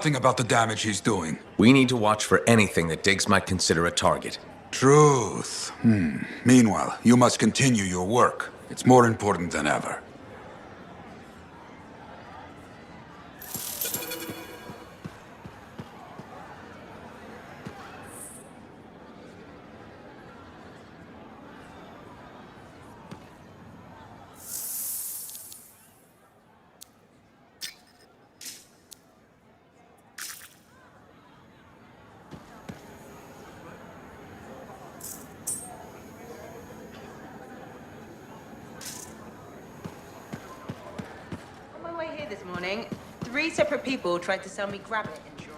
Nothing about the damage he's doing. We need to watch for anything that Diggs might consider a target. Truth. Meanwhile, you must continue your work. It's more important than ever. On my way here this morning, 3 separate people tried to sell me grab-it insurance.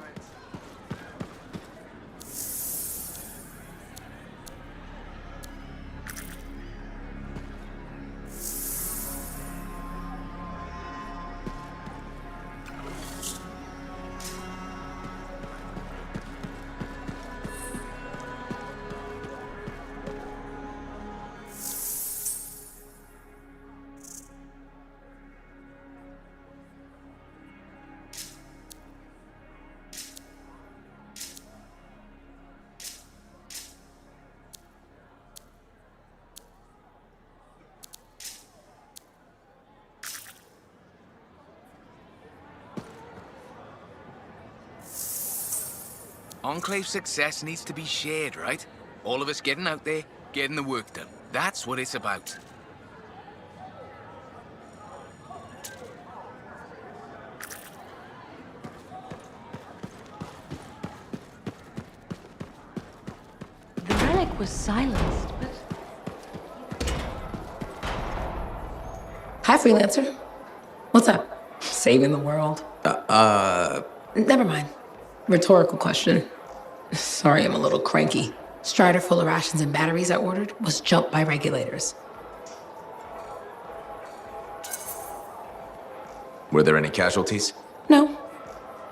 Enclave success needs to be shared, right? All of us getting out there, getting the work done. That's what it's about. The relic was silenced, but... Hi, Freelancer. What's up? Saving the world? Never mind. Rhetorical question. Sorry, I'm a little cranky. Strider full of rations and batteries I ordered was jumped by regulators. Were there any casualties? No.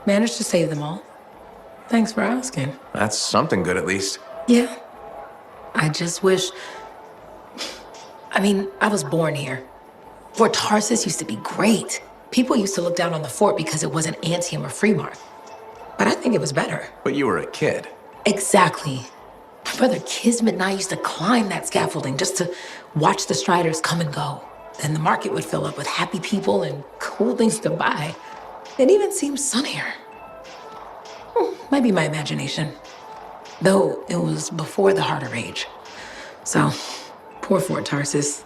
Managed to save them all. Thanks for asking. That's something good at least. Yeah. I just wish... I was born here. Fort Tarsus used to be great. People used to look down on the fort because it wasn't ANTHEM or Freemart. But I think it was better. But you were a kid. Exactly. My brother Kismet and I used to climb that scaffolding just to watch the Striders come and go. Then the market would fill up with happy people and cool things to buy. It even seemed sunnier. Might be my imagination. Though it was before the Harder Age. So, poor Fort Tarsus.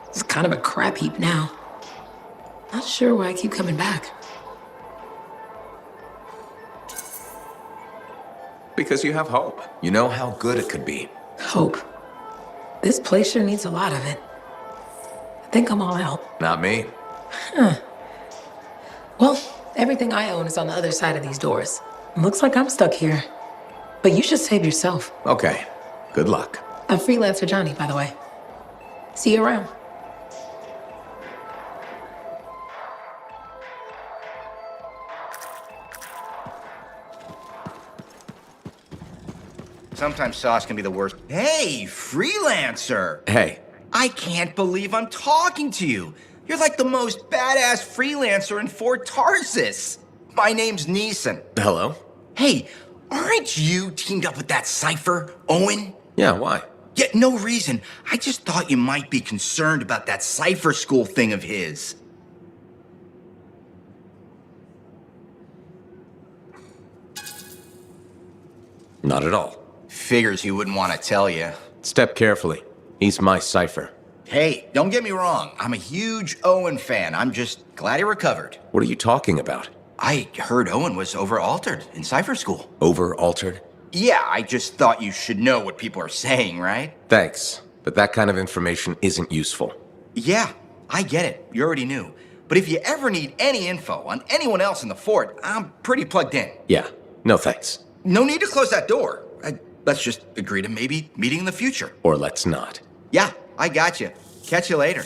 It's kind of a crap heap now. Not sure why I keep coming back. Because you have hope. You know how good it could be. Hope. This place sure needs a lot of it. I think I'm all out. Not me. Well, everything I own is on the other side of these doors. Looks like I'm stuck here. But you should save yourself. Okay. Good luck. I'm Freelancer Johnny, by the way. See you around. Sometimes sauce can be the worst. Hey, Freelancer! Hey. I can't believe I'm talking to you. You're like the most badass freelancer in Fort Tarsus. My name's Neeson. Hello? Hey, aren't you teamed up with that Cypher, Owen? Yeah, why? Yeah, no reason. I just thought you might be concerned about that Cypher school thing of his. Not at all. Figures he wouldn't want to tell you. Step carefully. He's my cipher. Hey, don't get me wrong. I'm a huge Owen fan. I'm just glad he recovered. What are you talking about? I heard Owen was over-altered in Cypher School. Over-altered? Yeah, I just thought you should know what people are saying, right? Thanks, but that kind of information isn't useful. Yeah, I get it. You already knew. But if you ever need any info on anyone else in the fort, I'm pretty plugged in. Yeah, no thanks. No need to close that door. Let's just agree to maybe meeting in the future. Or let's not. Yeah, I got you. Catch you later.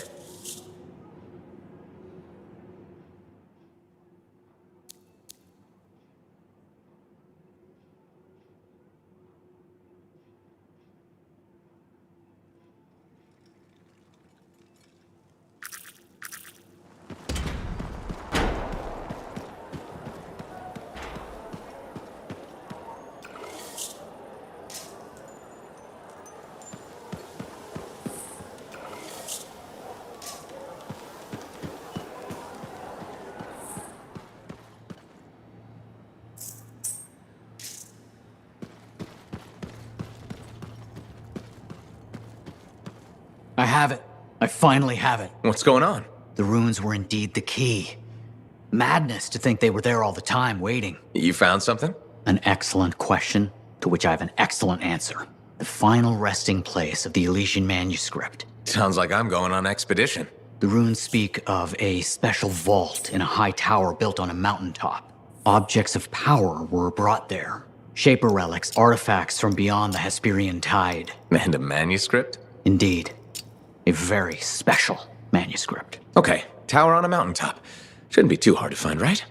I have it. I finally have it. What's going on? The runes were indeed the key. Madness to think they were there all the time, waiting. You found something? An excellent question, to which I have an excellent answer. The final resting place of the Elysian manuscript. Sounds like I'm going on expedition. The runes speak of a special vault in a high tower built on a mountaintop. Objects of power were brought there. Shaper relics, artifacts from beyond the Hesperian tide. And a manuscript? Indeed. A very special manuscript. Okay, tower on a mountaintop. Shouldn't be too hard to find, right?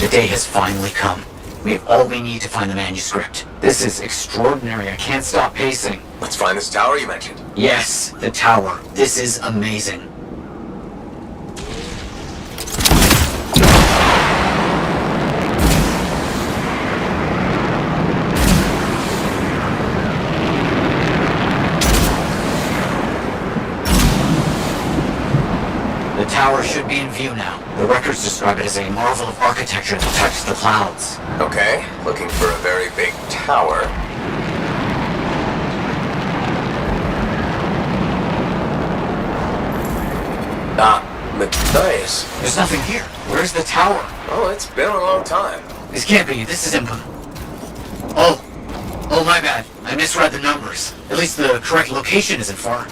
The day has finally come. We have all we need to find the manuscript. This is extraordinary. I can't stop pacing. Let's find this tower you mentioned. Yes, the tower. This is amazing. The tower should be in view now. The records describe it as a marvel of architecture that touches the clouds. Okay, looking for a very big tower. Matthias. There's nothing here. Where's the tower? Oh, it's been a long time. This can't be. This is Oh, my bad. I misread the numbers. At least the correct location isn't far.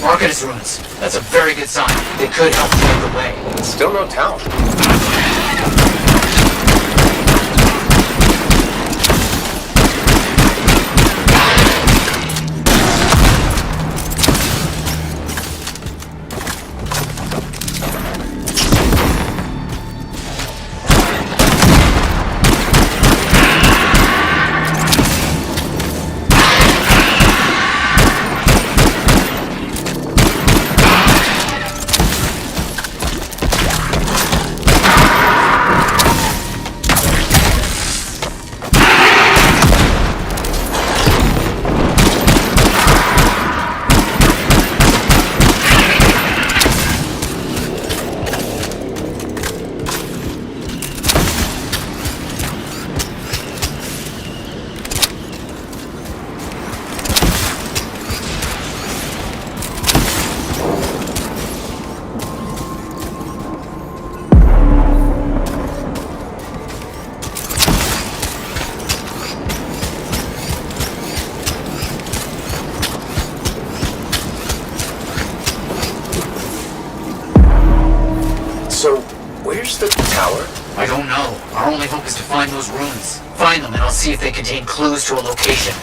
Arcanist ruins. That's a very good sign. They could help clear the way. Still no tower. is to find those ruins. Find them and I'll see if they contain clues to a location.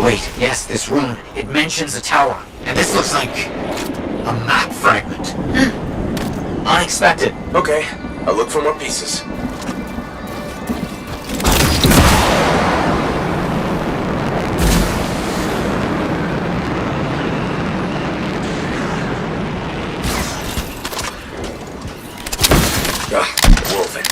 Wait, yes, this rune. It mentions a tower. And this looks like a map fragment. Unexpected. Okay, I'll look for more pieces. Woven.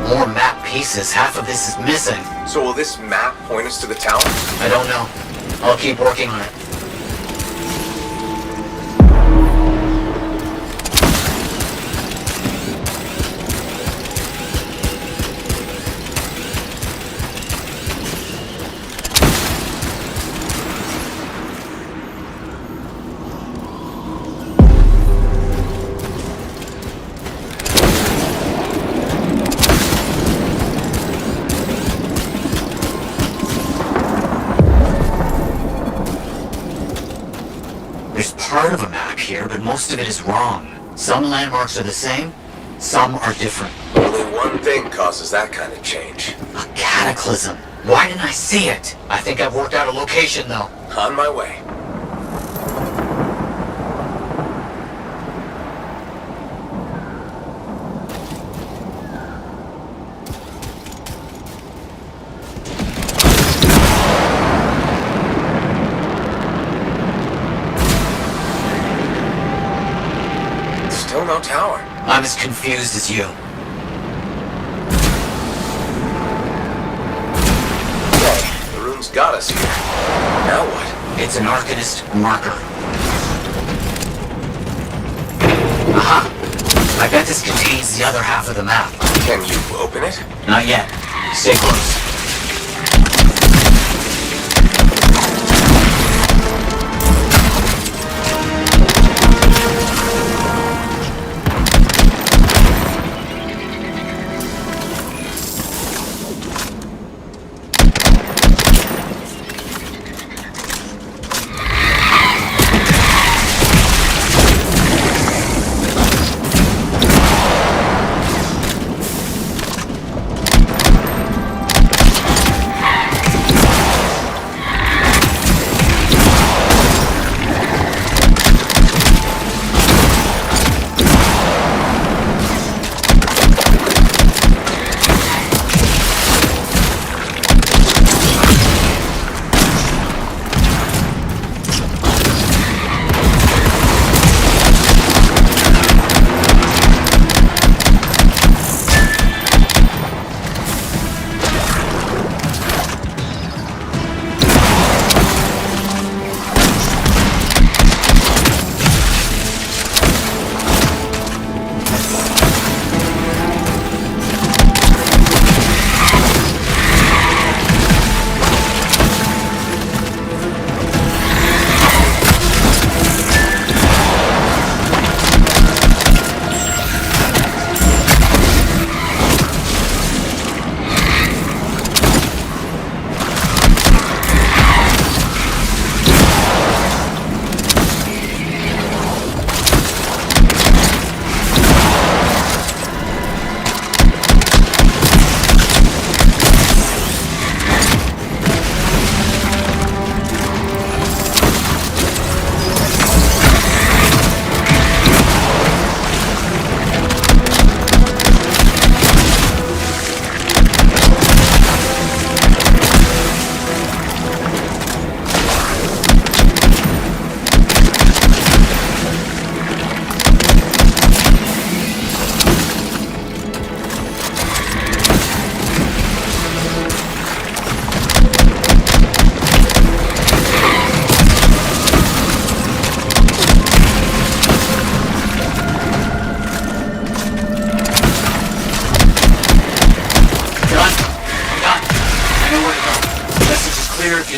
More map pieces. Half of this is missing. So will this map point us to the tower? I don't know. I'll keep working on it. There's part of a map here, but most of it is wrong. Some landmarks are the same, some are different. Only one thing causes that kind of change. A cataclysm. Why didn't I see it? I think I've worked out a location, though. On my way. Still no tower. I'm as confused as you. Okay, the rune's got us here. Now what? It's an Arcanist marker. Aha! I bet this contains the other half of the map. Can you open it? Not yet. Stay close.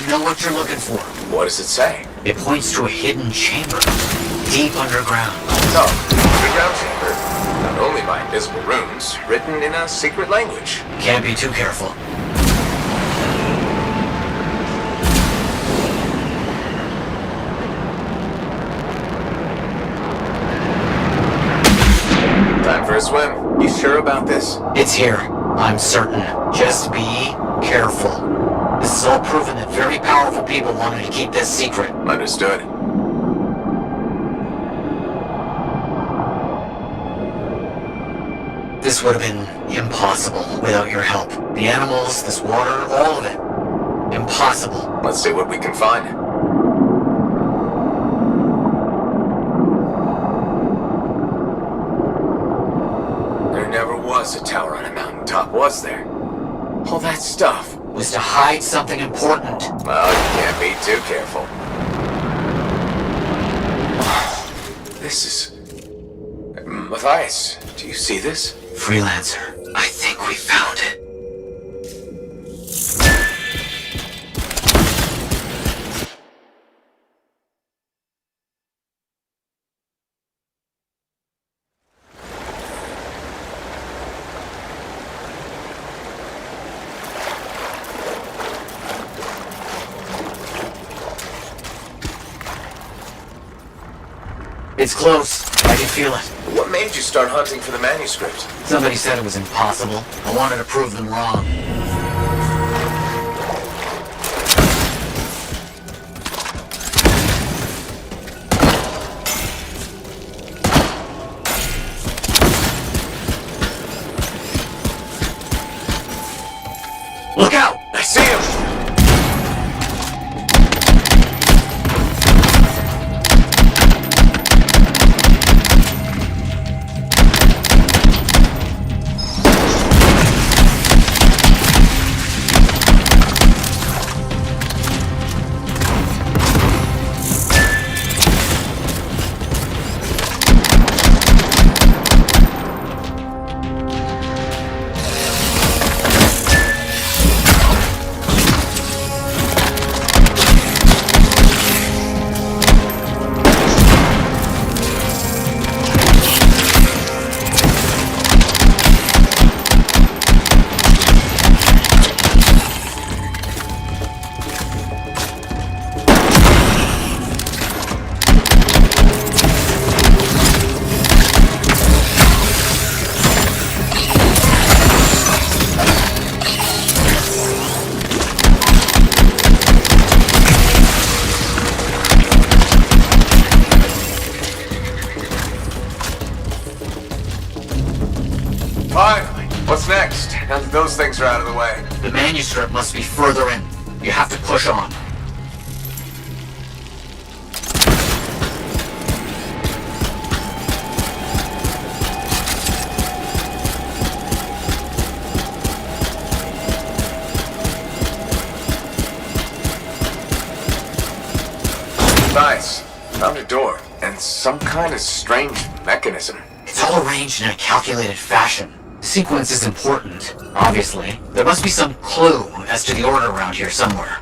know what you're looking for. What does it say? It points to a hidden chamber, deep underground. Oh, underground chamber. Not only by invisible runes, written in a secret language. Can't be too careful. Time for a swim. You sure about this? It's here. I'm certain. Just be careful. This is all proven that very powerful people wanted to keep this secret. Understood. This would have been impossible without your help. The animals, this water, all of it. Impossible. Let's see what we can find. There never was a tower on a mountaintop, was there? All that stuff. Was to hide something important. Well, you can't be too careful. This is... Matthias, do you see this? Freelancer, I think we found it. It's close. I can feel it. What made you start hunting for the manuscript? Somebody said it was impossible. I wanted to prove them wrong. Look out! I see him! Finally! What's next? Now that those things are out of the way. The manuscript must be further in. You have to push on. Nice. Found a door. And some kind of strange mechanism. It's all arranged in a calculated fashion. Sequence is important, obviously. There must be some clue as to the order around here somewhere.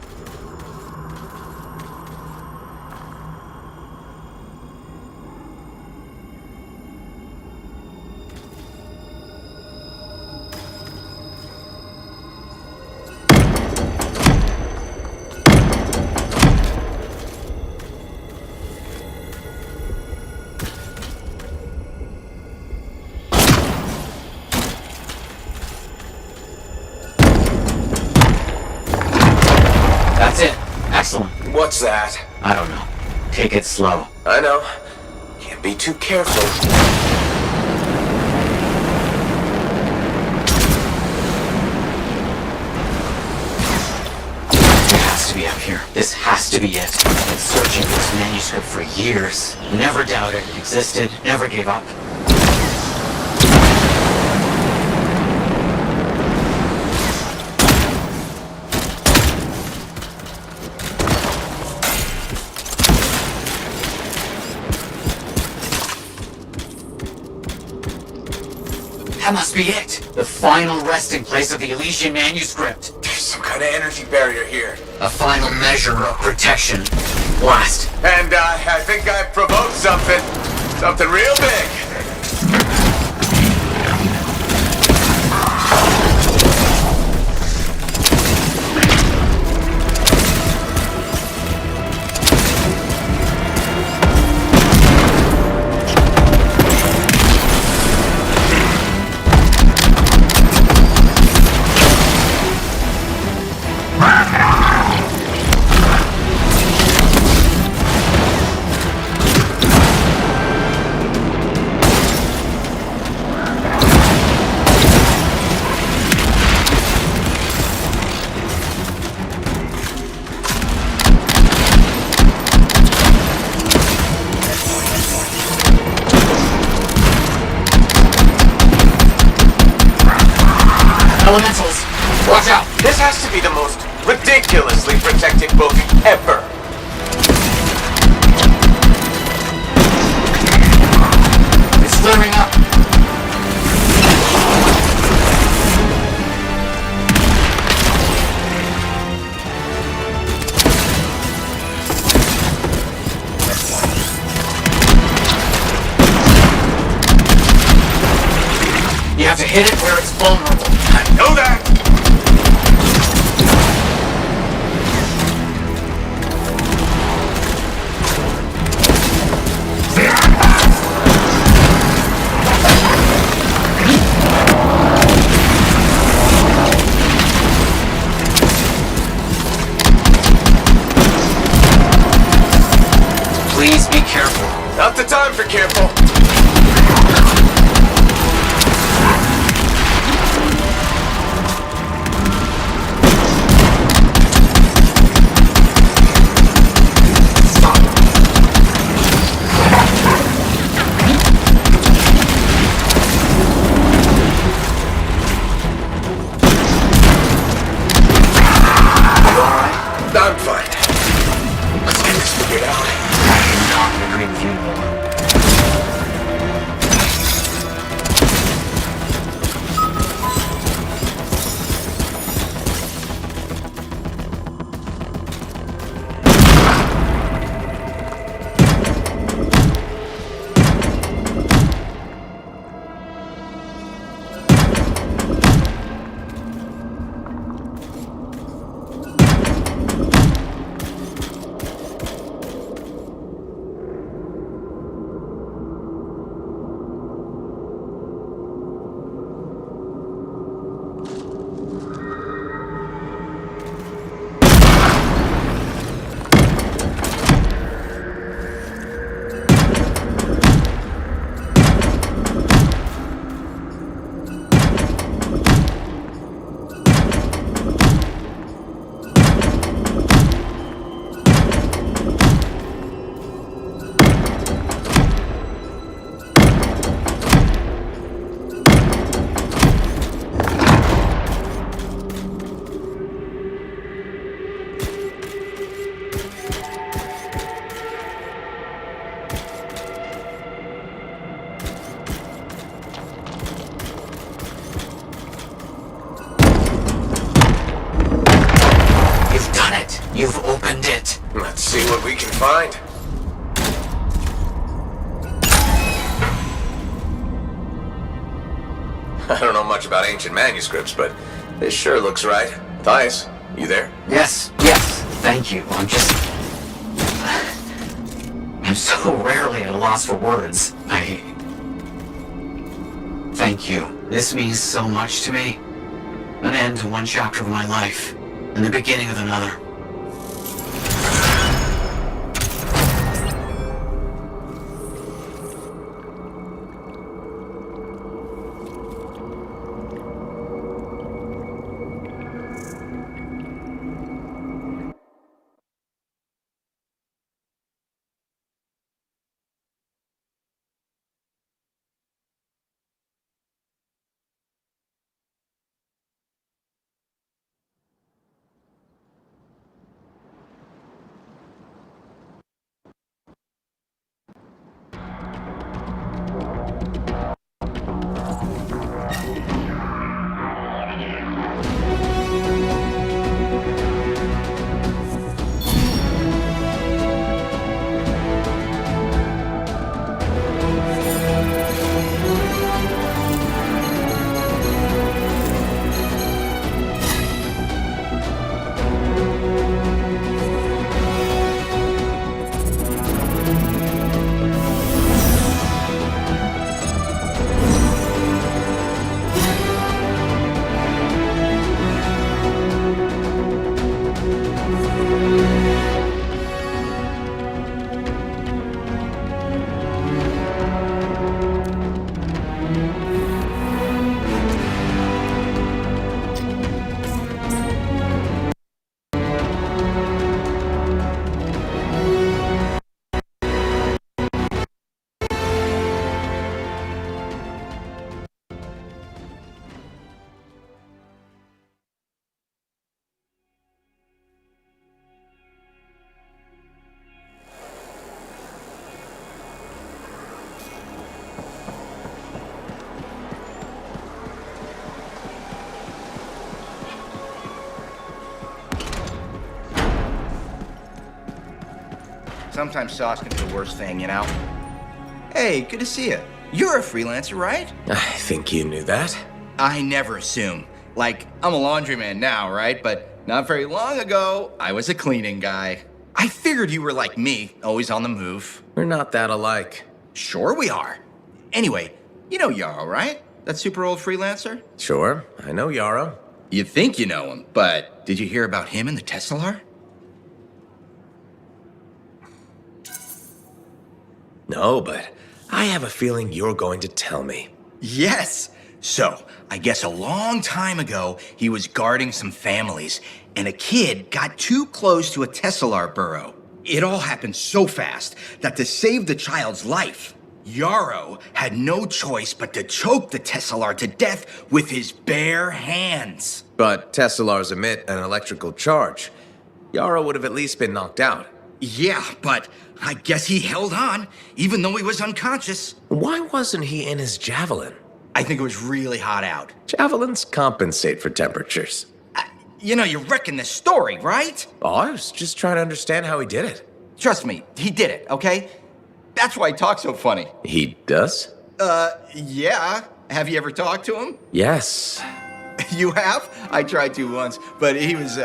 That's it. Excellent. What's that? I don't know. Take it slow. I know. Can't be too careful. It has to be up here. This has to be it. I've been searching for this manuscript for years. Never doubted it existed. Never gave up. That must be it! The final resting place of the Elysian manuscript! There's some kind kind of energy barrier here. A final measure of protection. Blast. And I think I've provoked something. Something real big. Elementals, watch out! This has to be the most ridiculously protected book ever. It's clearing up. You have to hit it where it's vulnerable. I know that! Please be careful. Not the time for careful. I'm fine. Let's get this figured out. Not agree with you more. You've opened it. Let's see what we can find. I don't know much about ancient manuscripts, but this sure looks right. Thias, you there? Yes, thank you. I'm so rarely at a loss for words. Thank you. This means so much to me. An end to one chapter of my life, and the beginning of another. Sometimes sauce can be the worst thing, you know? Hey, good to see you. You're a freelancer, right? I think you knew that. I never assume. Like, I'm a laundryman now, right? But not very long ago, I was a cleaning guy. I figured you were like me, always on the move. We're not that alike. Sure we are. Anyway, you know Yarrow, right? That super old freelancer? Sure, I know Yarrow. You think you know him, but did you hear about him and the Tesla? No, but I have a feeling you're going to tell me. Yes. So, I guess a long time ago, he was guarding some families, and a kid got too close to a Tesla burrow. It all happened so fast that to save the child's life, Yarrow had no choice but to choke the Tesla to death with his bare hands. But Teslars emit an electrical charge. Yarrow would have at least been knocked out. Yeah, but I guess he held on, even though he was unconscious. Why wasn't he in his javelin? I think it was really hot out. Javelins compensate for temperatures. You reckon this story, right? Oh, I was just trying to understand how he did it. Trust me, he did it, okay? That's why he talks so funny. He does? Yeah. Have you ever talked to him? Yes. You have? I tried to once, but he was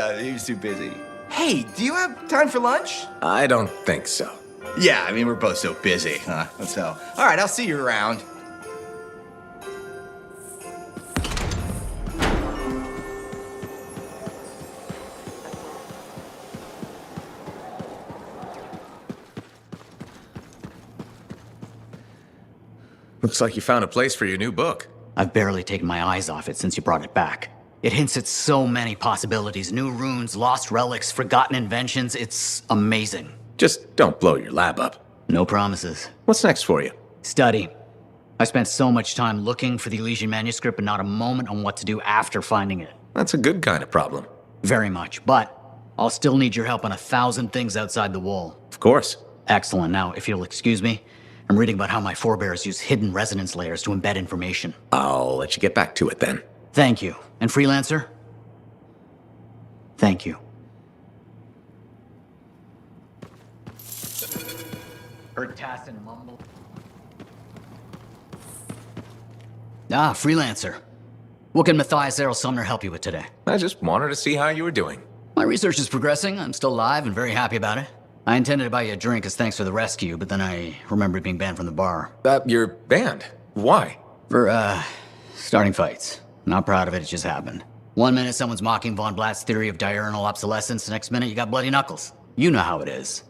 too busy. Hey, do you have time for lunch? I don't think so. Yeah, I mean, we're both so busy, huh? So, all right, I'll see you around. Looks like you found a place for your new book. I've barely taken my eyes off it since you brought it back. It hints at so many possibilities. New runes, lost relics, forgotten inventions. It's amazing. Just don't blow your lab up. No promises. What's next for you? Study. I spent so much time looking for the Elysian manuscript, but not a moment on what to do after finding it. That's a good kind of problem. Very much, but I'll still need your help on 1,000 things outside the wall. Of course. Excellent. Now, if you'll excuse me, I'm reading about how my forebears use hidden resonance layers to embed information. I'll let you get back to it then. Thank you. And Freelancer? Thank you. Heard Tassin mumble. Ah, Freelancer. What can Matthias Errol Sumner help you with today? I just wanted to see how you were doing. My research is progressing. I'm still alive and very happy about it. I intended to buy you a drink as thanks for the rescue, but then I remembered being banned from the bar. You're banned. Why? For, starting fights. Not proud of it, it just happened. 1 minute someone's mocking Von Blatt's theory of diurnal obsolescence, the next minute you got bloody knuckles. You know how it is.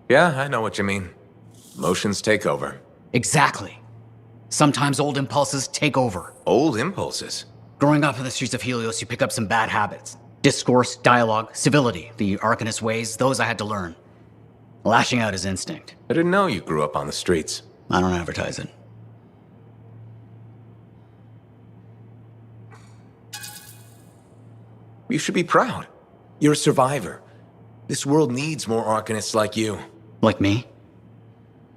Yeah, I know what you mean. Emotions take over. Exactly. Sometimes old impulses take over. Old impulses? Growing up in the streets of Helios, you pick up some bad habits. Discourse, dialogue, civility, the Arcanist ways, those I had to learn. Lashing out is instinct. I didn't know you grew up on the streets. I don't advertise it. You should be proud. You're a survivor. This world needs more Arcanists like you. Like me?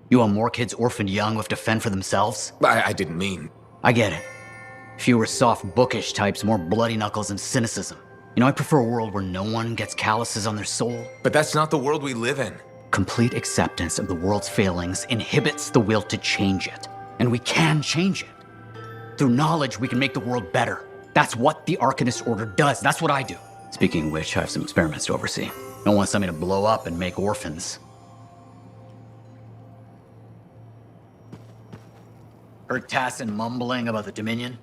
You want more kids orphaned young who have to fend for themselves? I didn't mean... I get it. Fewer soft, bookish types, more bloody knuckles and cynicism. You know, I prefer a world where no one gets calluses on their soul. But that's not the world we live in. Complete acceptance of the world's failings inhibits the will to change it. And we can change it. Through knowledge, we can make the world better. That's what the Arcanist Order does. That's what I do. Speaking of which, I have some experiments to oversee. Don't want something to blow up and make orphans. Heard Tassin mumbling about the Dominion?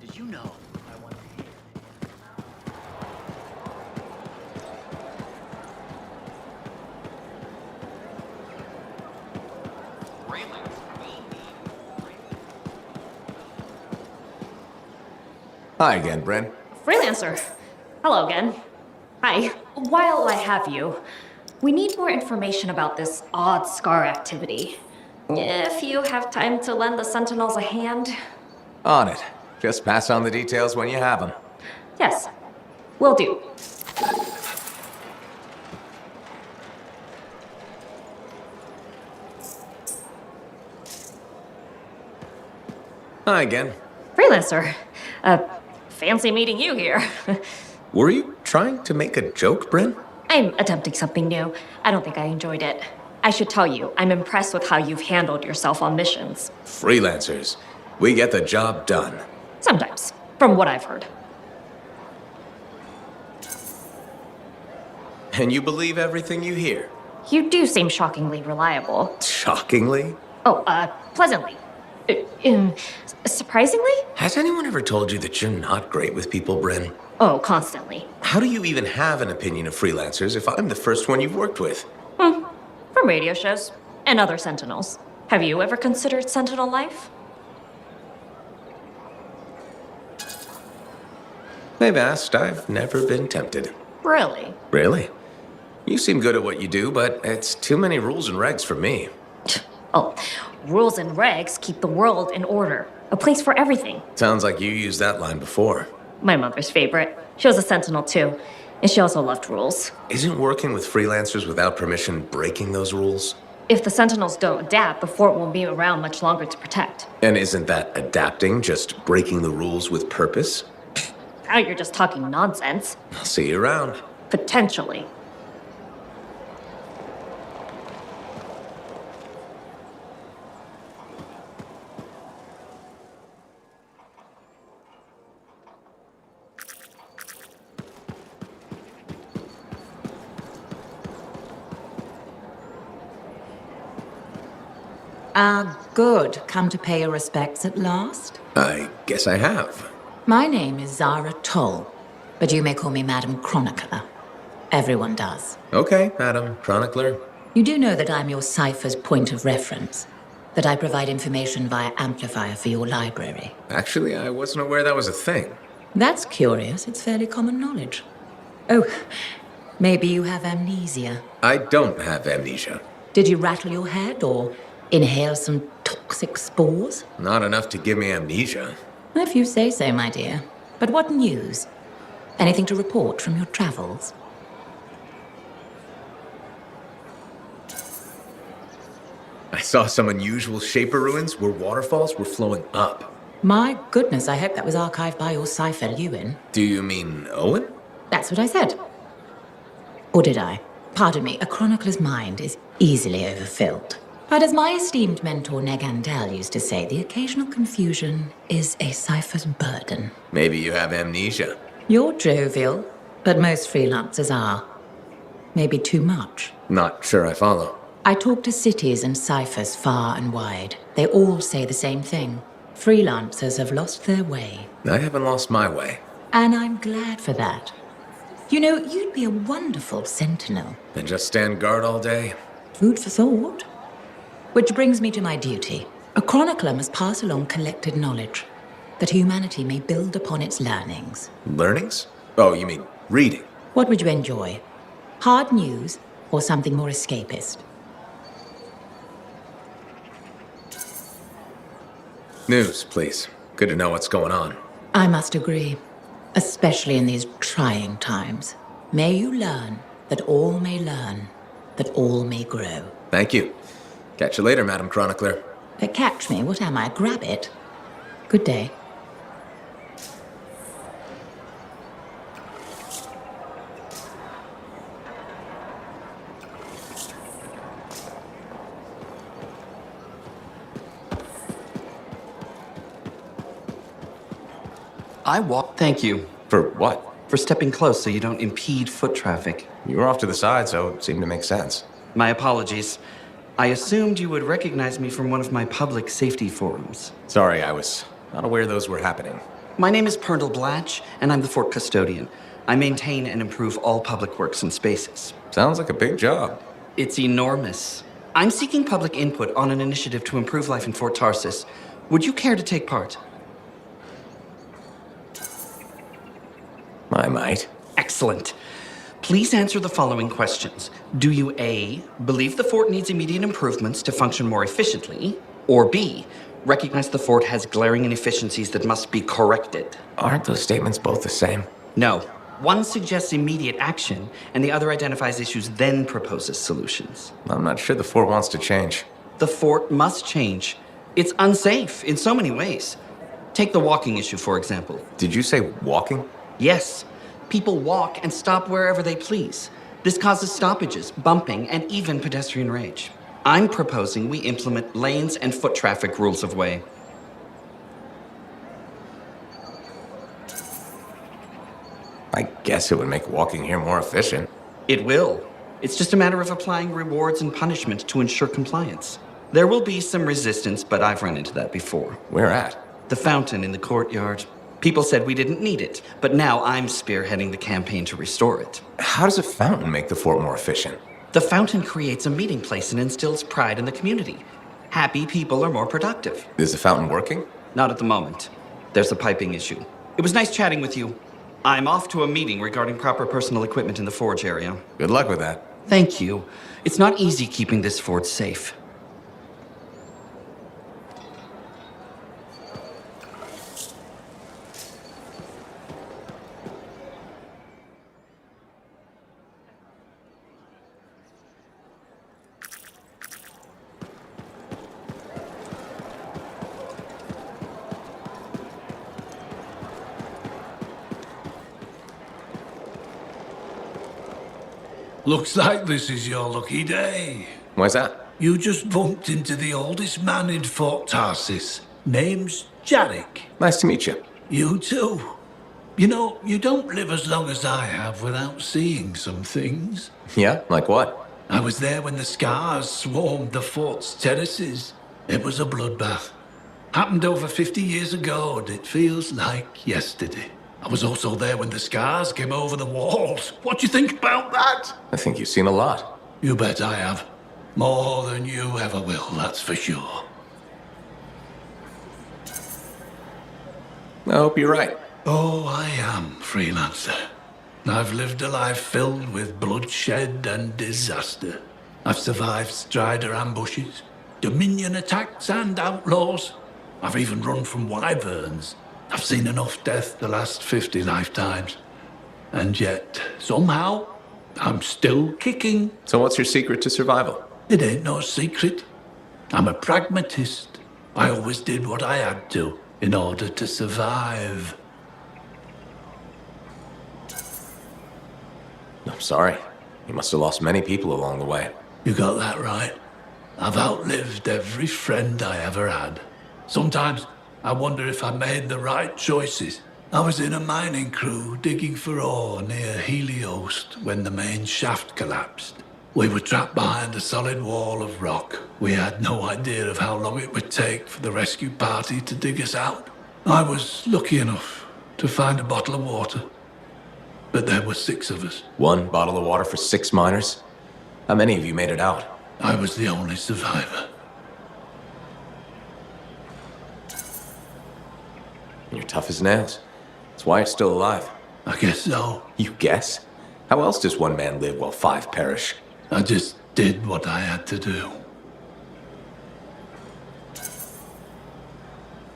Did you know I want to hear? Hi again, Brent. Freelancer. Hello again. Hi. While I have you, we need more information about this odd scar activity. If you have time to lend the Sentinels a hand. On it. Just pass on the details when you have them. Yes, will do. Hi again. Freelancer. Fancy meeting you here. Were you trying to make a joke, Bryn? I'm attempting something new. I don't think I enjoyed it. I should tell you, I'm impressed with how you've handled yourself on missions. Freelancers. We get the job done. Sometimes, from what I've heard. And you believe everything you hear? You do seem shockingly reliable. Shockingly? Oh, pleasantly. Surprisingly? Has anyone ever told you that you're not great with people, Bryn? Oh, constantly. How do you even have an opinion of freelancers if I'm the first one you've worked with? From radio shows and other Sentinels. Have you ever considered Sentinel life? They've asked. I've never been tempted. Really? Really? You seem good at what you do, but it's too many rules and regs for me. Oh, rules and regs keep the world in order. A place for everything. Sounds like you used that line before. My mother's favorite. She was a Sentinel too, and she also loved rules. Isn't working with freelancers without permission breaking those rules? If the Sentinels don't adapt, the fort won't be around much longer to protect. And isn't that adapting just breaking the rules with purpose? Now you're just talking nonsense. I'll see you around. Potentially. Good. Come to pay your respects at last? I guess I have. My name is Zara Toll, but you may call me Madam Chronicler. Everyone does. Okay, Madam Chronicler. You do know that I'm your cipher's point of reference, that I provide information via amplifier for your library. Actually, I wasn't aware that was a thing. That's curious. It's fairly common knowledge. Oh, maybe you have amnesia. I don't have amnesia. Did you rattle your head or inhale some toxic spores? Not enough to give me amnesia. If you say so, my dear. But what news? Anything to report from your travels? I saw some unusual Shaper ruins where waterfalls were flowing up. My goodness, I hope that was archived by your cipher, Ewan. Do you mean Owen? That's what I said. Or did I? Pardon me, a chronicler's mind is easily overfilled. But as my esteemed mentor Negandel used to say, the occasional confusion is a cipher's burden. Maybe you have amnesia. You're jovial, but most freelancers are. Maybe too much. Not sure I follow. I talk to cities and ciphers far and wide. They all say the same thing. Freelancers have lost their way. I haven't lost my way. And I'm glad for that. You know, you'd be a wonderful sentinel. And just stand guard all day? Food for thought. Which brings me to my duty. A chronicler must pass along collected knowledge, that humanity may build upon its learnings. Learnings? Oh, you mean reading? What would you enjoy? Hard news or something more escapist? News, please. Good to know what's going on. I must agree, especially in these trying times. May you learn that all may learn, that all may grow. Thank you. Catch you later, Madam Chronicler. Catch me? What am I, a grabbit? Good day. Thank you. For what? For stepping close so you don't impede foot traffic. You were off to the side, so it seemed to make sense. My apologies. I assumed you would recognize me from one of my public safety forums. Sorry, I was not aware those were happening. My name is Pernell Blatch, and I'm the fort custodian. I maintain and improve all public works and spaces. Sounds like a big job. It's enormous. I'm seeking public input on an initiative to improve life in Fort Tarsis. Would you care to take part? I might. Excellent. Please answer the following questions. Do you A, believe the fort needs immediate improvements to function more efficiently? Or B, recognize the fort has glaring inefficiencies that must be corrected? Aren't those statements both the same? No. One suggests immediate action, and the other identifies issues, then proposes solutions. I'm not sure the fort wants to change. The fort must change. It's unsafe in so many ways. Take the walking issue, for example. Did you say walking? Yes. People walk and stop wherever they please. This causes stoppages, bumping, and even pedestrian rage. I'm proposing we implement lanes and foot traffic rules of way. I guess it would make walking here more efficient. It will. It's just a matter of applying rewards and punishment to ensure compliance. There will be some resistance, but I've run into that before. Where at? The fountain in the courtyard. People said we didn't need it, but now I'm spearheading the campaign to restore it. How does a fountain make the fort more efficient? The fountain creates a meeting place and instills pride in the community. Happy people are more productive. Is the fountain working? Not at the moment. There's a piping issue. It was nice chatting with you. I'm off to a meeting regarding proper personal equipment in the forge area. Good luck with that. Thank you. It's not easy keeping this fort safe. Looks like this is your lucky day. Why's that? You just bumped into the oldest man in Fort Tarsis. Name's Jarek. Nice to meet you. You too. You know, you don't live as long as I have without seeing some things. Yeah? Like what? I was there when the scars swarmed the fort's terraces. It was a bloodbath. Happened over 50 years ago, and it feels like yesterday. I was also there when the scars came over the walls. What do you think about that? I think you've seen a lot. You bet I have. More than you ever will, that's for sure. I hope you're right. Oh, I am, freelancer. I've lived a life filled with bloodshed and disaster. I've survived Strider ambushes, Dominion attacks and outlaws. I've even run from wyverns. I've seen enough death the last 50 lifetimes. And yet, somehow, I'm still kicking. So what's your secret to survival? It ain't no secret. I'm a pragmatist. I always did what I had to in order to survive. I'm sorry. You must have lost many people along the way. You got that right. I've outlived every friend I ever had. Sometimes I wonder if I made the right choices. I was in a mining crew digging for ore near Heliost when the main shaft collapsed. We were trapped behind a solid wall of rock. We had no idea of how long it would take for the rescue party to dig us out. I was lucky enough to find a bottle of water. But there were 6 of us. 1 bottle of water for 6 miners? How many of you made it out? I was the only survivor. You're tough as nails. That's why you're still alive. I guess so. You guess? How else does 1 man live while 5 perish? I just did what I had to do.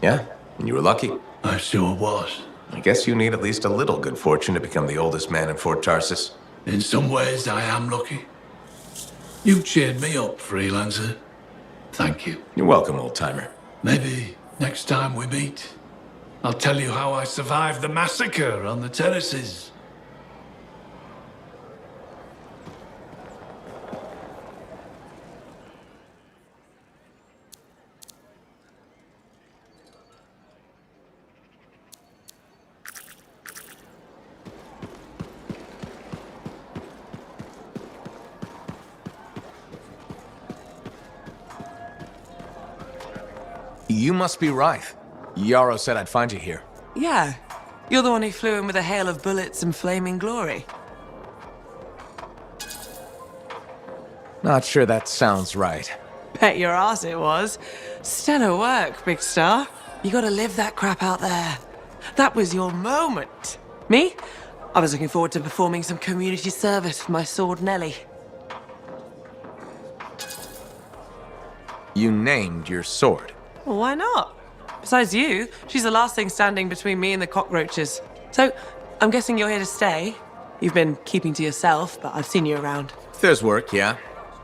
Yeah, and you were lucky. I sure was. I guess you need at least a little good fortune to become the oldest man in Fort Tarsis. In some ways, I am lucky. You cheered me up, freelancer. Thank you. You're welcome, old-timer. Maybe next time we meet, I'll tell you how I survived the massacre on the terraces. You must be Rife. Yarrow said I'd find you here. Yeah. You're the one who flew in with a hail of bullets and flaming glory. Not sure that sounds right. Bet your ass it was. Stellar work, big star. You gotta live that crap out there. That was your moment. Me? I was looking forward to performing some community service for my sword Nellie. You named your sword. Well, why not? Besides you, she's the last thing standing between me and the cockroaches. So, I'm guessing you're here to stay. You've been keeping to yourself, but I've seen you around. If there's work, yeah.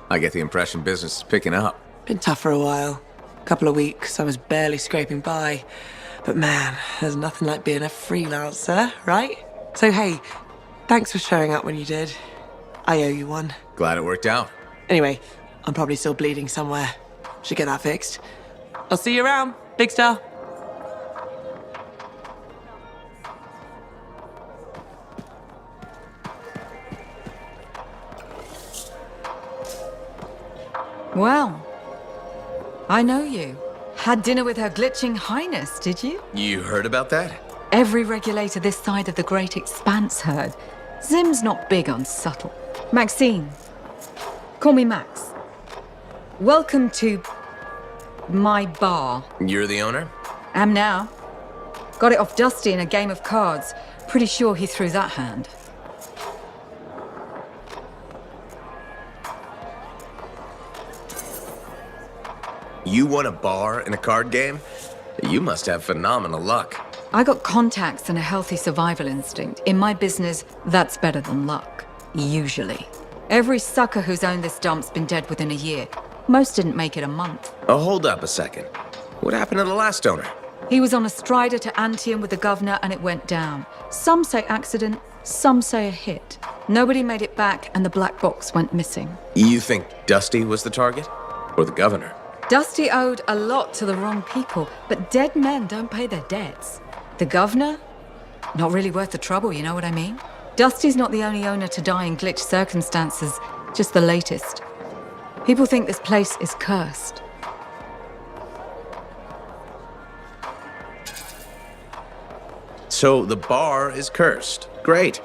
I get the impression business is picking up. Been tough for a while. Couple of weeks, I was barely scraping by. But man, there's nothing like being a freelancer, right? So hey, Thanks for showing up when you did. I owe you one. Glad it worked out. Anyway, I'm probably still bleeding somewhere. Should get that fixed. I'll see you around, Big Star. Well, I know you. Had dinner with Her Glitching Highness, did you? You heard about that? Every regulator this side of the Great Expanse heard. Zim's not big on subtle. Maxine. Call me Max. Welcome to my bar. You're the owner? Am now. Got it off Dusty in a game of cards. Pretty sure he threw that hand. You won a bar in a card game? You must have phenomenal luck. I got contacts and a healthy survival instinct. In my business, that's better than luck. Usually. Every sucker who's owned this dump's been dead within a year. Most didn't make it a month. Oh, hold up a second. What happened to the last owner? He was on a strider to ANTHEM with the governor and it went down. Some say accident, some say a hit. Nobody made it back and the black box went missing. You think Dusty was the target? Or the governor? Dusty owed a lot to the wrong people, but dead men don't pay their debts. The governor? Not really worth the trouble, you know what I mean? Dusty's not the only owner to die in glitch circumstances, just the latest. People think this place is cursed. So the bar is cursed. Great.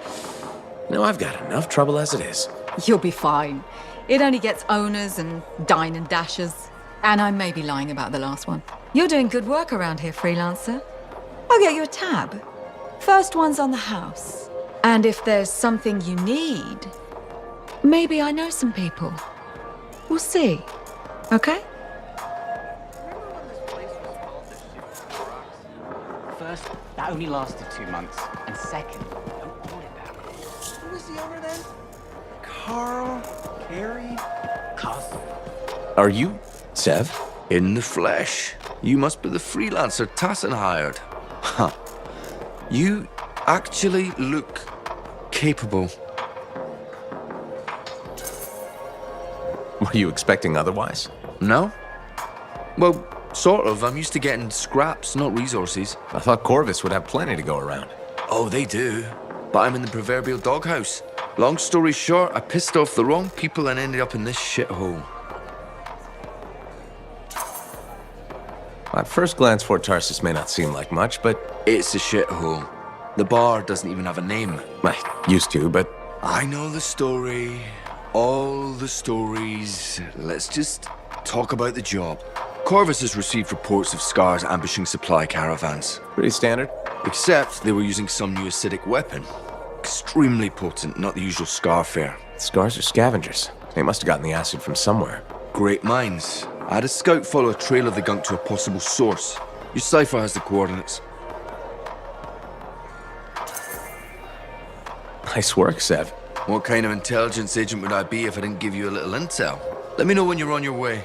No, I've got enough trouble as it is. You'll be fine. It only gets owners and dine and dashers. And I may be lying about the last one. You're doing good work around here, freelancer. I'll get you a tab. First one's on the house. And if there's something you need, maybe I know some people. We'll see. Okay? First, that only lasted 2 months. And second, don't call it that. Who was the owner then? Carl? Carrie? Cousin. Are you Sev? In the flesh. You must be the freelancer Tassin hired. Huh. You actually look capable. Were you expecting otherwise? No? Well, sort of. I'm used to getting scraps, not resources. I thought Corvus would have plenty to go around. Oh, they do. But I'm in the proverbial doghouse. Long story short, I pissed off the wrong people and ended up in this shithole. At first glance, Fort Tarsus may not seem like much, but it's a shithole. The bar doesn't even have a name. I used to, but I know the story. All the stories. Let's just talk about the job. Corvus has received reports of Scars ambushing supply caravans. Pretty standard. Except they were using some new acidic weapon. Extremely potent, not the usual Scar fare. Scars are scavengers. They must have gotten the acid from somewhere. Great minds. I had a scout follow a trail of the gunk to a possible source. Your cipher has the coordinates. Nice work, Sev. What kind of intelligence agent would I be if I didn't give you a little intel? Let me know when you're on your way.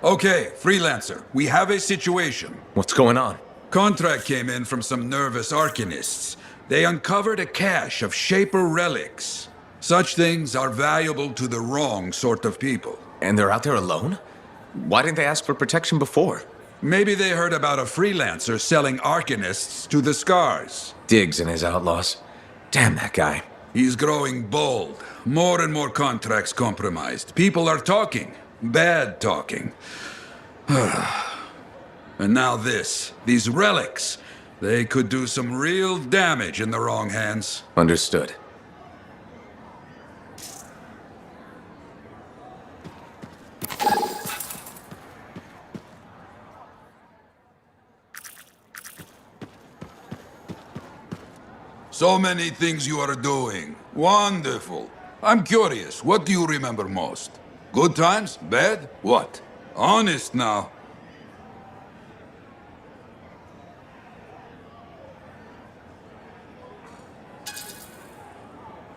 Okay, freelancer, we have a situation. What's going on? Contract came in from some nervous arcanists. They uncovered a cache of Shaper relics. Such things are valuable to the wrong sort of people. And they're out there alone? Why didn't they ask for protection before? Maybe they heard about a freelancer selling arcanists to the Scars. Diggs and his outlaws. Damn that guy. He's growing bold. More and more contracts compromised. People are talking. Bad talking. And now this. These relics. They could do some real damage in the wrong hands. Understood. So many things you are doing. Wonderful. I'm curious, what do you remember most? Good times? Bad? What? Honest now.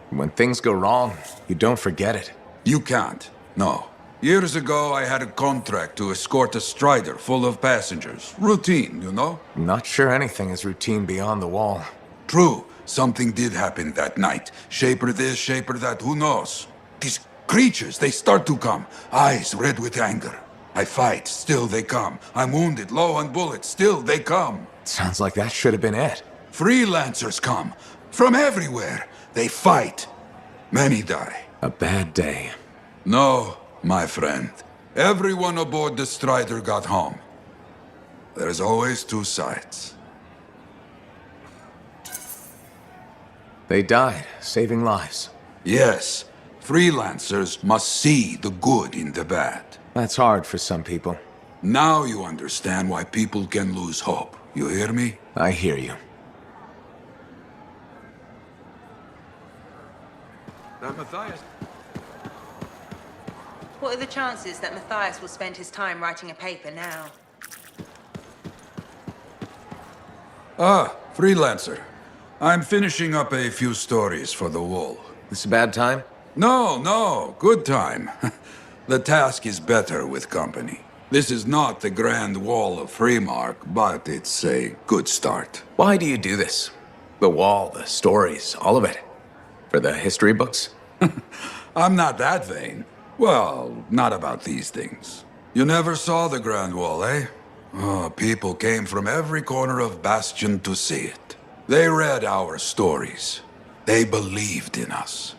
When things go wrong, you don't forget it. You can't. No. Years ago, I had a contract to escort a Strider full of passengers. Routine, you know? Not sure anything is routine beyond the wall. True. Something did happen that night. Shaper this, shaper that, who knows? These creatures, they start to come. Eyes red with anger. I fight, still they come. I'm wounded, low on bullets, still they come. Sounds like that should have been it. Freelancers come. From everywhere. They fight. Many die. A bad day. No, my friend. Everyone aboard the Strider got home. There's always two sides. They died, saving lives. Yes. Freelancers must see the good in the bad. That's hard for some people. Now you understand why people can lose hope. You hear me? I hear you. That Matthias... What are the chances that Matthias will spend his time writing a paper now? Ah, freelancer. I'm finishing up a few stories for the wall. This a bad time? No, good time. The task is better with company. This is not the grand wall of Freemark, but it's a good start. Why do you do this? The wall, the stories, all of it. For the history books? I'm not that vain. Well, not about these things. You never saw the Grand Wall, eh? Oh, people came from every corner of Bastion to see it. They read our stories. They believed in us.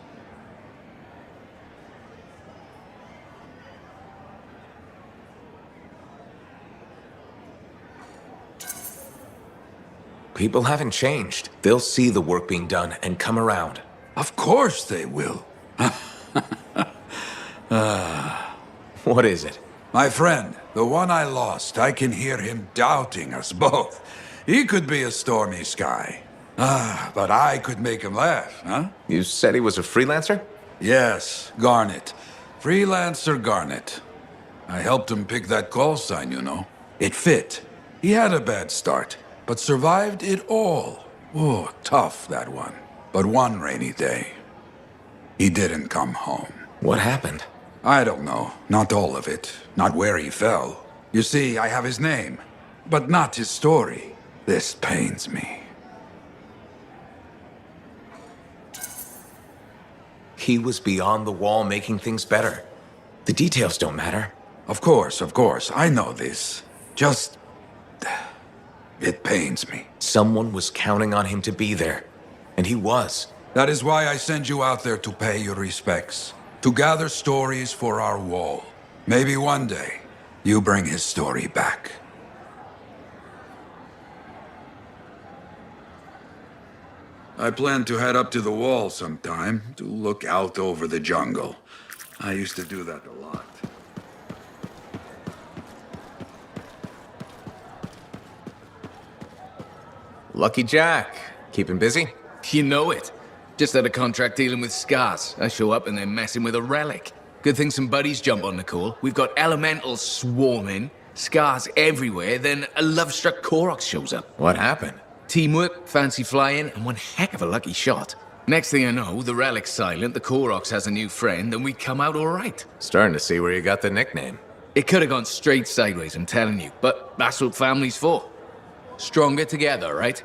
People haven't changed. They'll see the work being done and come around. Of course they will. What is it? My friend, the one I lost, I can hear him doubting us both. He could be a stormy sky. But I could make him laugh, huh? You said he was a freelancer? Yes, Garnet. Freelancer Garnet. I helped him pick that call sign, you know. It fit. He had a bad start, but survived it all. Oh, tough, that one. But one rainy day, he didn't come home. What happened? I don't know. Not all of it. Not where he fell. You see, I have his name, but not his story. This pains me. He was beyond the wall making things better. The details don't matter. Of course. I know this. Just... it pains me. Someone was counting on him to be there. And he was. That is why I send you out there to pay your respects. To gather stories for our wall. Maybe one day, you bring his story back. I plan to head up to the wall sometime, to look out over the jungle. I used to do that a lot. Lucky Jack. Keep him busy? You know it. Just had a contract dealing with scars. I show up and they're messing with a relic. Good thing some buddies jump on the call. We've got elementals swarming, scars everywhere, then a love-struck Koroks shows up. What happened? Teamwork, fancy flying, and one heck of a lucky shot. Next thing I know, the relic's silent, the Koroks has a new friend, and we come out all right. Starting to see where you got the nickname. It could have gone straight sideways, I'm telling you, but that's what family's for. Stronger together, right?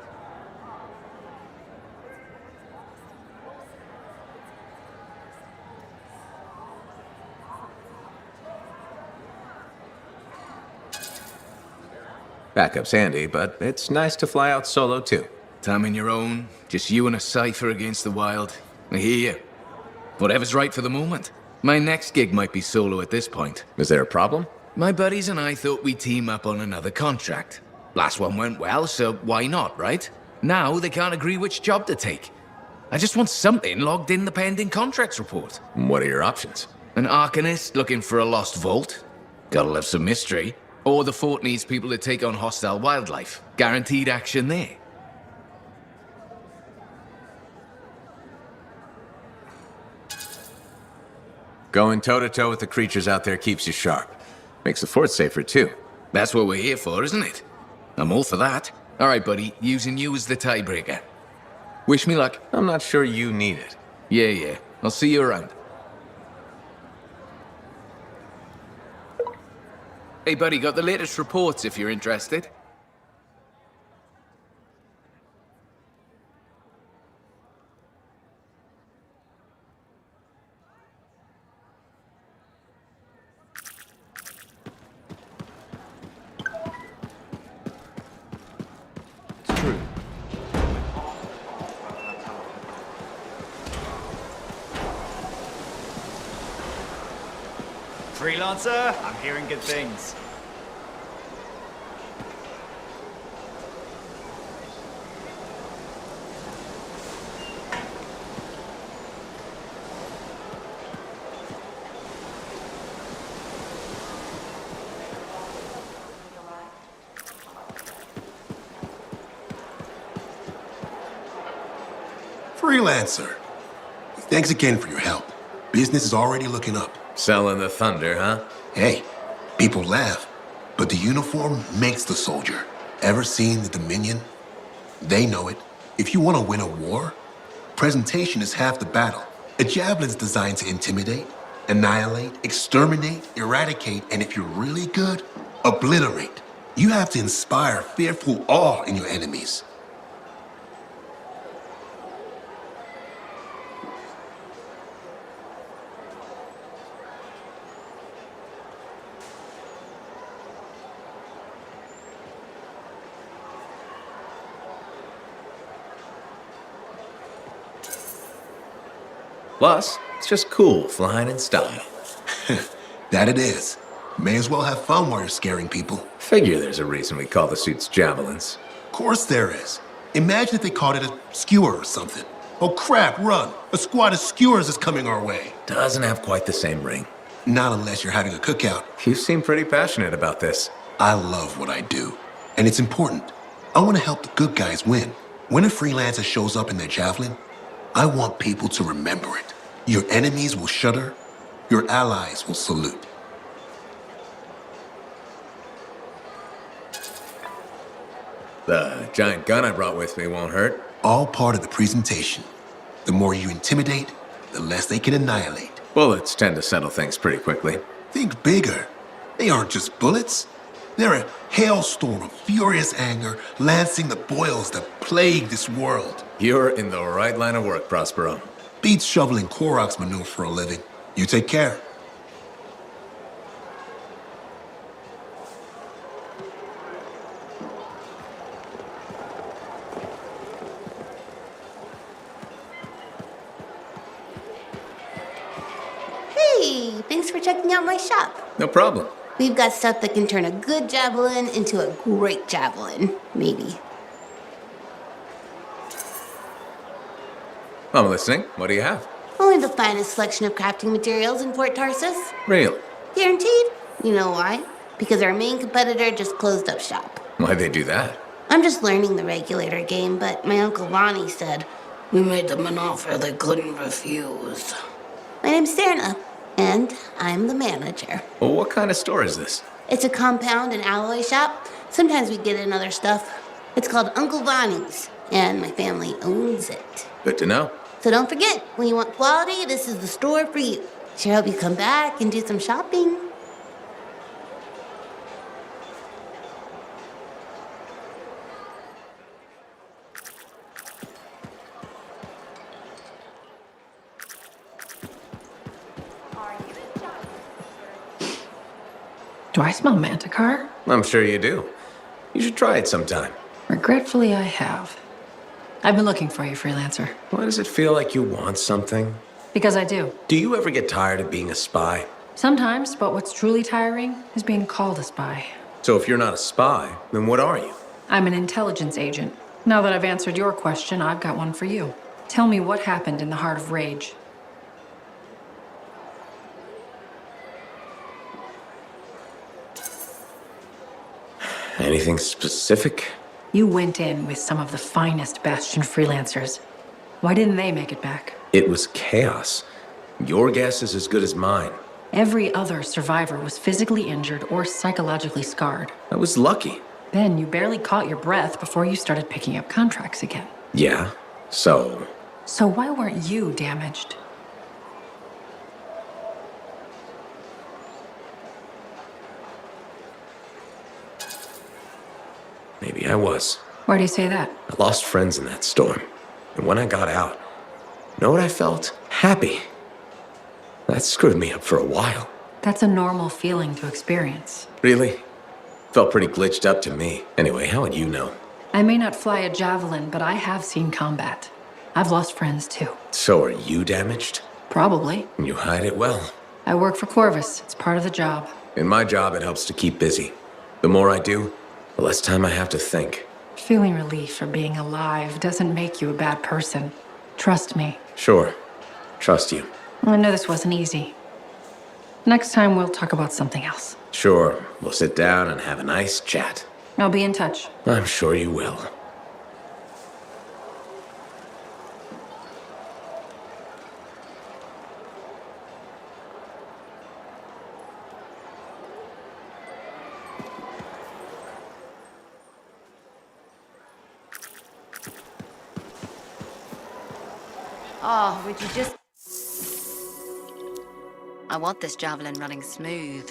Backup's handy, but it's nice to fly out solo too. Time on your own, just you and a cipher against the wild. I hear you. Whatever's right for the moment. My next gig might be solo at this point. Is there a problem? My buddies and I thought we'd team up on another contract. Last one went well, so why not, right? Now they can't agree which job to take. I just want something logged in the pending contracts report. What are your options? An Arcanist looking for a lost vault? Gotta love some mystery. Or the fort needs people to take on hostile wildlife. Guaranteed action there. Going toe-to-toe with the creatures out there keeps you sharp. Makes the fort safer, too. That's what we're here for, isn't it? I'm all for that. All right, buddy, using you as the tiebreaker. Wish me luck. I'm not sure you need it. Yeah. I'll see you around. Hey, buddy, got the latest reports if you're interested. Freelancer, I'm hearing good things. Freelancer. Thanks again for your help. Business is already looking up. Selling the thunder, huh? Hey, people laugh, but the uniform makes the soldier. Ever seen the Dominion? They know it. If you want to win a war, presentation is half the battle. A javelin's designed to intimidate, annihilate, exterminate, eradicate, and if you're really good, obliterate. You have to inspire fearful awe in your enemies. Plus, it's just cool flying in style. That it is. May as well have fun while you're scaring people. Figure there's a reason we call the suits javelins. Of course there is. Imagine if they called it a skewer or something. Oh crap, run! A squad of skewers is coming our way. Doesn't have quite the same ring. Not unless you're having a cookout. You seem pretty passionate about this. I love what I do, and it's important. I want to help the good guys win. When a freelancer shows up in their javelin, I want people to remember it. Your enemies will shudder, your allies will salute. The giant gun I brought with me won't hurt. All part of the presentation. The more you intimidate, the less they can annihilate. Bullets tend to settle things pretty quickly. Think bigger. They aren't just bullets. They're a hailstorm of furious anger lancing the boils that plague this world. You're in the right line of work, Prospero. Beats shoveling Koroks manure for a living. You take care. Hey, thanks for checking out my shop. No problem. We've got stuff that can turn a good javelin into a great javelin, maybe. I'm listening. What do you have? Only the finest selection of crafting materials in Port Tarsus. Real. Guaranteed? You know why? Because our main competitor just closed up shop. Why'd they do that? I'm just learning the regulator game, but my Uncle Ronnie said, we made them an offer they couldn't refuse. My name's Serna, and I'm the manager. Well, what kind of store is this? It's a compound and alloy shop. Sometimes we get in other stuff. It's called Uncle Ronnie's, and my family owns it. Good to know. So don't forget, when you want quality, this is the store for you. Sure hope you come back and do some shopping. Do I smell manticore? I'm sure you do. You should try it sometime. Regretfully, I have. I've been looking for you, freelancer. Why does it feel like you want something? Because I do. Do you ever get tired of being a spy? Sometimes, but what's truly tiring is being called a spy. So if you're not a spy, then what are you? I'm an intelligence agent. Now that I've answered your question, I've got one for you. Tell me what happened in the Heart of Rage. Anything specific? You went in with some of the finest Bastion freelancers. Why didn't they make it back? It was chaos. Your guess is as good as mine. Every other survivor was physically injured or psychologically scarred. I was lucky. Then you barely caught your breath before you started picking up contracts again. Yeah, so... So why weren't you damaged? Maybe I was. Why do you say that? I lost friends in that storm. And when I got out, you know what I felt? Happy. That screwed me up for a while. That's a normal feeling to experience. Really? Felt pretty glitched up to me. Anyway, how would you know? I may not fly a javelin, but I have seen combat. I've lost friends too. So are you damaged? Probably. You hide it well. I work for Corvus. It's part of the job. In my job, it helps to keep busy. The more I do, the less time I have to think. Feeling relief for being alive doesn't make you a bad person. Trust me. Sure. Trust you. I know this wasn't easy. Next time, we'll talk about something else. Sure. We'll sit down and have a nice chat. I'll be in touch. I'm sure you will. Oh, would you just... I want this javelin running smooth.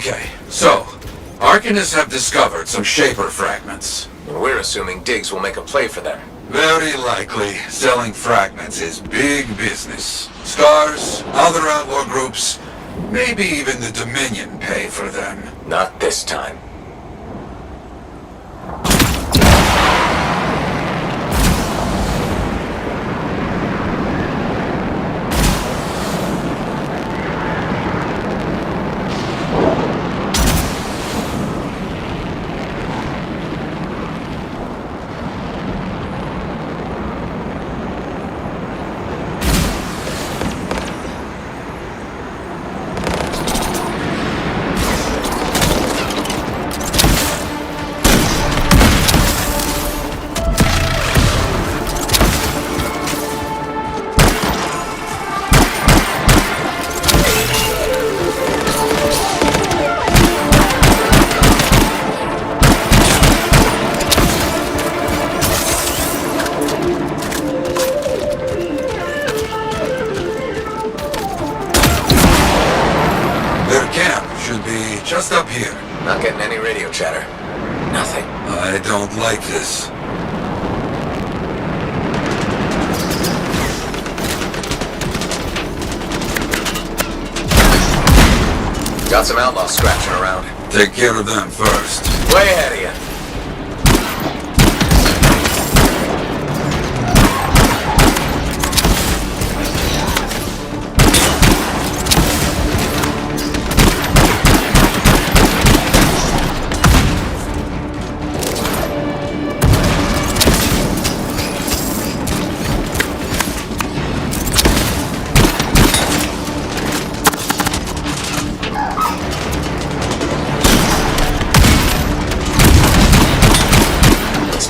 Okay, so, Arcanists have discovered some Shaper fragments. We're assuming Diggs will make a play for them. Very likely, selling fragments is big business. Scars, other outlaw groups, maybe even the Dominion pay for them. Not this time. Just up here. Not getting any radio chatter. Nothing. I don't like this. Got some outlaws scratching around. Take care of them first. Way ahead of you.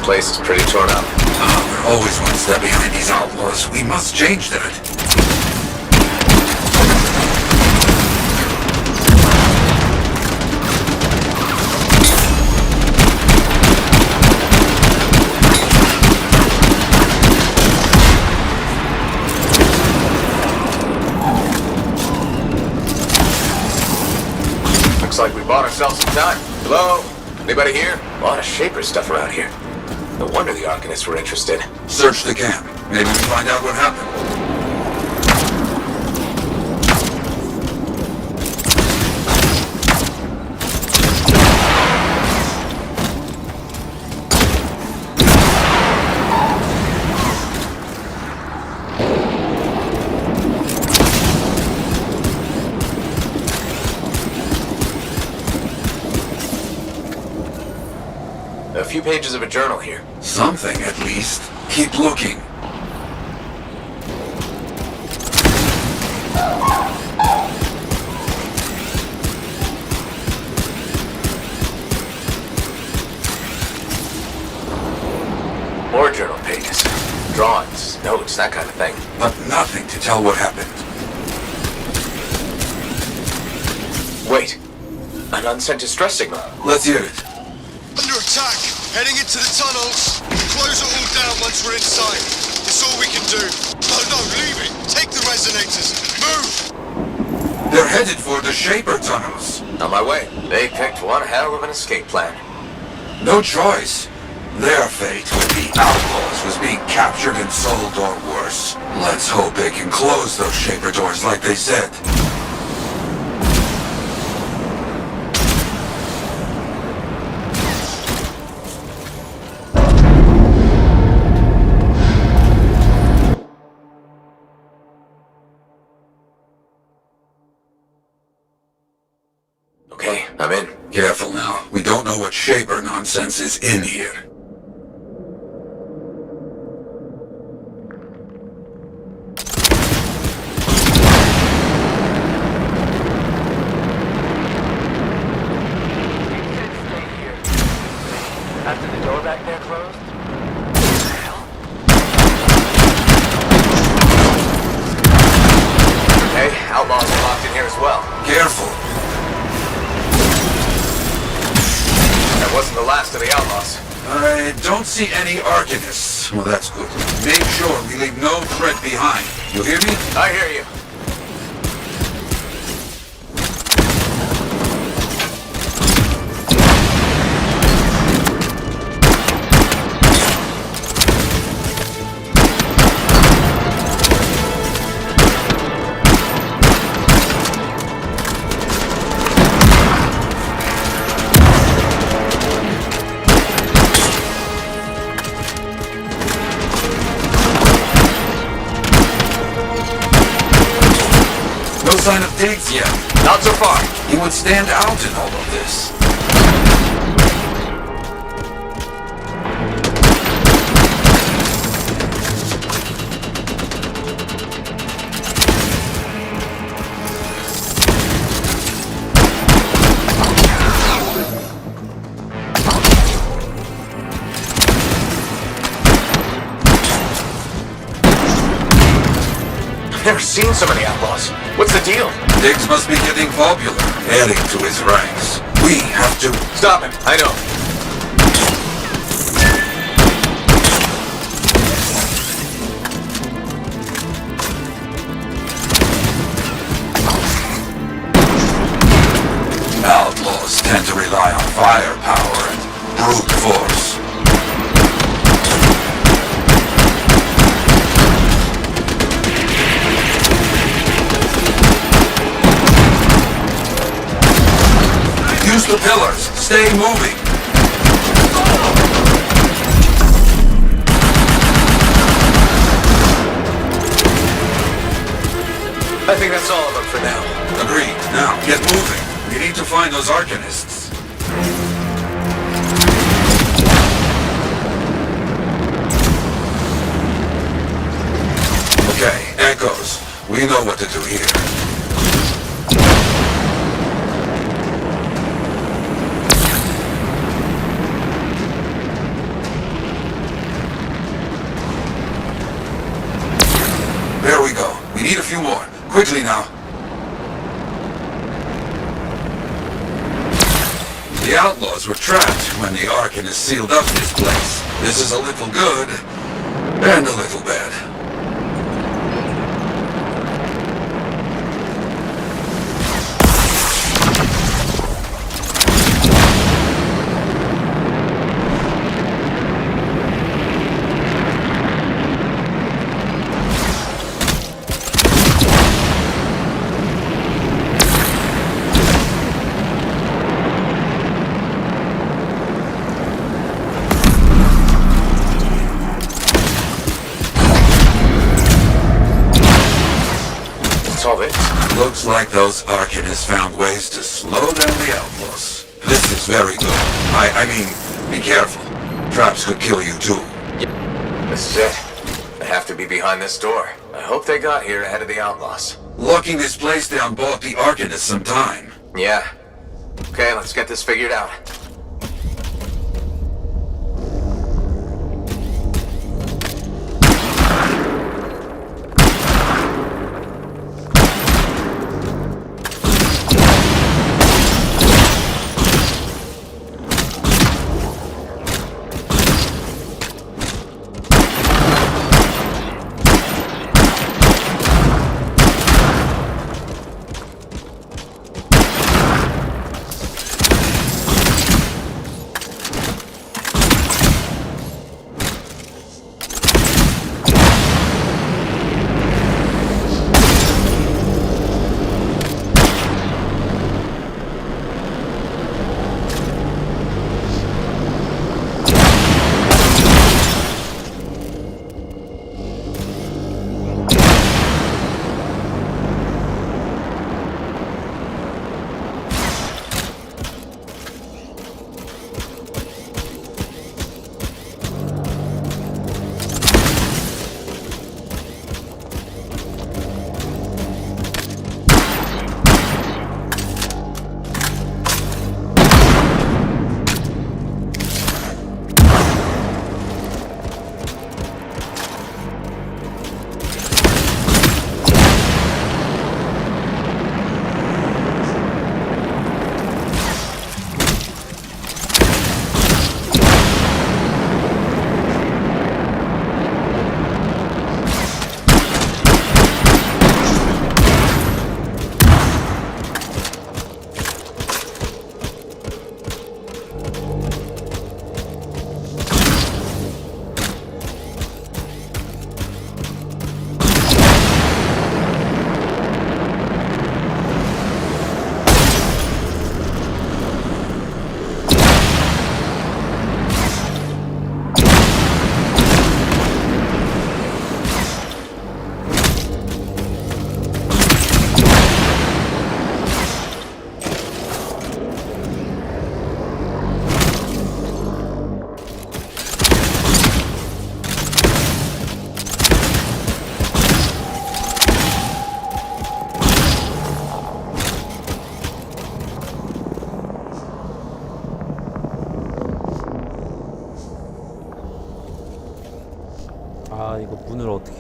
Place is pretty torn up. Oh, we're always one step behind these outlaws. We must change that. Looks like we bought ourselves some time. Hello? Anybody here? A lot of Shaper stuff around here. No wonder the Arcanists were interested. Search the camp. Maybe we find out what happened. A few pages of a journal here. Something, at least. Keep looking. More journal pages. Drawings, notes, that kind of thing. But nothing to tell what happened. Wait. An unsent distress signal. Let's hear it. Under attack! Heading into the tunnels! Close it all down once we're inside. It's all we can do. No, leave it! Take the resonators! Move! They're headed for the Shaper tunnels. On my way. They picked one hell of an escape plan. No choice. Their fate with the outlaws was being captured and sold or worse. Let's hope they can close those Shaper doors like they said. Okay, I'm in. Careful now. We don't know what Shaper nonsense is in here. After the door back there closed? Okay, outlaws are locked in here as well. Careful. That wasn't the last of the outlaws. I don't see any Arcanists. Well, that's good. Make sure we leave no threat behind. You hear me? I hear you. sign of Tiggs yet? Not so far. He would stand out in all of this. Never seen so many outlaws. What's the deal? Tiggs must be getting popular, adding to his ranks. We have to... Stop him. I know. Outlaws tend to rely on firepower and brute force. Use the pillars. Stay moving. I think that's all of them for now. Agreed. Now, get moving. We need to find those Arcanists. Okay, Echoes. We know what to do here. There we go. We need a few more. Quickly now. The outlaws were trapped when the Arcanists sealed up this place. This is a little good, and a little bad. Looks like those Arcanists found ways to slow down the outlaws. This is very good. I mean, be careful. Traps could kill you too. This is it. They have to be behind this door. I hope they got here ahead of the outlaws. Locking this place down bought the Arcanists some time. Yeah. Okay, let's get this figured out.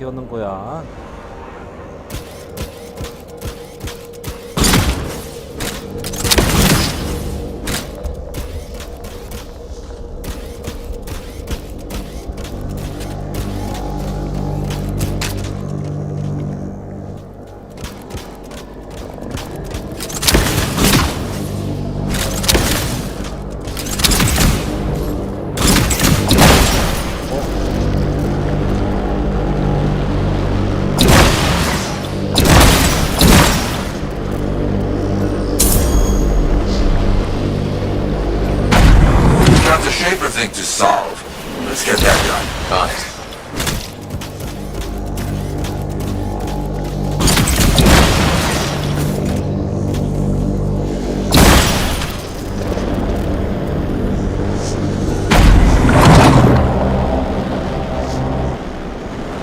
어떻게 얻는 거야? Thing to solve. Let's get that done. Got it.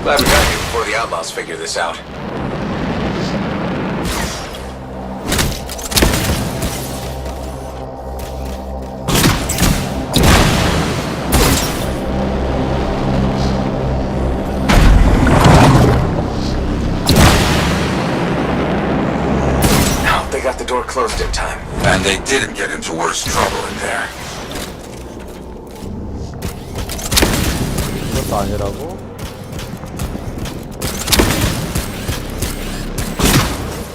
Glad we got here before the outlaws figure this out. Door closed in time. And they didn't get into worse trouble in there. 이것도 아니라고?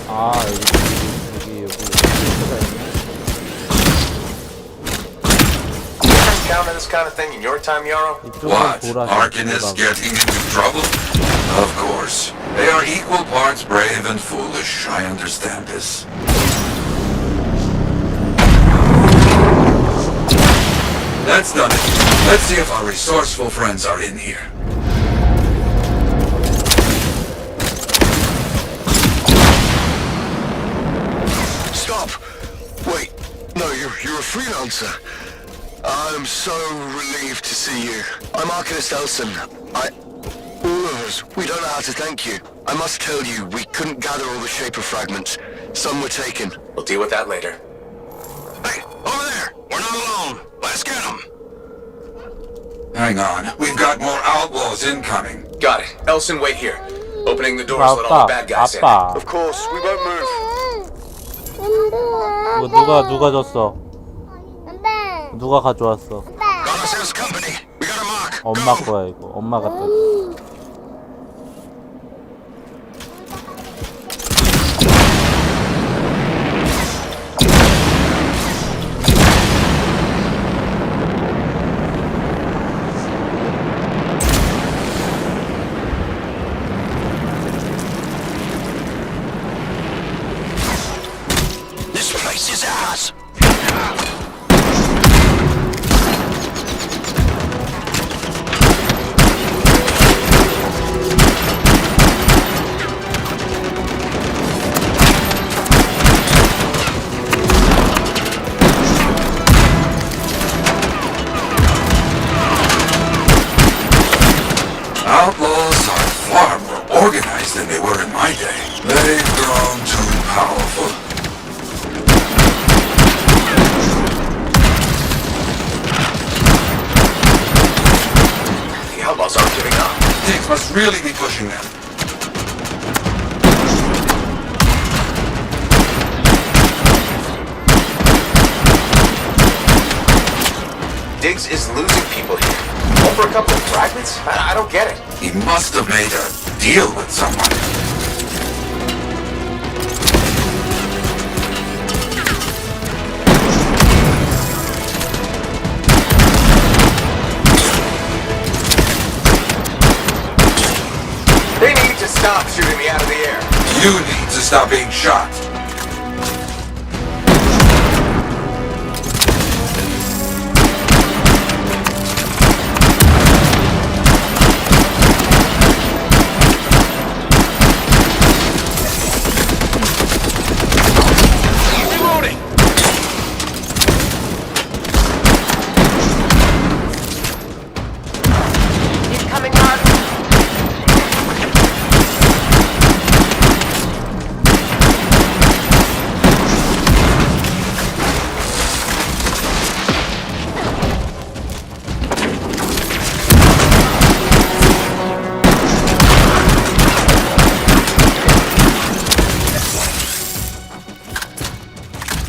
아, 여기 Counter this kind of thing in your time, Yarrow? What? Arcanists getting into trouble? Of course. They are equal parts brave and foolish. I understand this. That's done it. Let's see if our resourceful friends are in here. Stop! Wait, no, you're a freelancer. I'm so relieved to see you. I'm Arcanist Elson. All of us, we don't know how to thank you. I must tell you, we couldn't gather all the Shaper fragments. Some were taken. We'll deal with that later. Hey, over there! We're not alone! Let's get them! Hang on. We've got more outlaws incoming. Got it. Elson, wait here. Opening the doors, let all the bad guys in. Of course, we won't move. 이거 누가 줬어? 누가 가져왔어? 엄마 거야 이거. 엄마 갖다 줬어. This place is ours! Outlaws are far more organized than they were in my day. They've grown too powerful. The outlaws aren't giving up. Things must really be pushing them. Diggs is losing people here. All for a couple of fragments? I don't get it. He must have made a deal with someone. They need to stop shooting me out of the air. You need to stop being shot.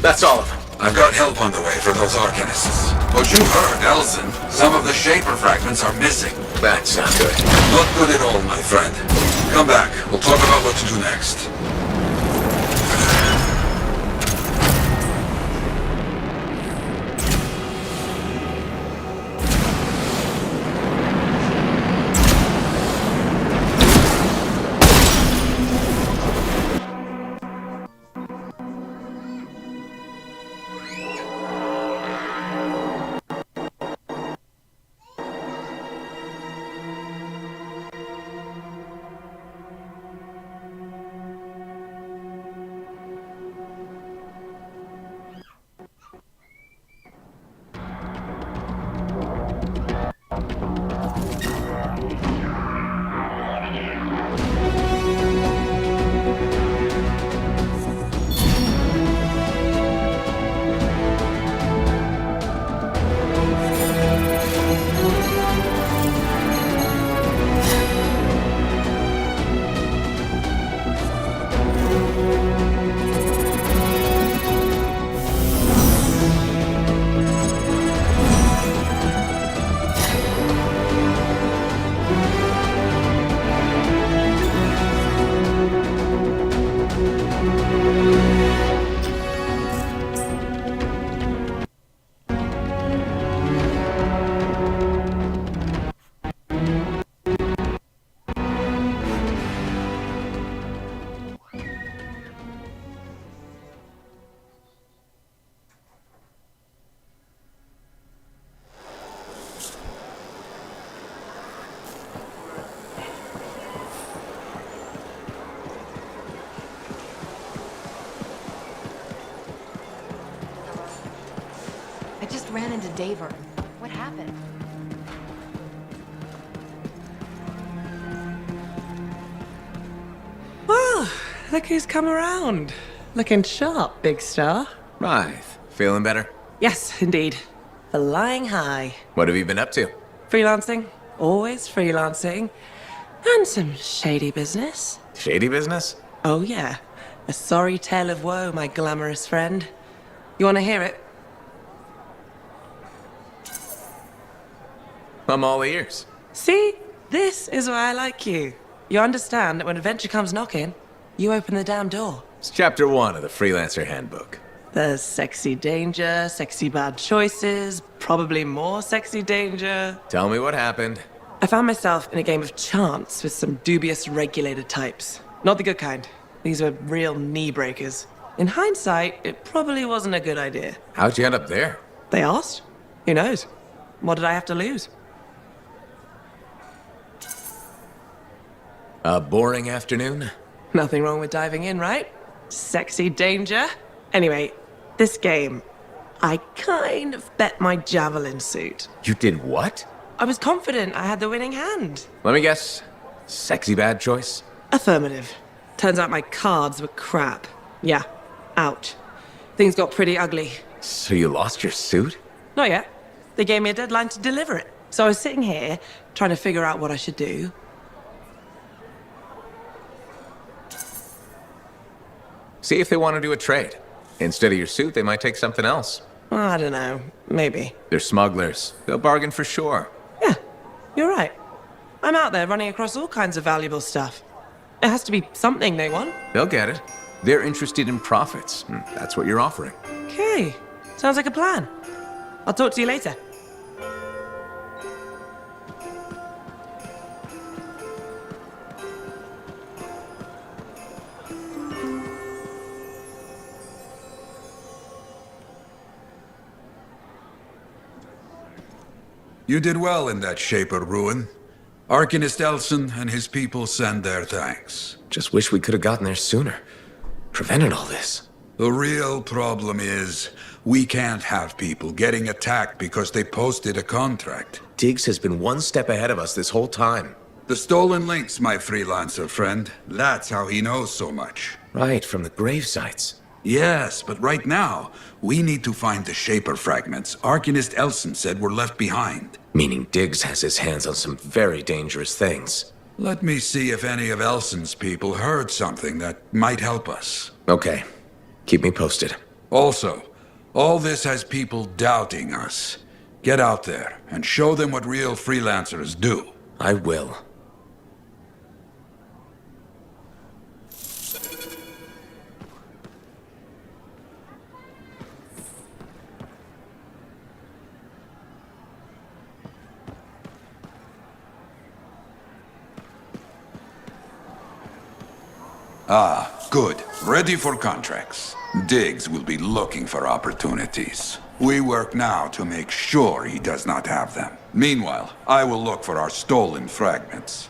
That's all of them. I've got help on the way for those Arcanists. But you heard, Elson. Some of the Shaper fragments are missing. That's not good. Not good at all, my friend. Come back. We'll talk about what to do next. I just ran into Daver. What happened? Well, look who's come around. Looking sharp, big star. Right. Feeling better? Yes, indeed. Flying high. What have you been up to? Freelancing. Always freelancing. And some shady business. Shady business? Oh, yeah. A sorry tale of woe, my glamorous friend. You want to hear it? I'm all ears. See? This is why I like you. You understand that when adventure comes knocking, you open the damn door. It's chapter 1 of the Freelancer Handbook. There's sexy danger, sexy bad choices, probably more sexy danger. Tell me what happened. I found myself in a game of chance with some dubious regulator types. Not the good kind. These were real knee breakers. In hindsight, it probably wasn't a good idea. How'd you end up there? They asked. Who knows? What did I have to lose? A boring afternoon? Nothing wrong with diving in, right? Sexy danger. Anyway, this game, I kind of bet my javelin suit. You did what? I was confident I had the winning hand. Let me guess. Sexy bad choice? Affirmative. Turns out my cards were crap. Yeah, out. Things got pretty ugly. So you lost your suit? Not yet. They gave me a deadline to deliver it. So I was sitting here, trying to figure out what I should do. See if they want to do a trade. Instead of your suit, they might take something else. I don't know. Maybe. They're smugglers. They'll bargain for sure. Yeah, you're right. I'm out there running across all kinds of valuable stuff. It has to be something they want. They'll get it. They're interested in profits. That's what you're offering. Okay. Sounds like a plan. I'll talk to you later. You did well in that Shaper ruin. Arcanist Elson and his people send their thanks. Just wish we could have gotten there sooner. Prevented all this. The real problem is, we can't have people getting attacked because they posted a contract. Diggs has been one step ahead of us this whole time. The stolen links, my freelancer friend. That's how he knows so much. Right, from the grave sites. Yes, but right now, we need to find the Shaper fragments Arcanist Elson said were left behind. Meaning Diggs has his hands on some very dangerous things. Let me see if any of Elson's people heard something that might help us. Okay. Keep me posted. Also, all this has people doubting us. Get out there and show them what real freelancers do. I will. Ah, good. Ready for contracts. Diggs will be looking for opportunities. We work now to make sure he does not have them. Meanwhile, I will look for our stolen fragments.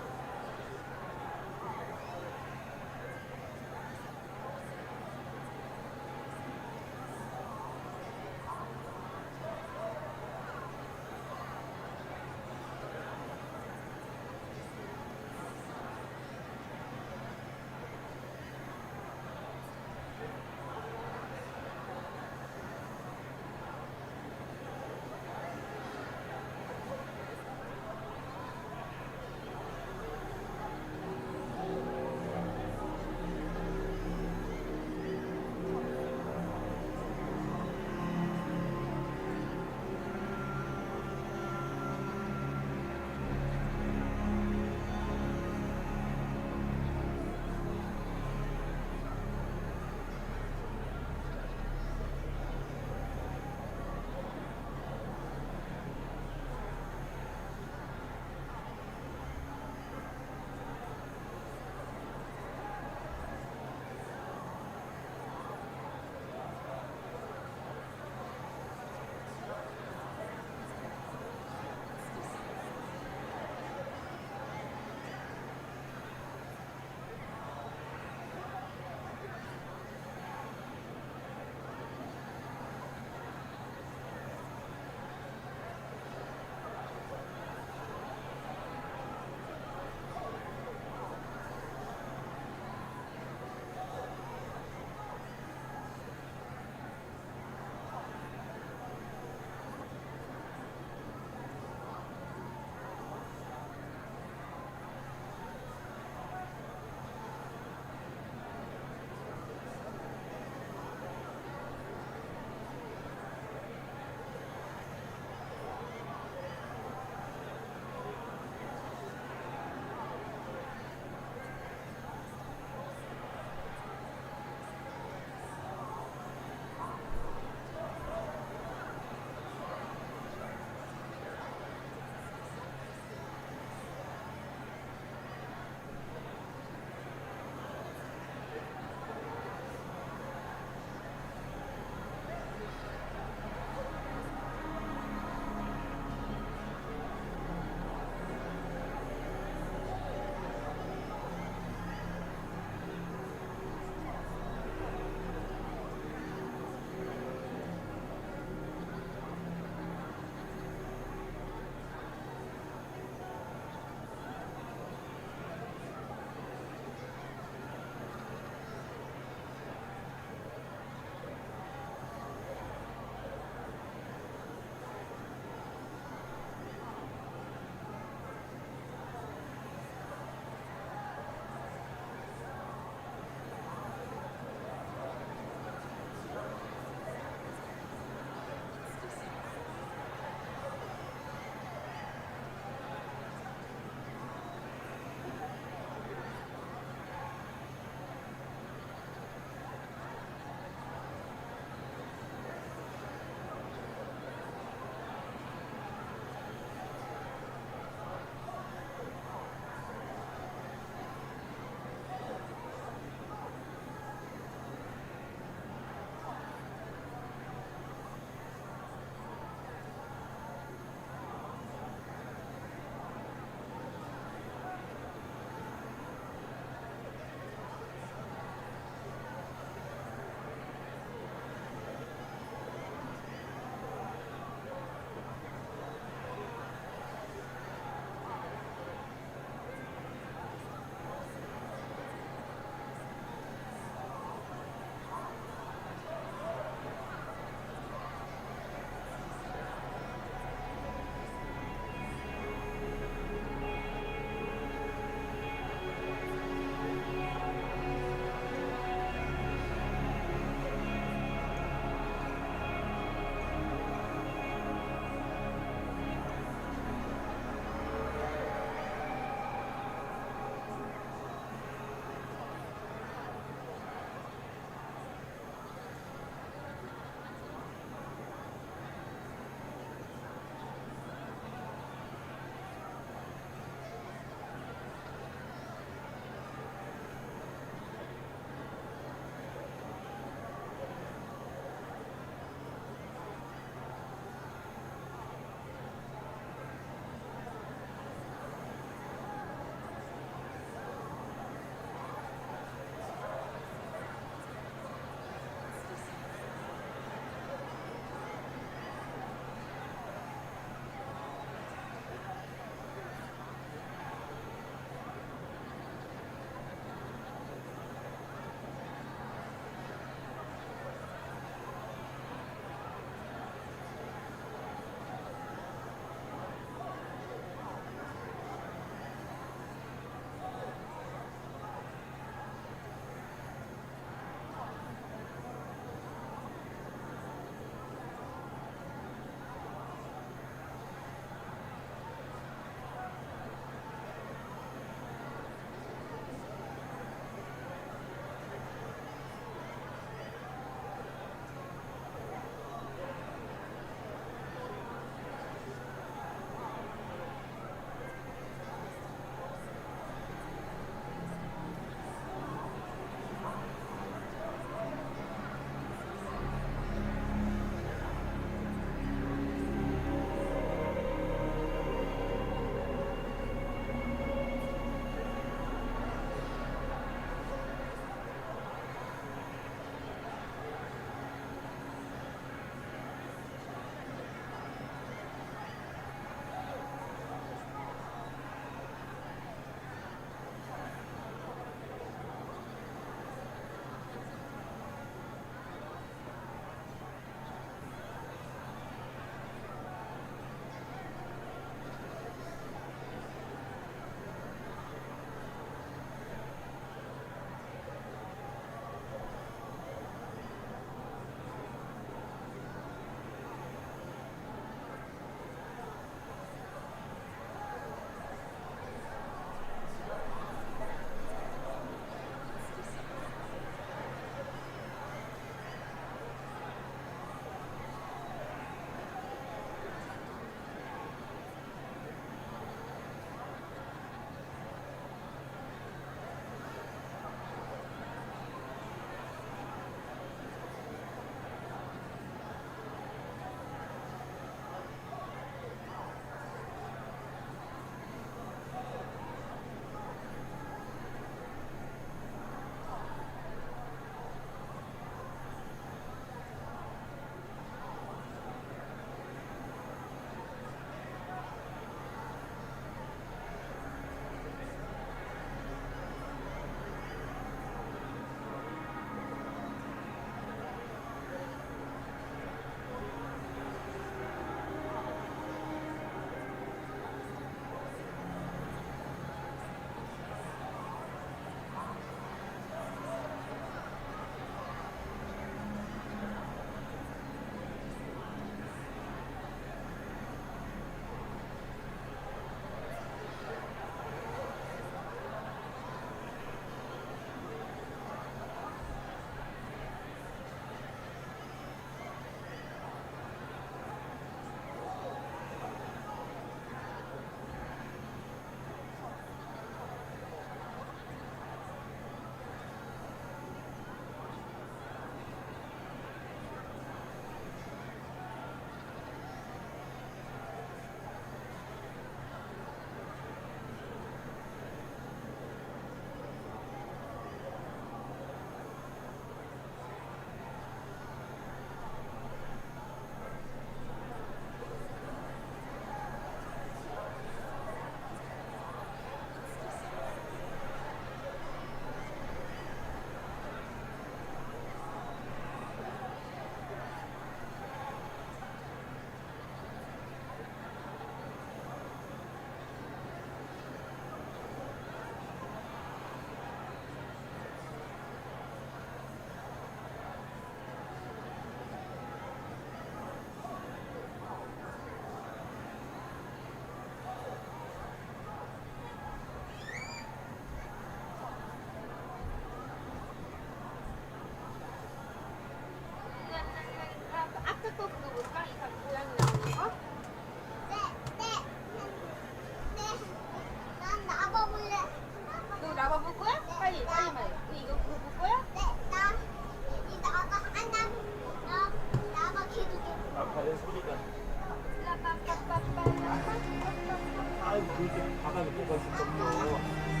사이즈 그렇게 바닥에 뭐가 있었던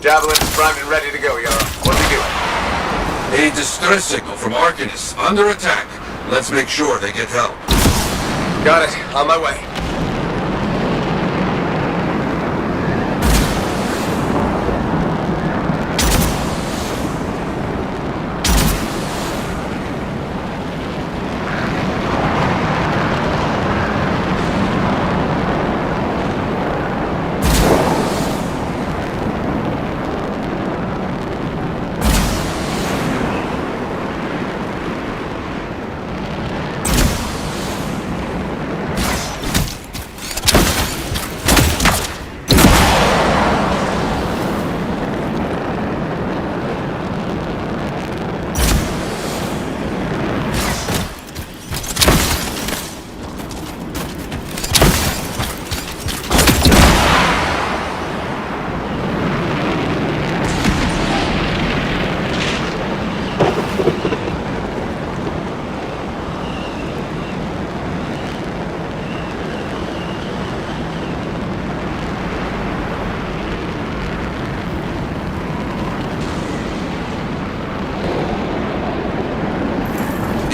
Javelin's primed and ready to go, Yara. What are we doing? A distress signal from Arcanist. Under attack. Let's make sure they get help. Got it. On my way.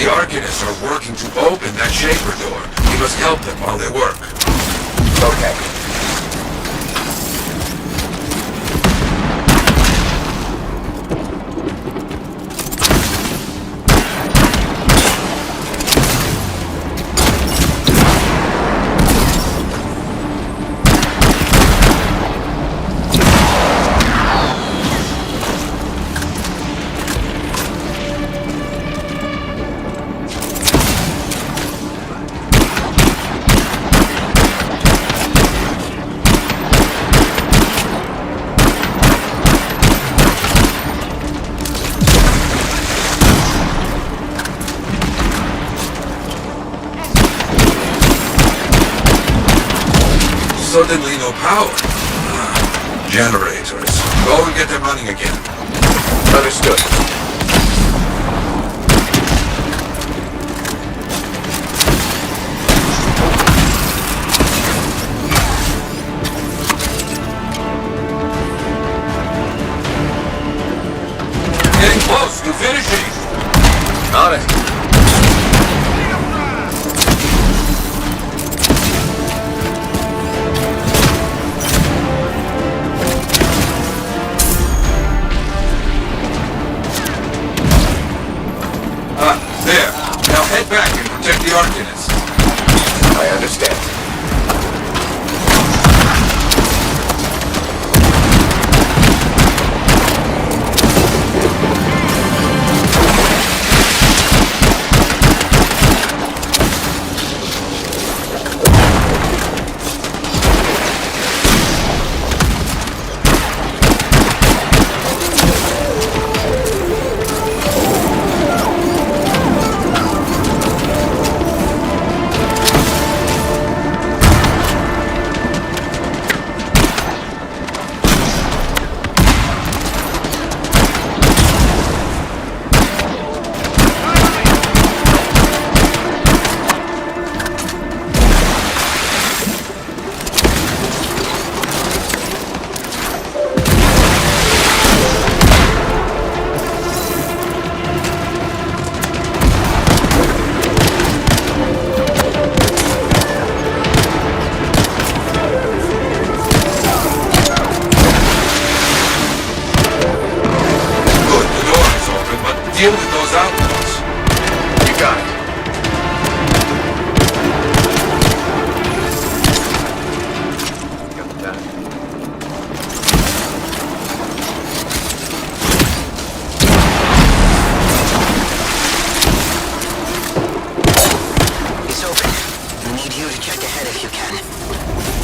The Arcanists are working to open that shaper door. We must help them while they work. Okay. Suddenly no power. Generators. Go and get them running again. Understood. Getting close to finishing. On it.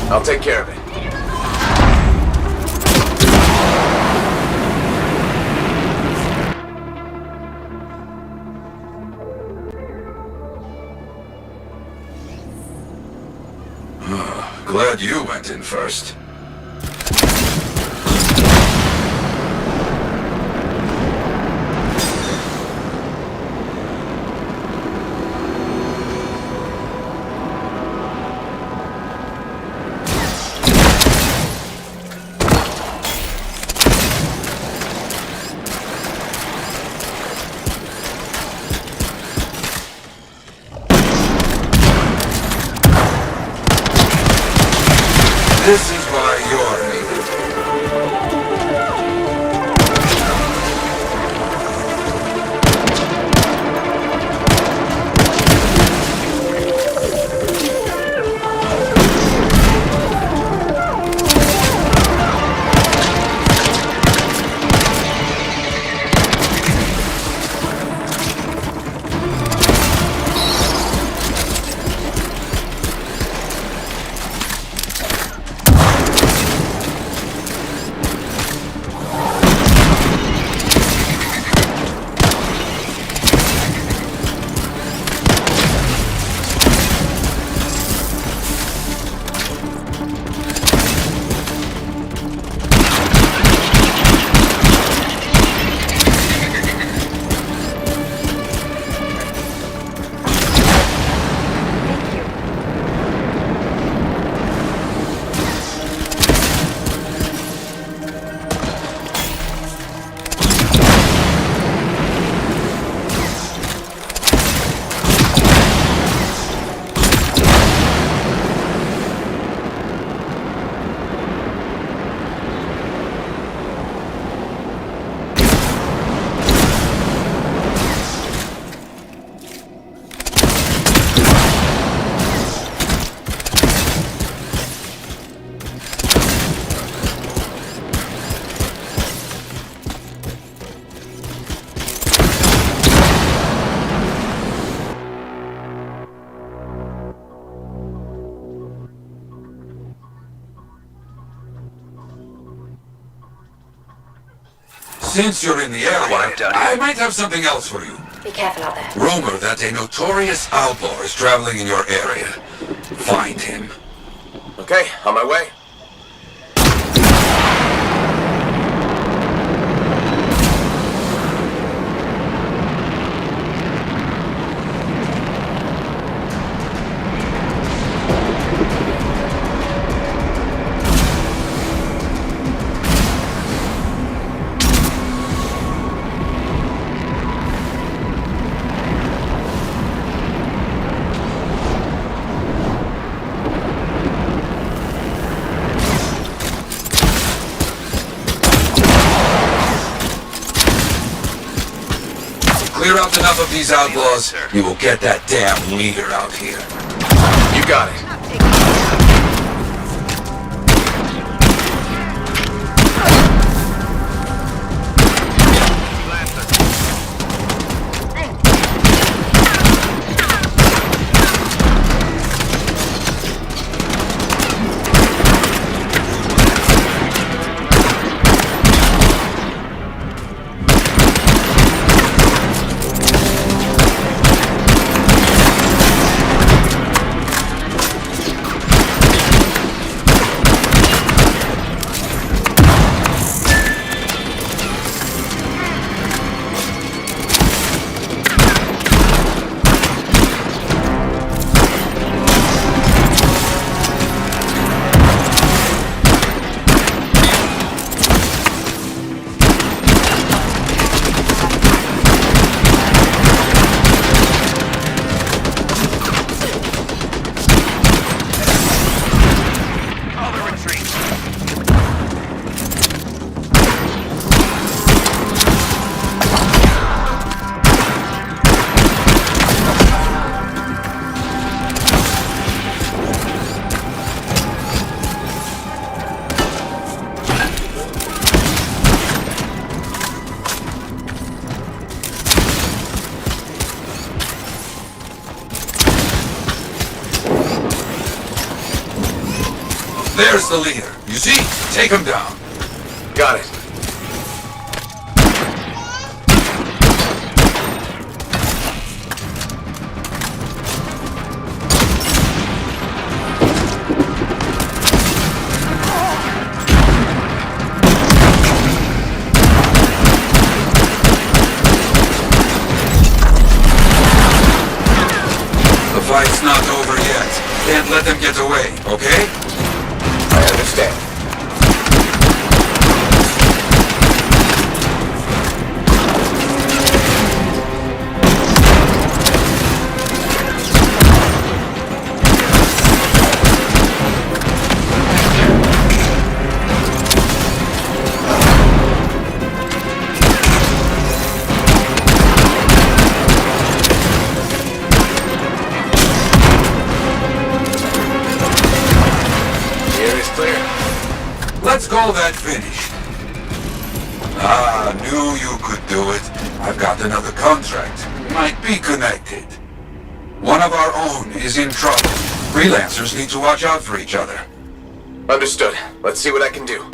I'll take care of it. Glad you went in first. This is why you're needed. Since you're in the area, I might have something else for you. Be careful out there. Rumor that a notorious outlaw is traveling in your area. Find him. Okay, on my way. Clear out enough of these outlaws, you will get that damn leader out here. You got it. There's the leader. You see? Take him down. Got it. The fight's not over yet. Can't let them get away, okay? I understand. Let's call that finished. Ah, knew you could do it. I've got another contract. Might be connected. One of our own is in trouble. Freelancers need to watch out for each other. Understood. Let's see what I can do.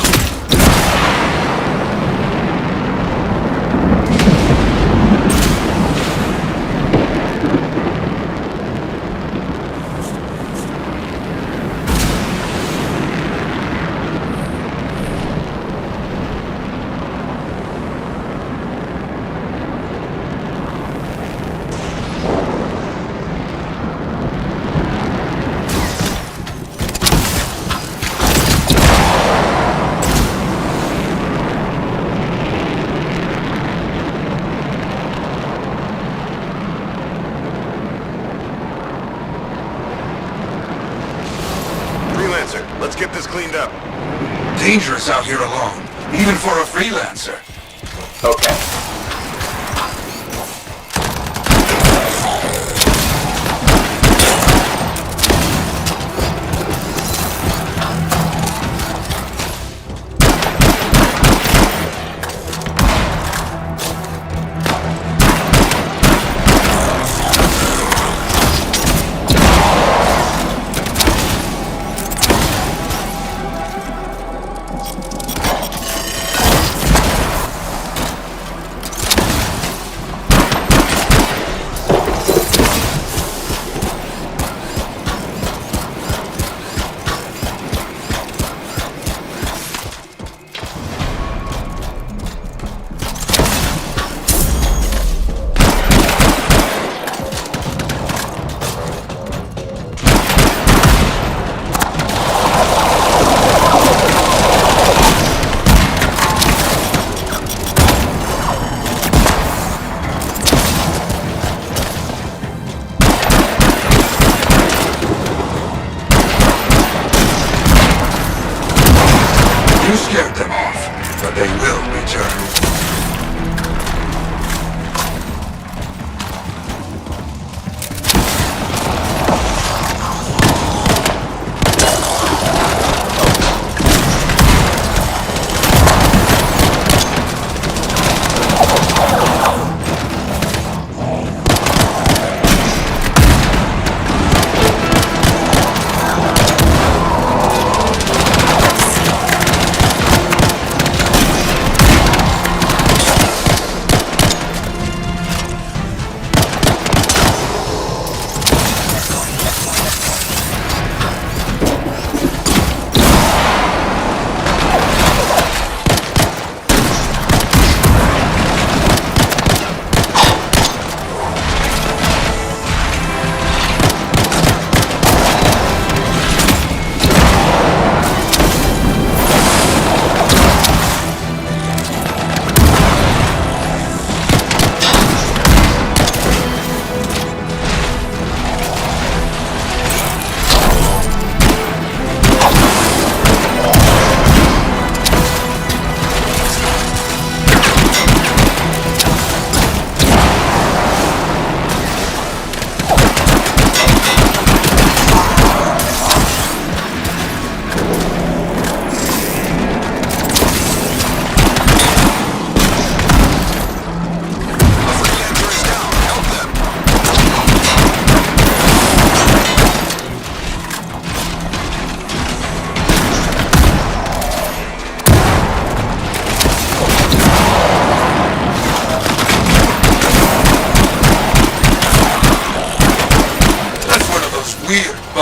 Let's get this cleaned up. Dangerous out here alone, even for a freelancer. Okay.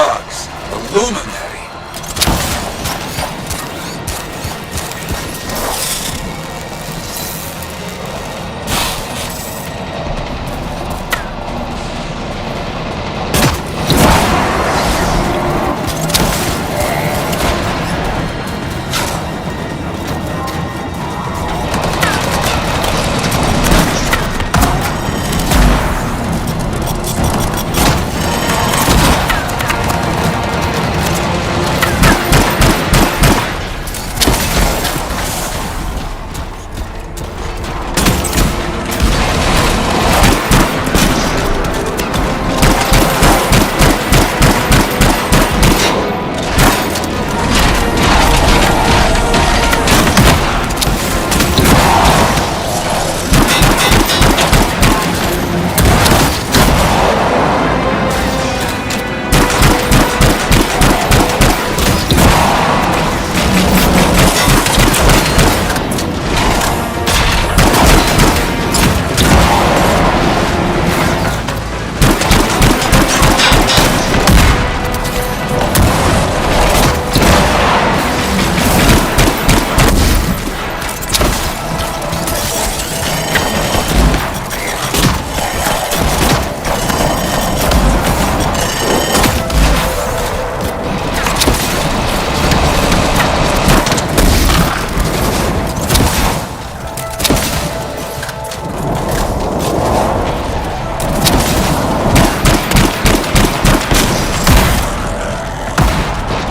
bugs. A luminary.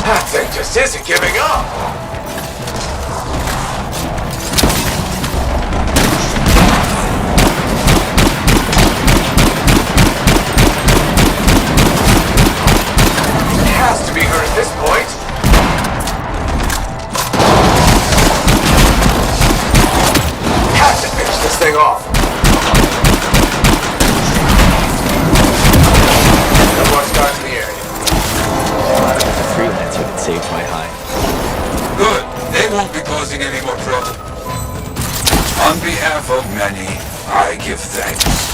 That thing just isn't giving up. It has to be her at this point. Have to finish this thing off. No more stars in the area. The freelancer that saved my hide. Good. They won't be causing any more trouble. On behalf of many, I give thanks.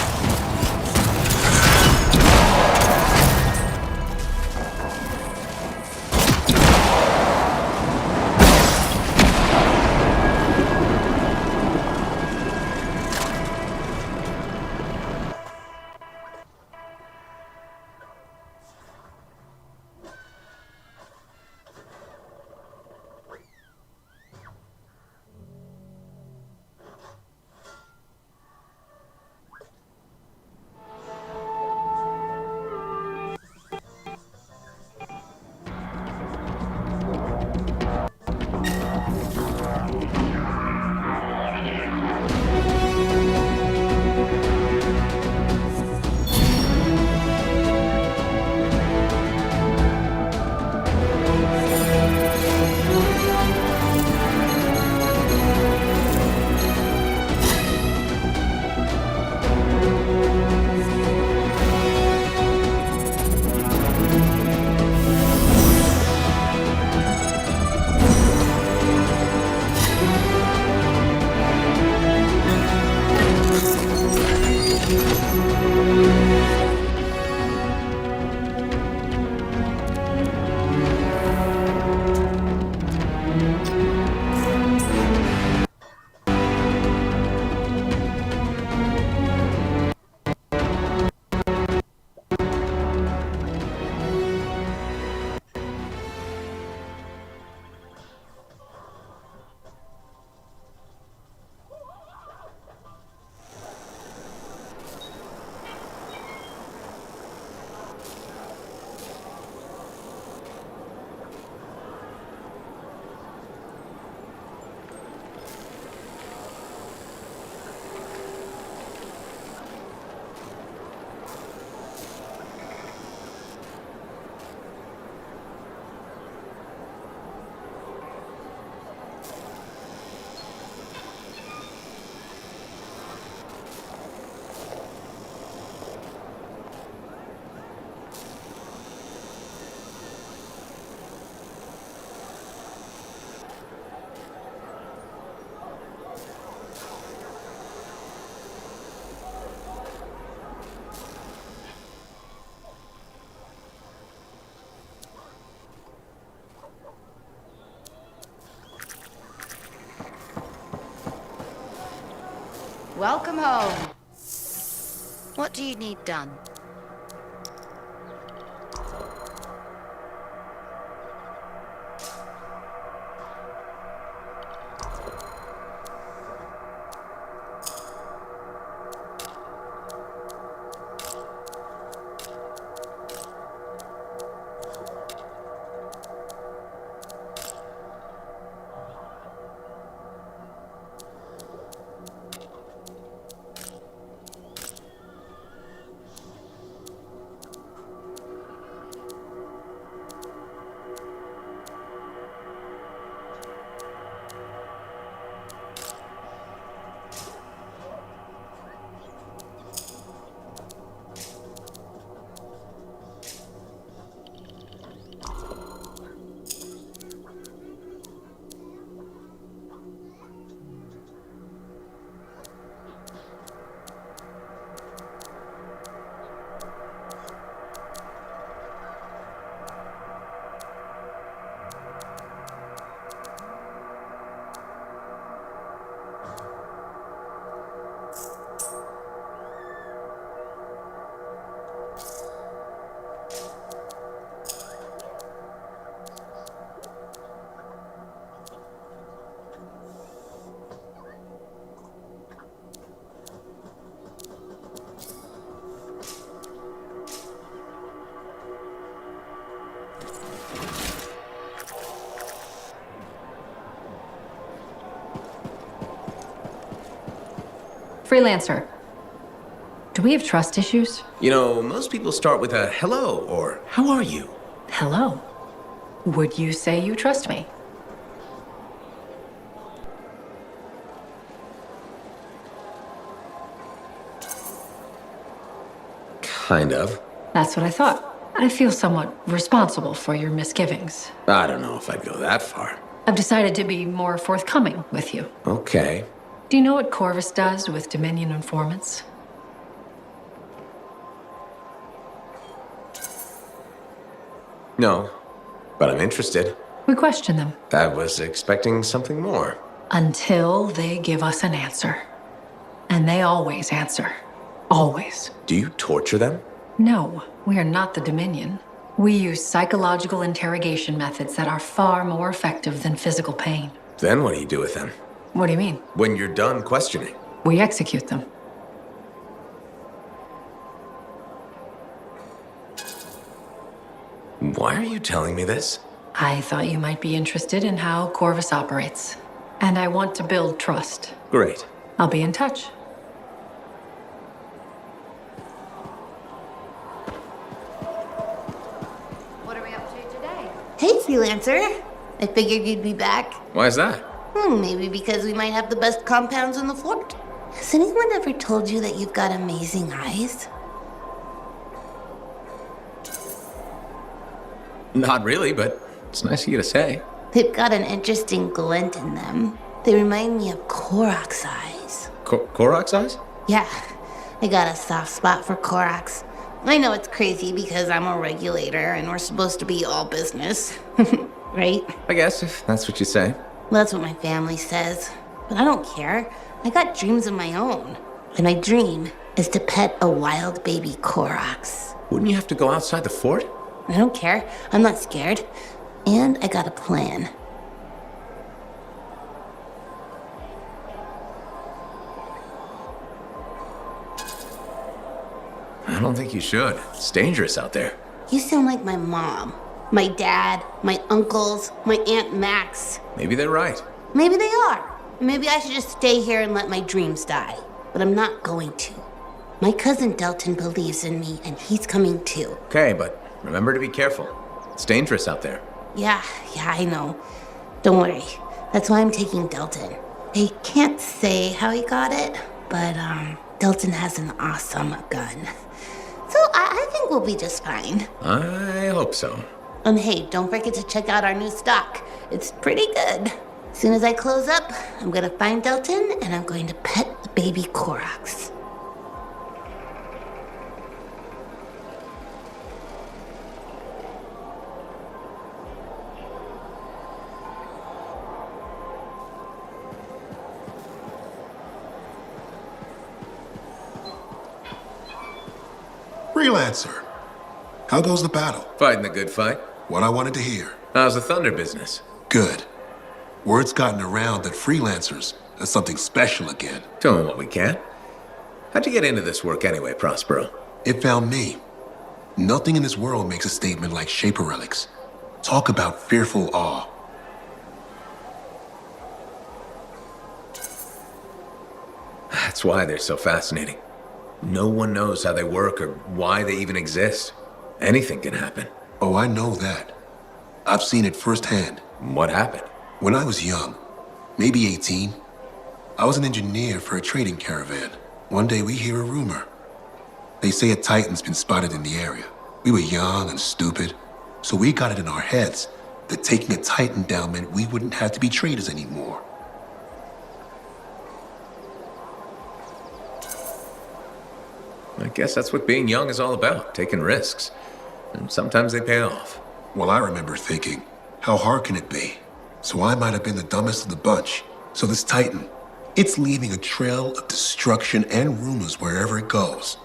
welcome home. What do you need done? Freelancer, do we have trust issues? You know, most people start with a hello or how are you? Hello. Would you say you trust me? Kind of. That's what I thought. I feel somewhat responsible for your misgivings. I don't know if I'd go that far. I've decided to be more forthcoming with you. Okay. Do you know what Corvus does with Dominion informants? No, but I'm interested. We question them. I was expecting something more. Until they give us an answer. And they always answer. Always. Do you torture them? No, we are not the Dominion. We use psychological interrogation methods that are far more effective than physical pain. Then what do you do with them? What do you mean? When you're done questioning. We execute them. Why are you telling me this? I thought you might be interested in how Corvus operates. And I want to build trust. Great. I'll be in touch. What are we up to today? Hey, freelancer. I figured you'd be back. Why is that? Maybe because we might have the best compounds in the fort. Has anyone ever told you that you've got amazing eyes? Not really, but it's nice of you to say. They've got an interesting glint in them. They remind me of Korok's eyes. Korok's eyes? Yeah, I got a soft spot for Korok's. I know it's crazy because I'm a regulator and we're supposed to be all business. Right? I guess, if that's what you say. Well, that's what my family says. But I don't care. I got dreams of my own. And my dream is to pet a wild baby Korok's. Wouldn't you have to go outside the fort? I don't care. I'm not scared. And I got a plan. I don't think you should. It's dangerous out there. You sound like my mom, my dad, my uncles, my Aunt Max. Maybe they're right. Maybe they are. Maybe I should just stay here and let my dreams die. But I'm not going to. My cousin Delton believes in me, and he's coming too. Okay, but remember to be careful. It's dangerous out there. Yeah, I know. Don't worry. That's why I'm taking Delton. I can't say how he got it, but Delton has an awesome gun. So I think we'll be just fine. I hope so. And hey, don't forget to check out our new stock. It's pretty good. As soon as I close up, I'm gonna find Delton and I'm going to pet the baby Korok's. Freelancer. How goes the battle? Fighting the good fight. What I wanted to hear. How's the Thunder business? Good. Word's gotten around that freelancers are something special again. Doing what we can. How'd you get into this work anyway, Prospero? It found me. Nothing in this world makes a statement like Shaper relics. Talk about fearful awe. That's why they're so fascinating. No one knows how they work or why they even exist. Anything can happen. Oh, I know that. I've seen it firsthand. What happened? When I was young, maybe 18, I was an engineer for a trading caravan. One day we hear a rumor. They say a Titan's been spotted in the area. We were young and stupid, so we got it in our heads that taking a Titan down meant we wouldn't have to be traders anymore. I guess that's what being young is all about, taking risks. And sometimes they pay off. Well, I remember thinking, how hard can it be? So I might have been the dumbest of the bunch. So this Titan, it's leaving a trail of destruction and rumors wherever it goes.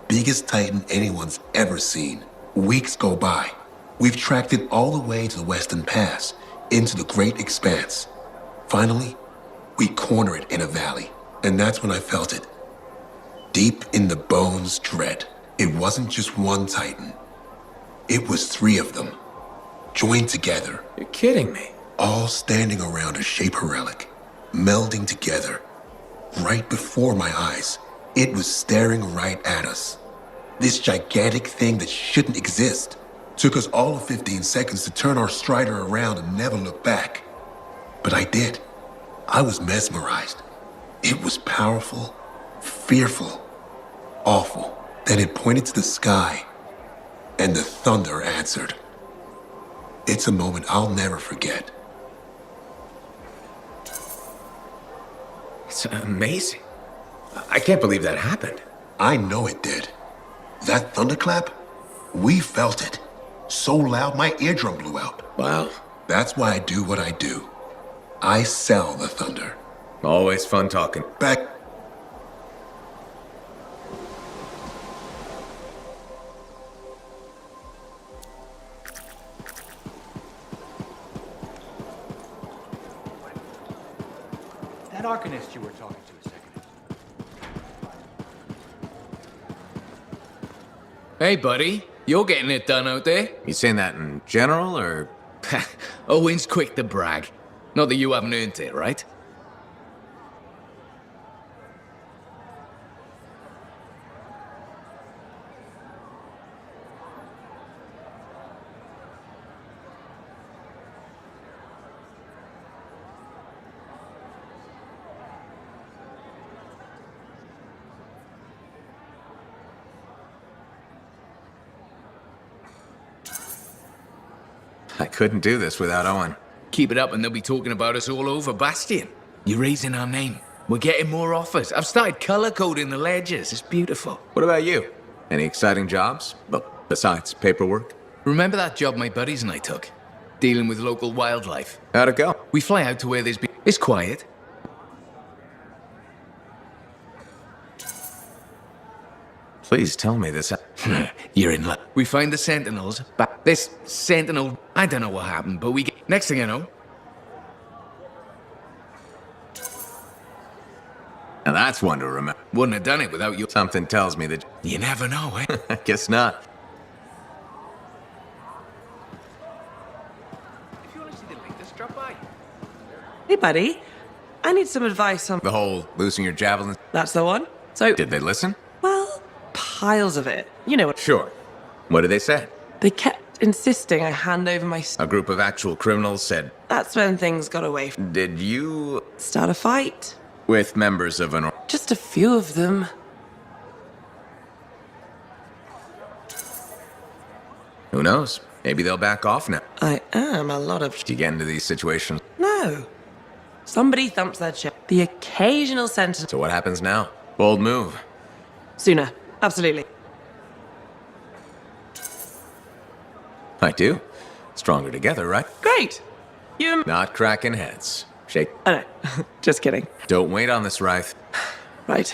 Biggest Titan anyone's ever seen. Weeks go by. We've tracked it all the way to the Western Pass, into the Great Expanse. Finally, we corner it in a valley. And that's when I felt it. Deep in the bones, dread. It wasn't just one Titan. It was 3 of them, joined together. You're kidding me. All standing around a Shaper relic, melding together. Right before my eyes, it was staring right at us. This gigantic thing that shouldn't exist. Took us all of 15 seconds to turn our Strider around and never look back. But I did. I was mesmerized. It was powerful, fearful, awful. Then it pointed to the sky, and the thunder answered. It's a moment I'll never forget. It's amazing. I can't believe that happened. I know it did. That thunderclap, we felt it. So loud my eardrum blew out. Wow. That's why I do what I do. I sell the thunder. Always fun talking. Back. That Arcanist you were talking to a second ago. Hey, buddy. You're getting it done out there. You saying that in general, or? Owen's quick to brag. Not that you haven't earned it, right? I couldn't do this without Owen. Keep it up and they'll be talking about us all over Bastion. You're raising our name. We're getting more offers. I've started color coding the ledgers. It's beautiful. What about you? Any exciting jobs? Well, besides paperwork? Remember that job my buddies and I took? Dealing with local wildlife. How'd it go? We fly out to where there's It's quiet. Please tell me this. You're in luck. We find the Sentinels, but this Sentinel, I don't know what happened, but we get... Next thing I know... Now that's one to remember. Wouldn't have done it without you. Something tells me that... You never know, eh? I guess not. If you want to see the latest, drop by. Hey, buddy. I need some advice on... The whole losing your javelin... That's the one. So... Did they listen? Well, piles of it. You know what... Sure. What did they say? They kept insisting I hand over my... A group of actual criminals said... That's when things got away. Did you... Start a fight? With members of an... Just a few of them. Who knows? Maybe they'll back off now. I am a lot of... Do you get into these situations? No. Somebody thumps their chest. The occasional sentence. So what happens now? Bold move. Sooner. Absolutely. I do. Stronger together, right? Great. You... Not cracking heads. Shake. I know. Just kidding. Don't wait on this, Wraith. Right.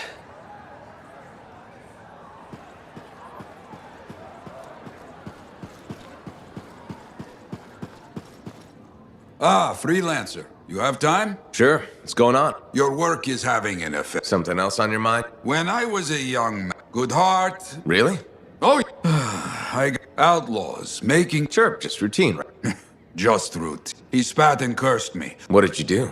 Ah, freelancer. You have time? Sure. What's going on? Your work is having an effect. Something else on your mind? When I was a young man, good heart. Really? Oh, I got outlaws making. Sure, just routine, right? Just root. He spat and cursed me. What did you do?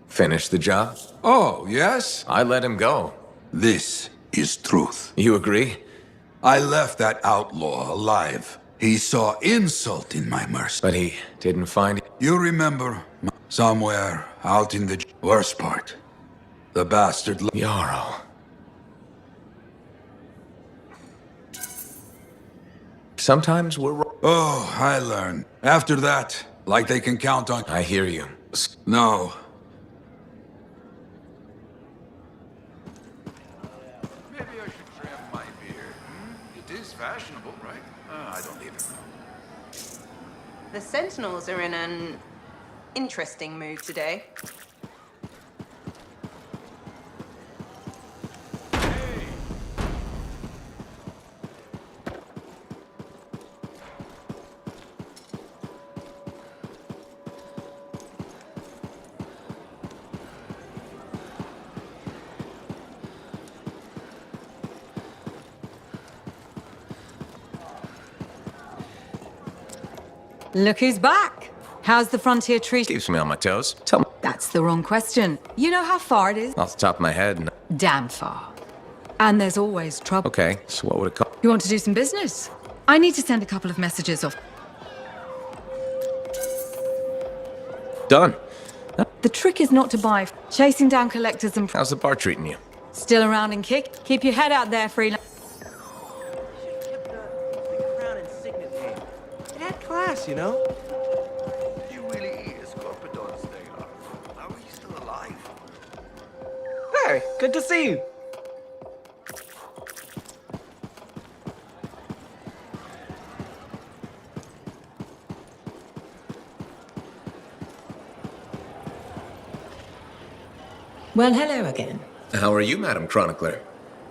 Finish the job? Oh, yes? I let him go. This is truth. You agree? I left that outlaw alive. He saw insult in my mercy. But he didn't find it. You remember, somewhere out in the worst part, the bastard... Yarrow. Sometimes we're wrong. Oh, I learned. After that, like they can count on... I hear you. No. Maybe I should trim my beard. It is fashionable, right? I don't even know. The Sentinels are in an interesting mood today. Look who's back. How's the frontier treat? Keeps me on my toes. Tell me. That's the wrong question. You know how far it is? Off the top of my head. No. Damn far. And there's always trouble. Okay, so what would it cost? You want to do some business? I need to send a couple of messages off. Done. The trick is not to buy. Chasing down collectors and... How's the bar treating you? Still around and kick? Keep your head out there, freelance. It had class, you know? You really is Scorpidon's thing. How are you still alive? Hey, good to see you. Well, hello again. How are you, Madam Chronicler?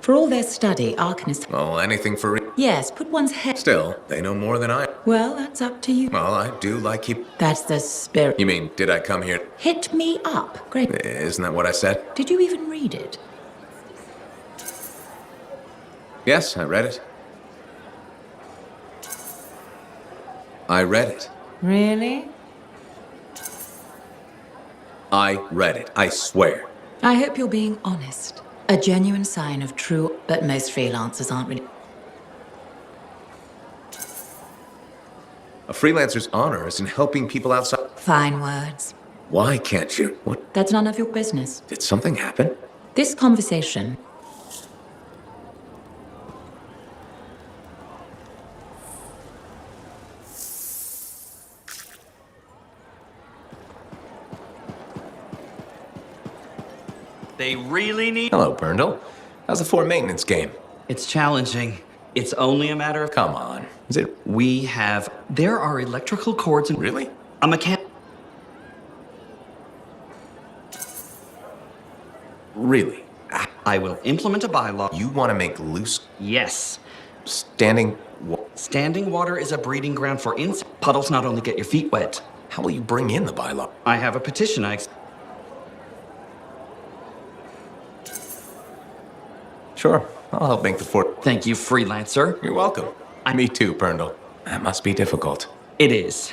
For all their study, Arcanists... Oh, anything for... Yes, put one's head... Still, they know more than I... Well, that's up to you. Well, I do like you... That's the spirit. You mean, did I come here... Hit me up. Great. Isn't that what I said? Did you even read it? Yes, I read it. I read it. Really? I read it, I swear. I hope you're being honest. A genuine sign of true... But most freelancers aren't really... A freelancer's honor is in helping people outside... Fine words. Why can't you? What? That's none of your business. Did something happen? This conversation... They really need... Hello, Burndle. How's the fort maintenance game? It's challenging. It's only a matter of... Come on. Is it... We have... There are electrical cords and... Really? A mechanic... Really? I will implement a bylaw. You want to make loose... Yes. Standing... Standing water is a breeding ground for insects. Puddles not only get your feet wet. How will you bring in the bylaw? I have a petition Sure. I'll help make the fort... Thank you, freelancer. You're welcome. Me too, Burndle. That must be difficult. It is.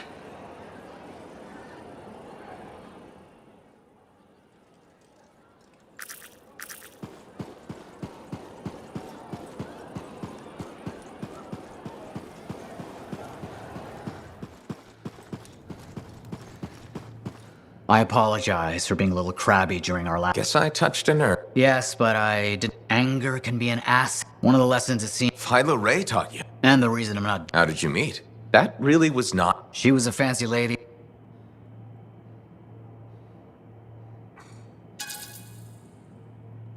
I apologize for being a little crabby during our last... Guess I touched a nerve. Yes, but I did... Anger can be an ass. One of the lessons it seems... Philo Ray taught you. And the reason I'm not... How did you meet? That really was not... She was a fancy lady.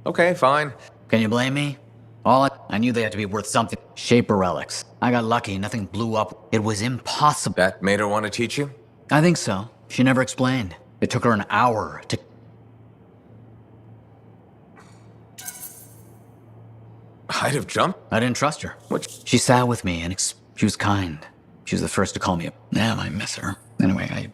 Okay, fine. Can you blame me? I knew they had to be worth something. Shaper relics. I got lucky, nothing blew up. It was impossible. That made her want to teach you? I think so. She never explained. It took her an hour to... I'd have jumped. I didn't trust her. She sat with me and she was kind. She was the first to call me up. Man, I miss her. Anyway,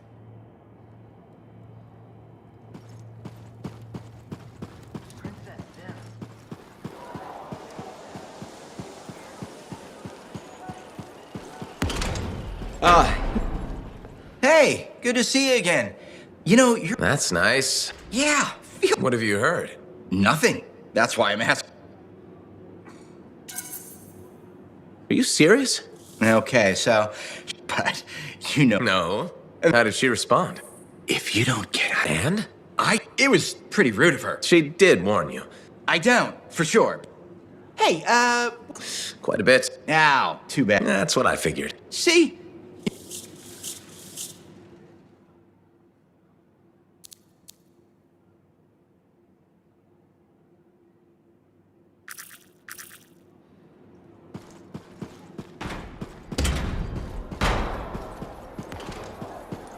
Hey, good to see you again. You know, you're... That's nice. Yeah. What have you heard? Nothing. That's why I'm asking. Are you serious? Okay, so... But, you know... No. How did she respond? If you don't get out... And? It was pretty rude of her. She did warn you. I don't, for sure. Hey, Quite a bit. Ow, too bad. That's what I figured. See?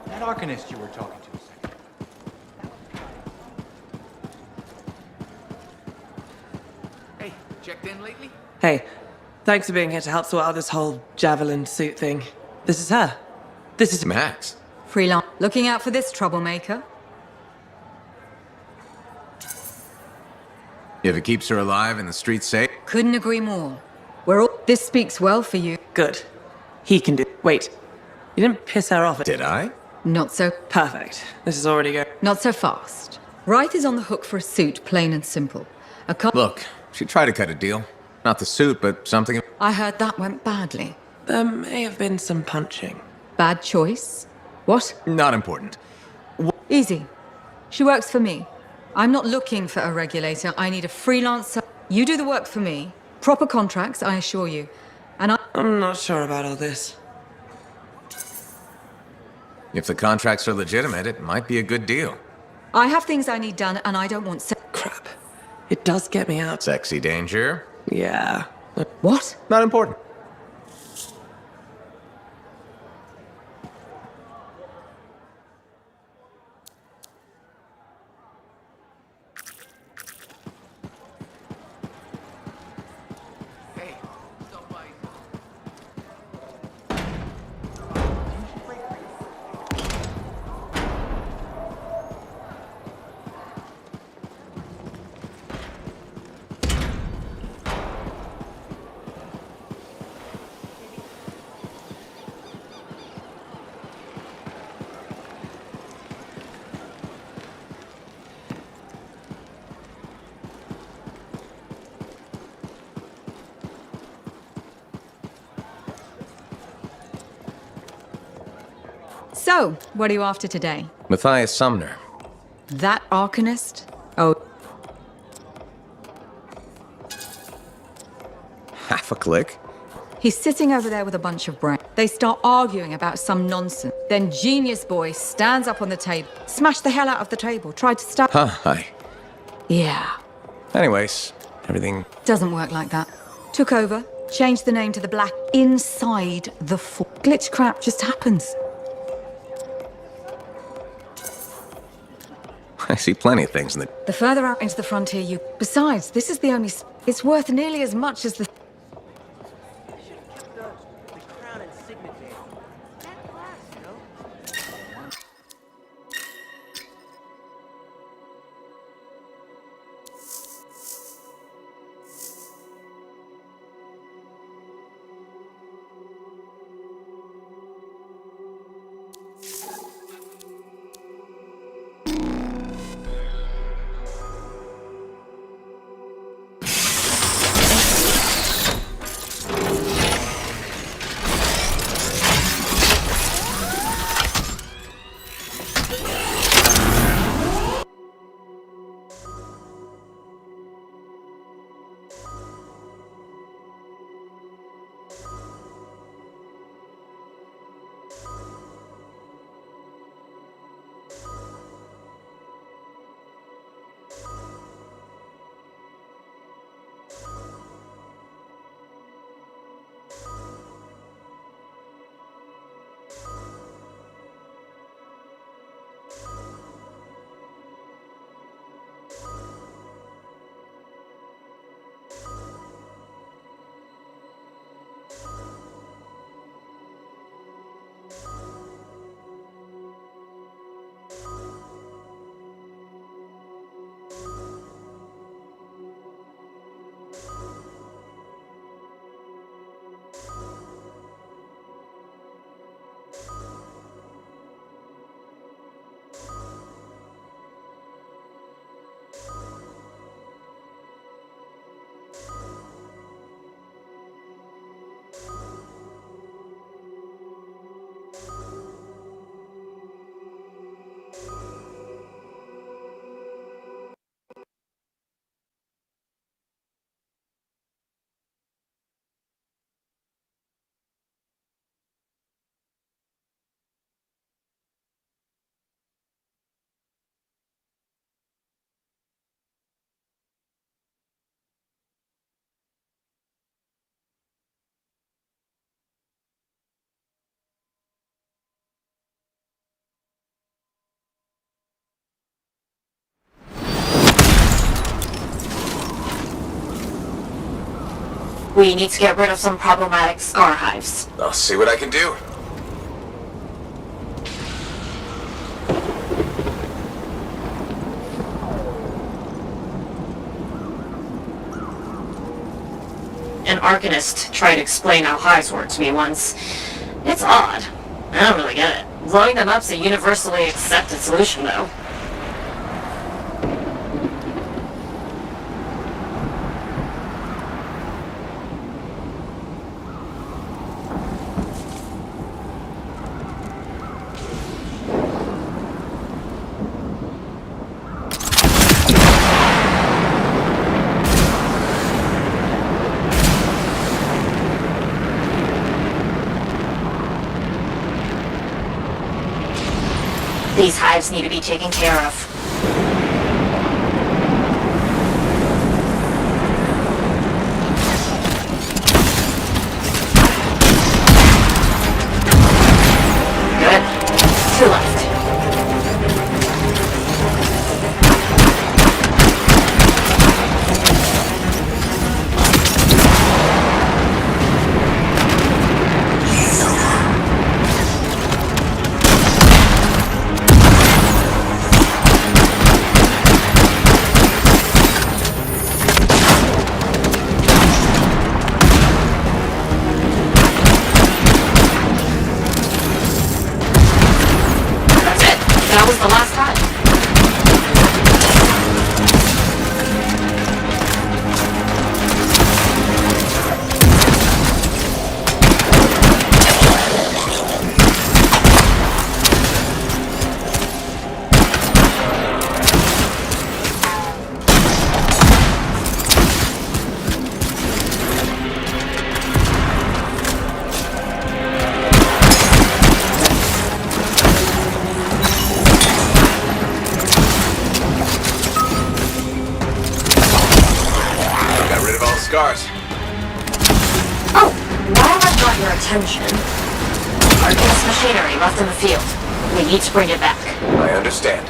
That Arcanist you were talking to a second. Hey, checked in lately? Hey, thanks for being here to help sort out this whole javelin suit thing. This is her. This is Max. Freelance. Looking out for this troublemaker? If it keeps her alive and the streets safe. Couldn't agree more. This speaks well for you. good. He can do. Wait, you didn't piss her off. Did I? Not so. Perfect. This is already going. Not so fast. Wright is on the hook for a suit, plain and simple. Look, she tried to cut a deal. Not the suit, but something. I heard that went badly. There may have been some punching. Bad choice. What? Not important. Easy. She works for me. I'm not looking for a regulator. I need a freelancer. You do the work for me. Proper contracts, I assure you. And I'm not sure about all this. If the contracts are legitimate, it might be a good deal. I have things I need done, and I don't want crap. It does get me out. Sexy danger? Yeah. What? Not important. So, what are you after today? Matthias Sumner. That Arcanist? Oh. Half a click? He's sitting over there with a bunch of brains. They start arguing about some nonsense. Then Genius Boy stands up on the table, smashed the hell out of the table, tried to stop. Hi. Yeah. Anyways, everything. Doesn't work like that. Took over, changed the name to the Black inside the glitch crap just happens. I see plenty of things in the. The further out into the frontier you... Besides, this is the only... It's worth nearly as much as the... We need to get rid of some problematic scar hives. I'll see what I can do. An Arcanist tried to explain how hives work to me once. It's odd. I don't really get it. Blowing them up's a universally accepted solution, though. These hives need to be taken care of. Good. 2 left. That was the last time. Scars. Oh, while I've got your attention, Arcanist machinery left in the field. We need to bring it back. I understand.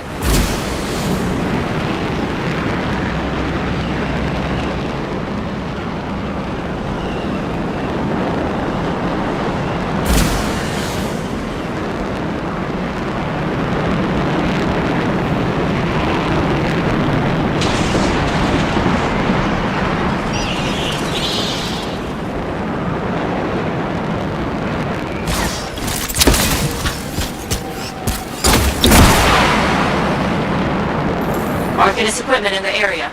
Arcanist equipment in the area.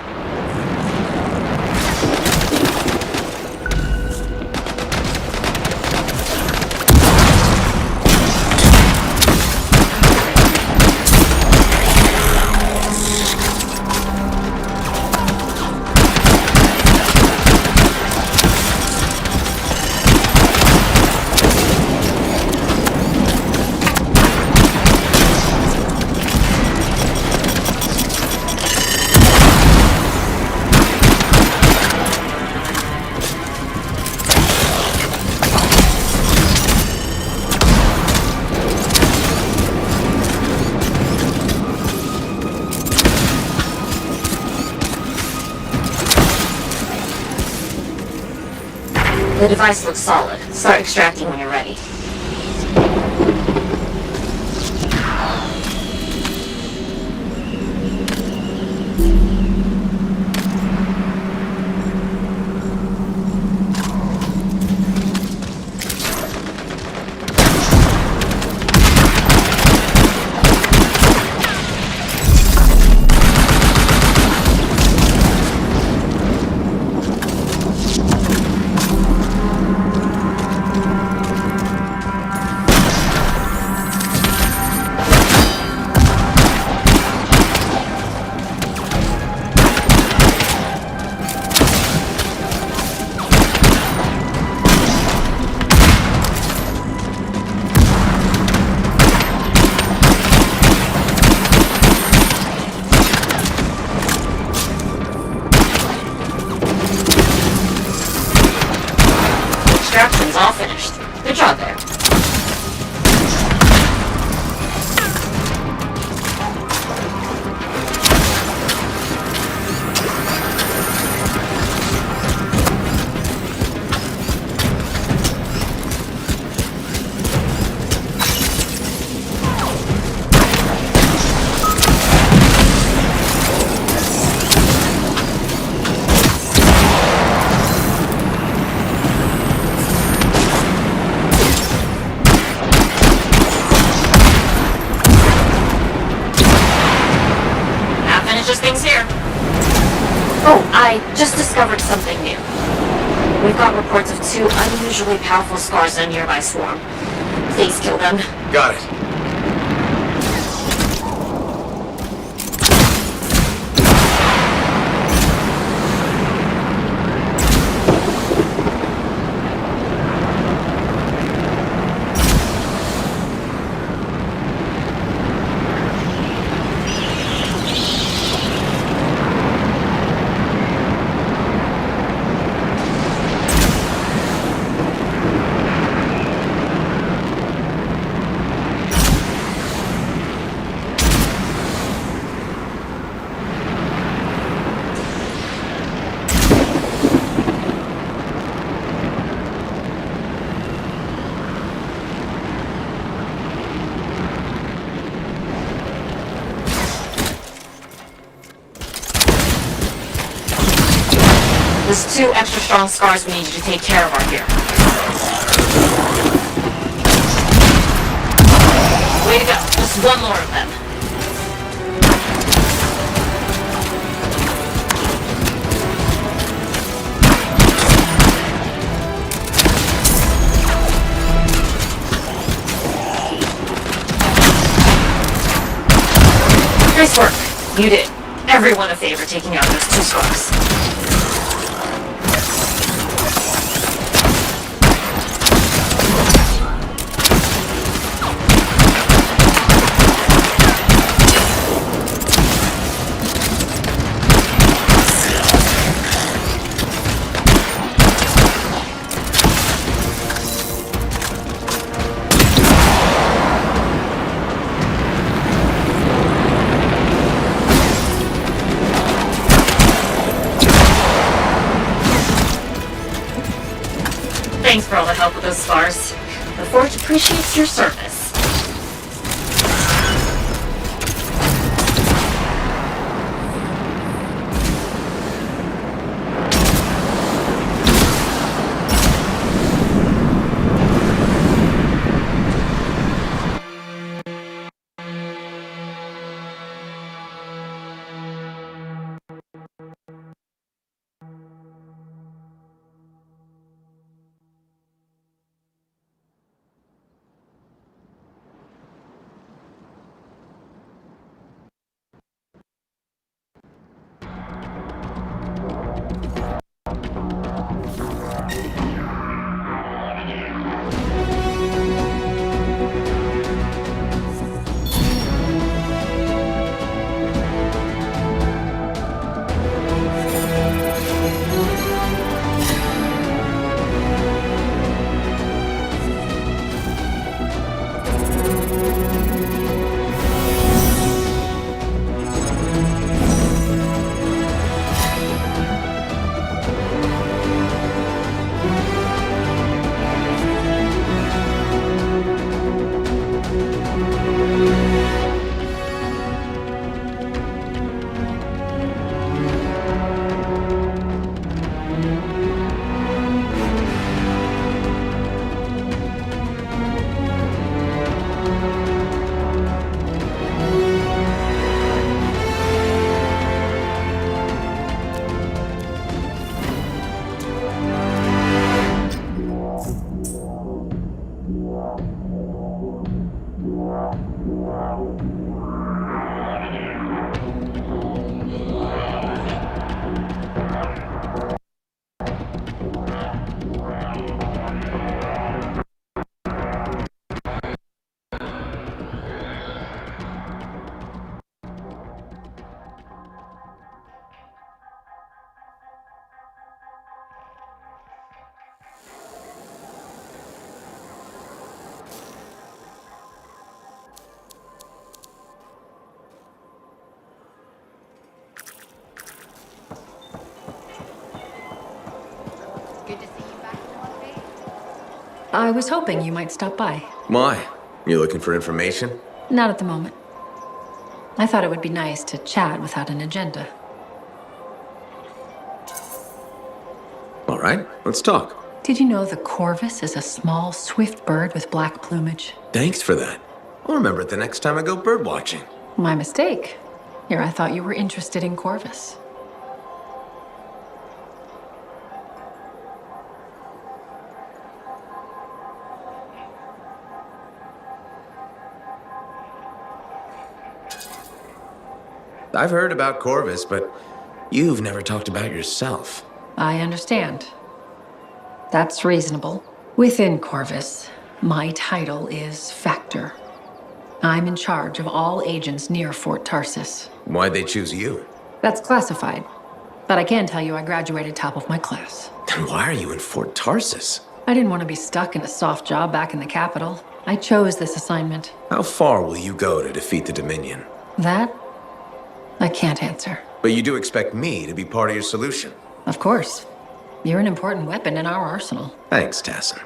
The device looks solid. Start extracting when you're ready. Extraction's all finished. Good job there. We've got reports of 2 unusually powerful scars in a nearby swarm. Please kill them. Got it. There's 2 extra strong scars we need you to take care of out here. Way to go. Just 1 more of them. Nice work. You did everyone a favor taking out those 2 scars. Thanks for all the help with those scars. The Forge appreciates your service. I was hoping you might stop by. Why? You looking for information? Not at the moment. I thought it would be nice to chat without an agenda. All right, let's talk. Did you know the corvus is a small, swift bird with black plumage? Thanks for that. I'll remember it the next time I go bird watching. My mistake. Here, I thought you were interested in corvus. I've heard about Corvus, but you've never talked about yourself. I understand. That's reasonable. Within Corvus, my title is Factor. I'm in charge of all agents near Fort Tarsus. Why'd they choose you? That's classified. But I can tell you I graduated top of my class. Then why are you in Fort Tarsus? I didn't want to be stuck in a soft job back in the capital. I chose this assignment. How far will you go to defeat the Dominion? That, I can't answer. But you do expect me to be part of your solution. Of course. You're an important weapon in our arsenal. Thanks, Tassin.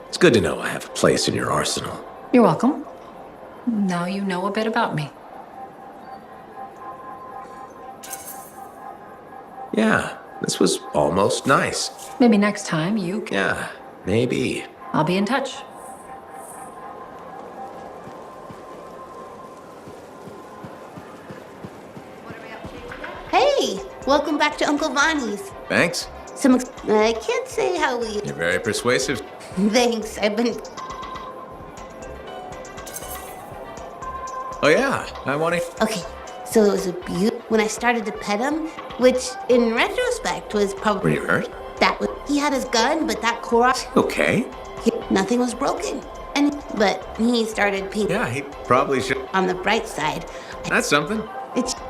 It's good to know I have a place in your arsenal. You're welcome. Now you know a bit about me. Yeah, this was almost nice. Maybe next time you can... Yeah, maybe. I'll be in touch. Hey, welcome back to Uncle Vonnie's. Thanks. I can't say how we... You're very persuasive. Thanks, I've been... Oh yeah, I want to... Okay, so it was a beaut when I started to pet him, which in retrospect was probably... Were you hurt? That was... He had his gun, but that Korok... Okay. Nothing was broken. But he started peeing. Yeah, he probably should... On the bright side. That's something.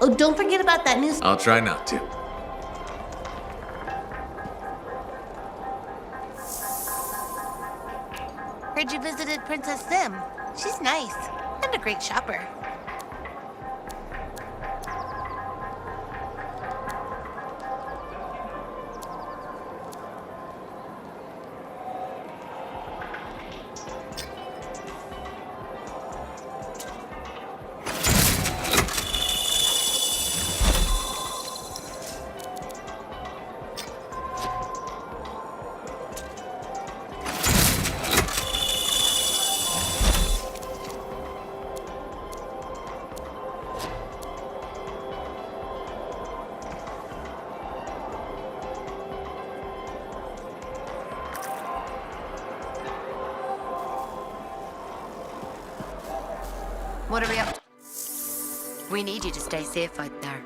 Oh, don't forget about that news... I'll try not to. Heard you visited Princess Sim. She's nice and a great shopper. What are we up to? We need you to stay safe out there.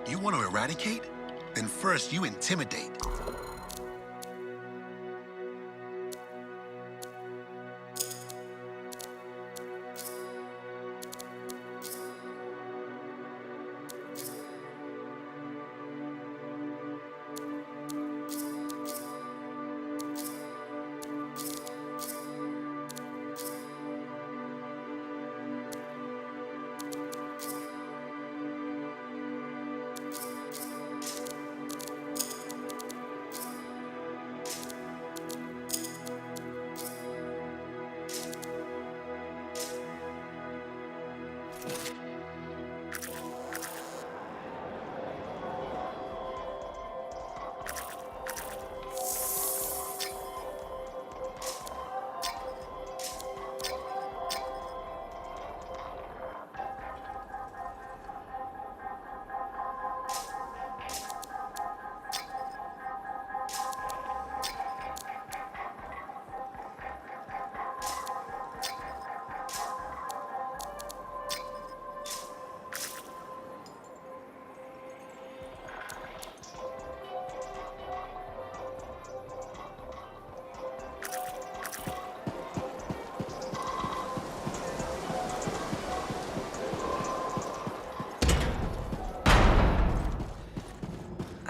You want to eradicate? then first you intimidate.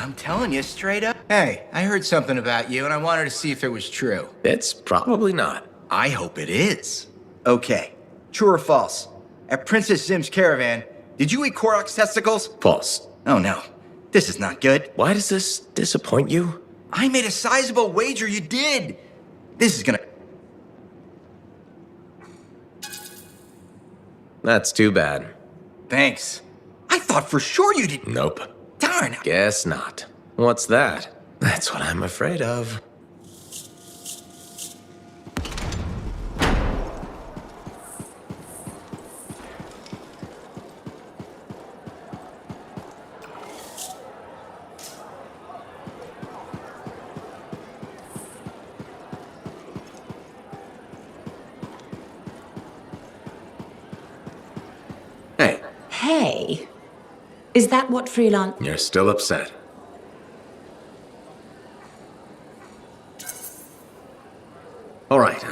I'm telling you straight up. Hey, I heard something about you and I wanted to see if it was true. It's probably not. I hope it is. Okay, true or false? At Princess Zim's caravan, did you eat Korok's testicles? False. Oh no, this is not good. Why does this disappoint you? I made a sizable wager you did. This is gonna... That's too bad. Thanks. I thought for sure you did. Nope. Darn. Guess not. What's that? That's what I'm afraid of. Hey. Hey, is that what freelance... You're still upset. All right.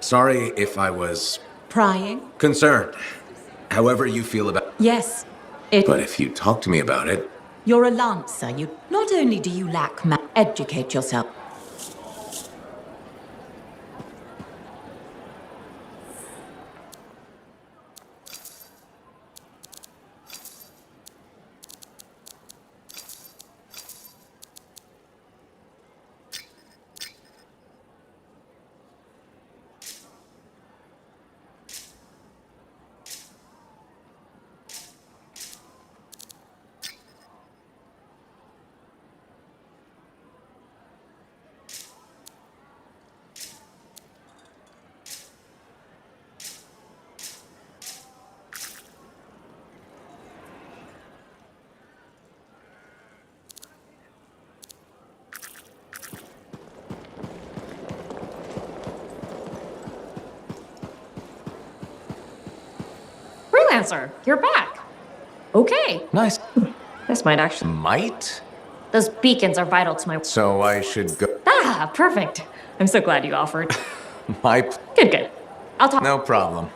Sorry if I was... Prying? concerned. However you feel about... Yes. But if you talk to me about it... You're a lancer. You... Not only do you lack educate yourself. Freelancer, you're back. Okay. Nice. This might actually... Might? Those beacons are vital to my... So I should go... Ah, perfect. I'm so glad you offered. My... Good. I'll talk... No problem.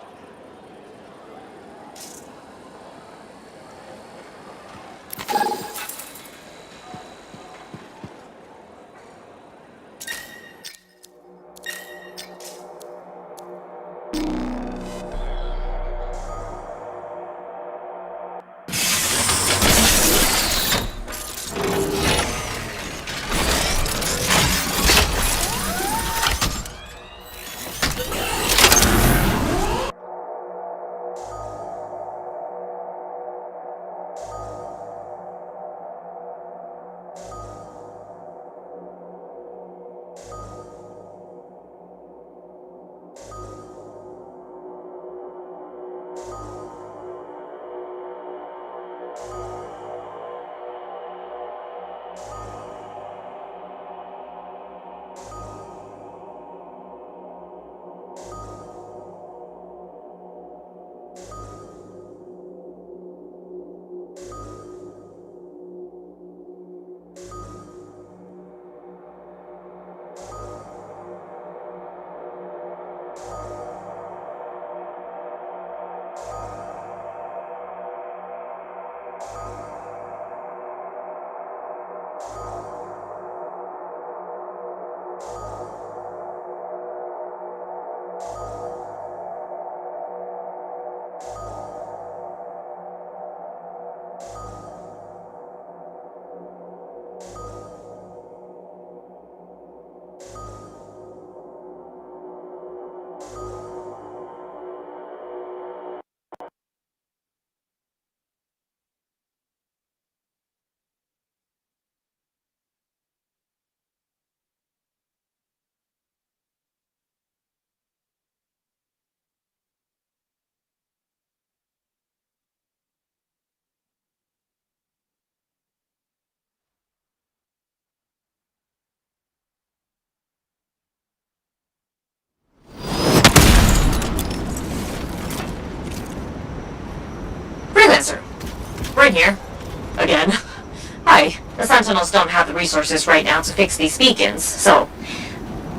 Bryn here. Again. Hi. The Sentinels don't have the resources right now to fix these beacons, so...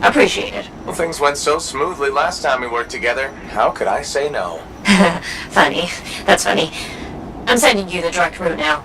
appreciate it. Well, things went so smoothly last time we worked together. How could I say no? Funny. That's funny. I'm sending you the direct route now.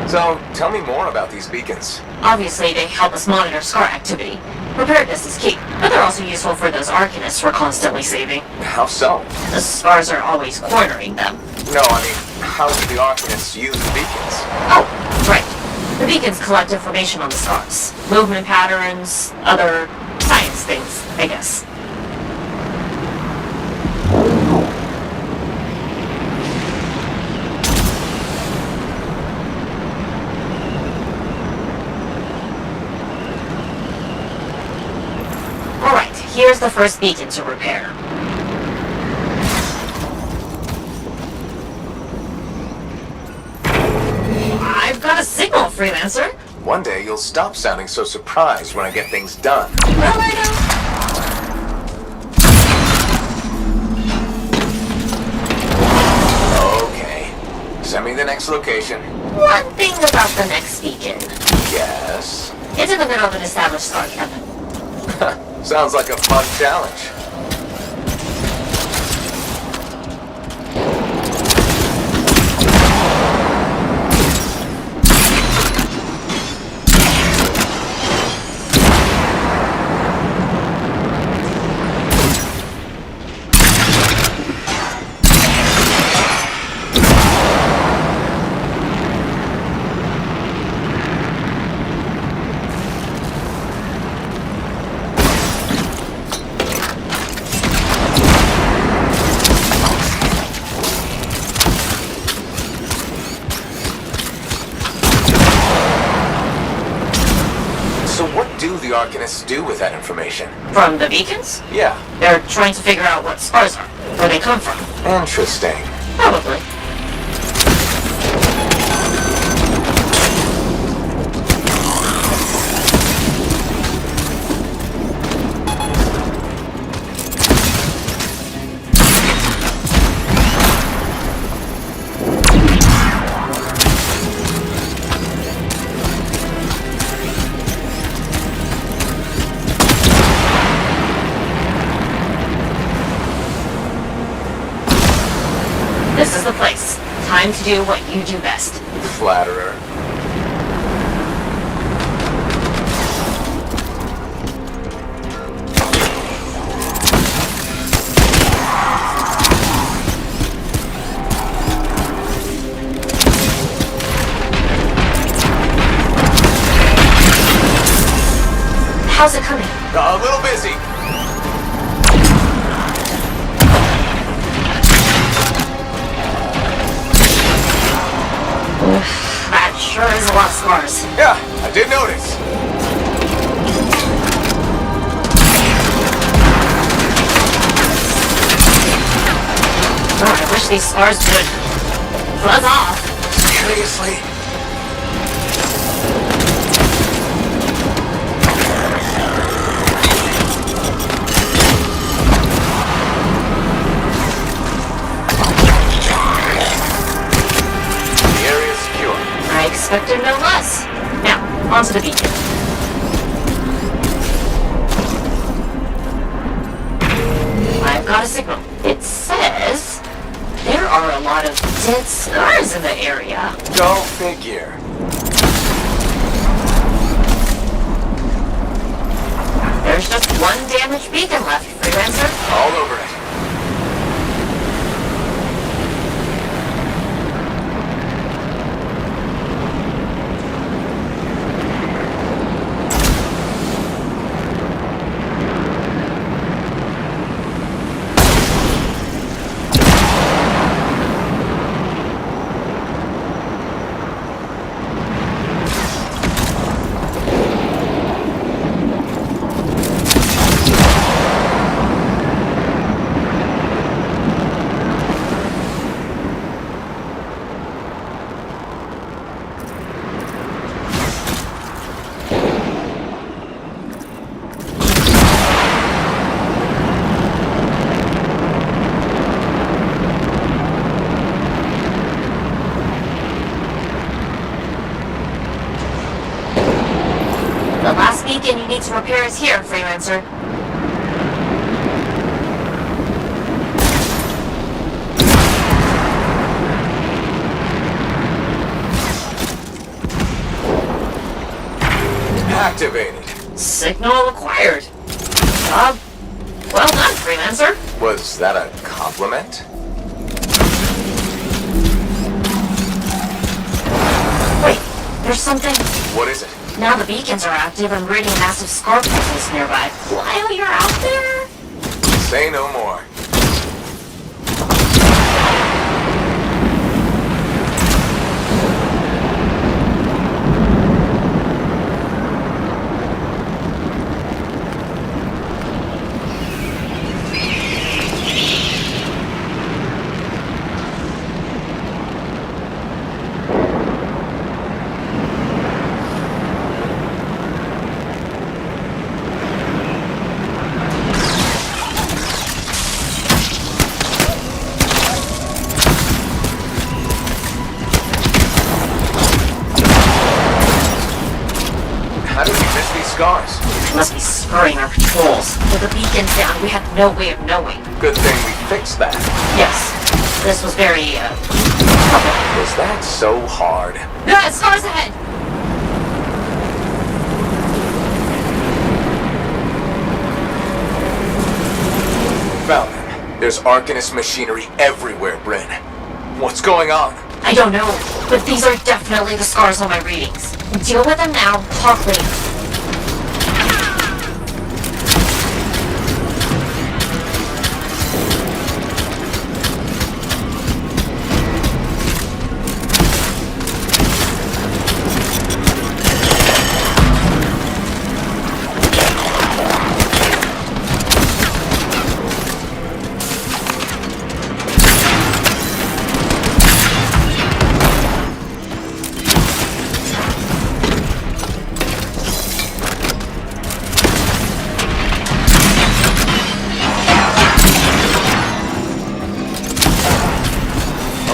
So, tell me more about these beacons. Obviously, they help us monitor scar activity. Preparedness is key, but they're also useful for those Arcanists we're constantly saving. How so? The scars are always cornering them. No, I mean, how do the Arcanists use the beacons? Oh, right. The beacons collect information on the scars. Movement patterns, other science things, I guess. Alright, here's the first beacon to repair. I've got a signal, Freelancer. One day you'll stop sounding so surprised when I get things done. Well, I know. Okay. Send me the next location. One thing about the next beacon. Yes. It's in the middle of an established star camp. Sounds like a fun challenge. The Arcanists do with that information? From the beacons? Yeah. They're trying to figure out what scars are, where they come from. Interesting. Probably. This is the place. Time to do what you do best. Flatterer. How's it coming? A little busy. That sure is a lot of scars. Yeah, I did notice. Oh, I wish these scars would buzz off. Seriously? I expected no less. Now, onto the beacon. I've got a signal. It says there are a lot of dead scars in the area. Go figure. There's just one damaged beacon left, Freelancer. All over it. beacon you need to repair is here, Freelancer. Activated. Signal acquired. Job well done, Freelancer. Was that a compliment? Wait, there's something. What is it? Now the beacons are active, I'm reading massive scar pulses nearby. While you're out there? Say no more. How did we miss these scars? We must be screwing our controls. With the beacons down, we had no way of knowing. Good thing we fixed that. Yes, this was very, Was that so hard? Yeah, scars ahead! Found them. There's Arcanist machinery everywhere, Bryn. What's going on? I don't know, but these are definitely the scars on my readings. Deal with them now, talk later.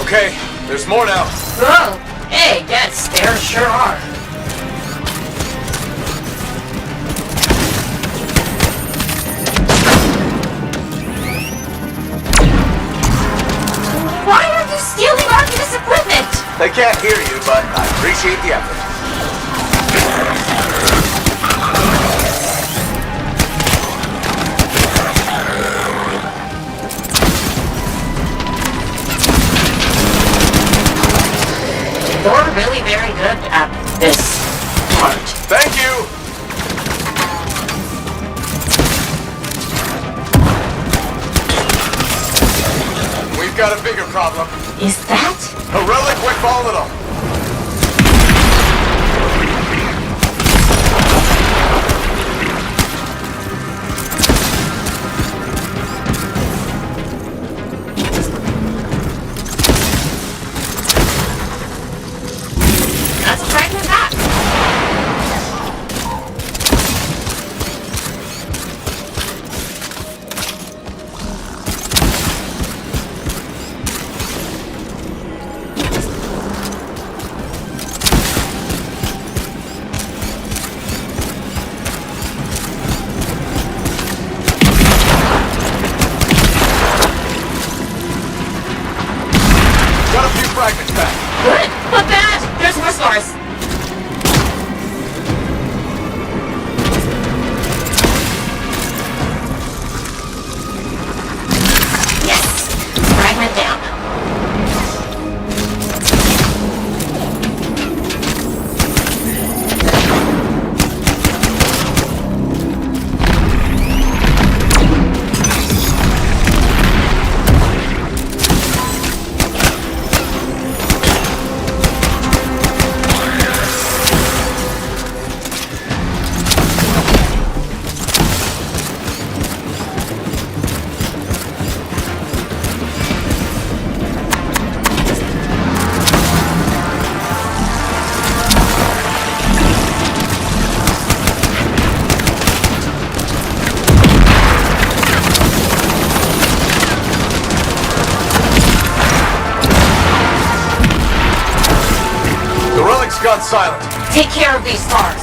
Okay, there's more now. Oh, hey, yes, there sure are. Why are you stealing Arcanist equipment? They can't hear you, but I appreciate the effort. You're really very good at this part. Thank you! We've got a bigger problem. Is that? A relic went volatile. That's a fragment back. Got a few fragments back. Good, but bad. There's more scars. Yes, fragment down. The relic's gone silent. Take care of these scars.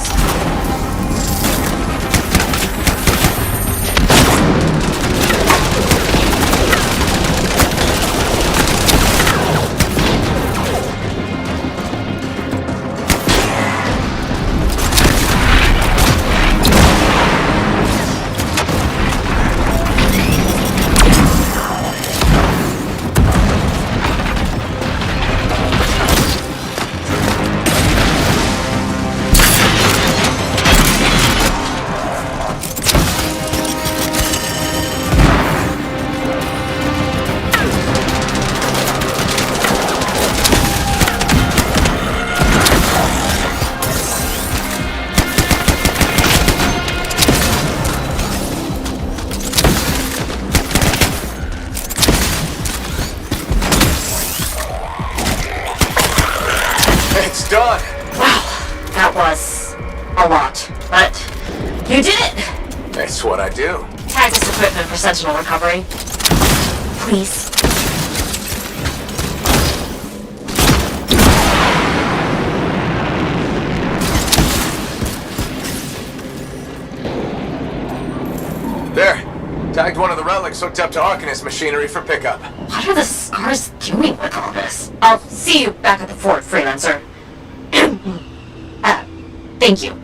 You did it! That's what I do. Tag this equipment for sentinel recovery. Please. There. Tagged one of the relics hooked up to Arcanist machinery for pickup. What are the scars doing with all this? I'll see you back at the fort, freelancer. Thank you.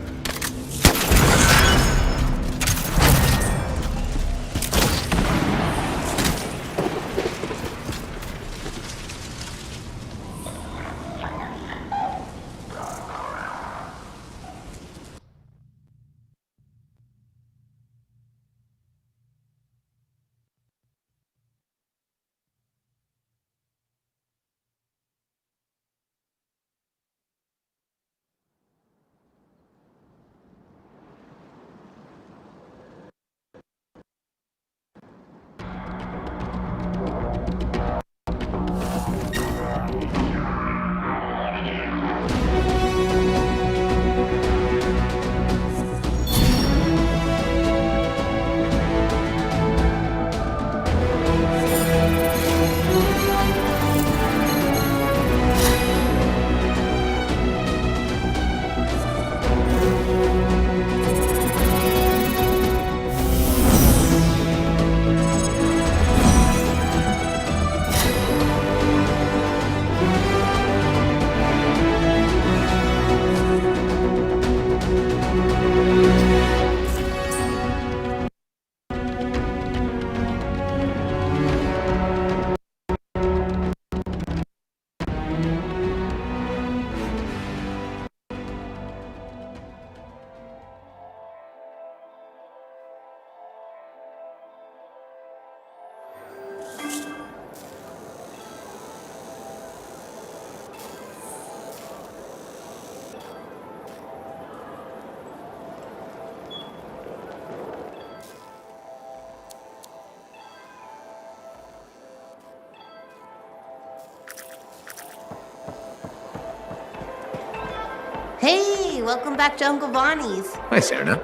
Hey, welcome back to Uncle Bonnie's. Hi, Serena.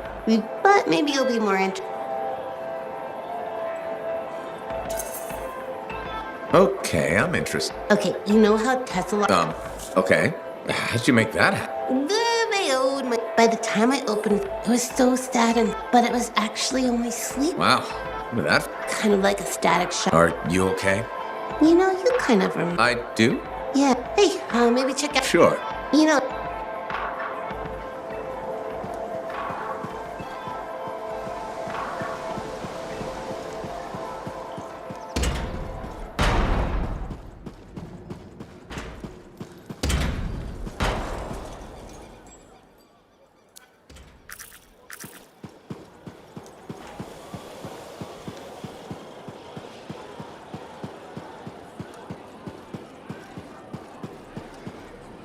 But maybe you'll be more interested. Okay, I'm interested. Okay, you know how Tesla... Okay. How'd you make that happen? By the time I opened, it was so static, but it was actually only sleep. Wow. Look at that. Kind of like a static shock. Are you okay? You know, you kind of remember. I do? Yeah. Hey, maybe check out... Sure. You know...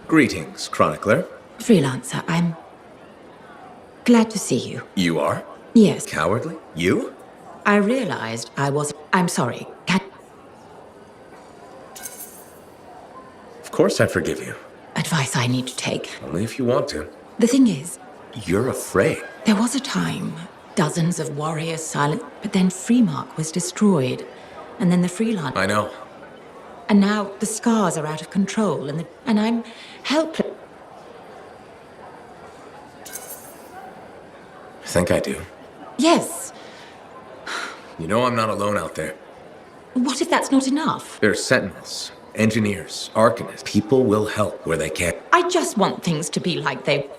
Greetings, Chronicler. Freelancer, I'm glad to see you. You are? Yes. Cowardly? You? I realized I was... I'm sorry. Of course I forgive you. Advice I need to take. Only if you want to. The thing is... You're afraid. There was a time, dozens of warriors silent, but then Freemark was destroyed. And then the freelance... I know. And now the scars are out of control, and I'm helpless. I think I do. Yes. You know I'm not alone out there. What if that's not enough? There's sentinels, engineers, arcanists. People will help where they can. I just want things to be like they...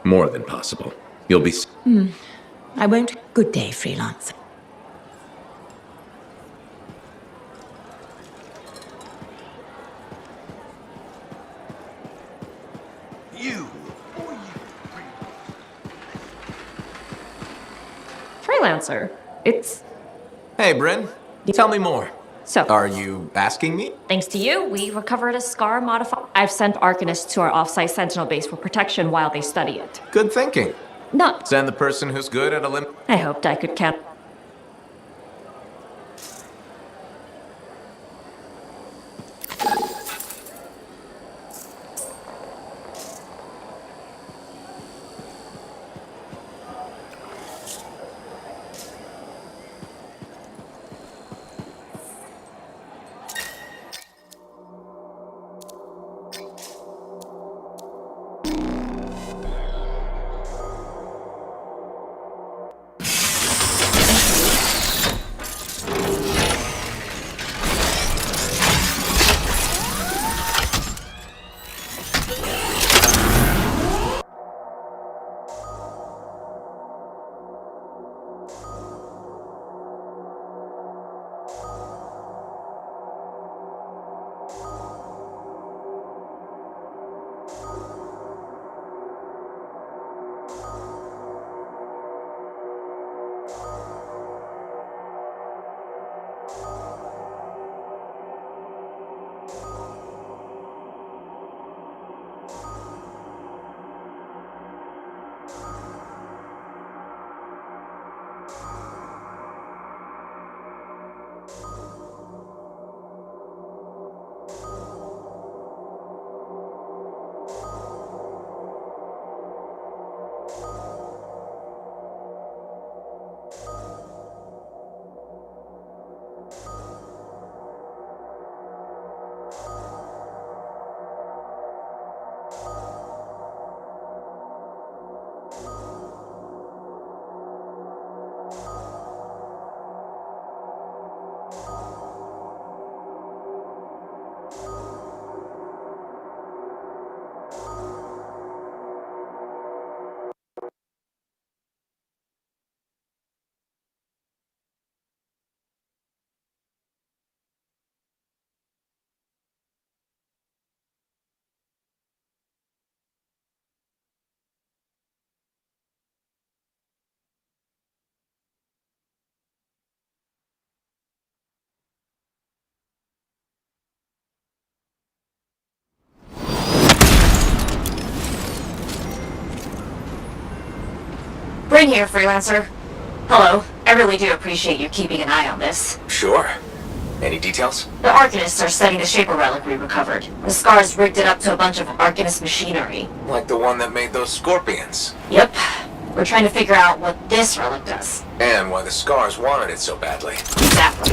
More than possible. You'll be... I won't... Good day, freelancer. Freelancer. It's... Hey, Bryn. Tell me more. So... Are you asking me? Thanks to you, we recovered a scar modifier. I've sent Arcanists to our off-site Sentinel base for protection while they study it. Good thinking. No. Send the person who's good at a limb. I hoped I could count. Bryn here, Freelancer. Hello. I really do appreciate you keeping an eye on this. Sure. Any details? The Arcanists are studying the Shaper relic we recovered. The Scars rigged it up to a bunch of Arcanist machinery. Like the one that made those scorpions. Yep. We're trying to figure out what this relic does. And why the Scars wanted it so badly. Exactly.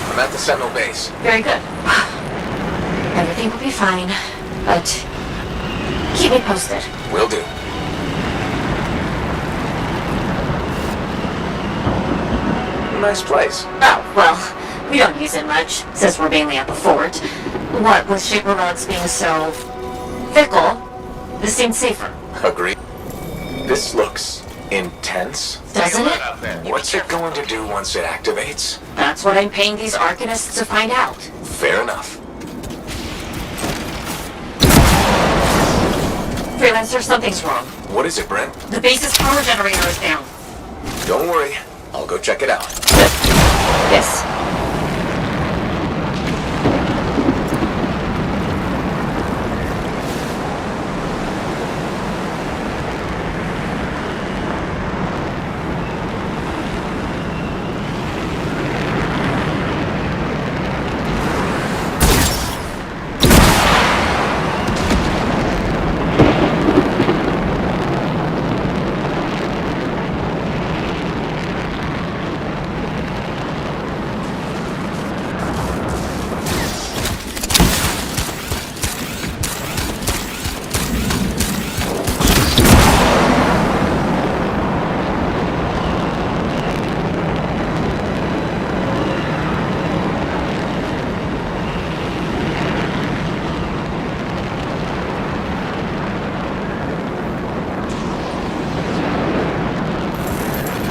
I'm at the Sentinel base. Very good. Everything will be fine, but keep me posted. Will do. Nice place. Oh, well, we don't use it much, since we're mainly at the fort. What with Shaper relics being so fickle, this seems safer. Agreed. This looks intense. Doesn't it? What's it going to do once it activates? That's what I'm paying these Arcanists to find out. Fair enough. Freelancer, something's wrong. What is it, Brent? The base's power generator is down. Don't worry. I'll go check it out. Yes.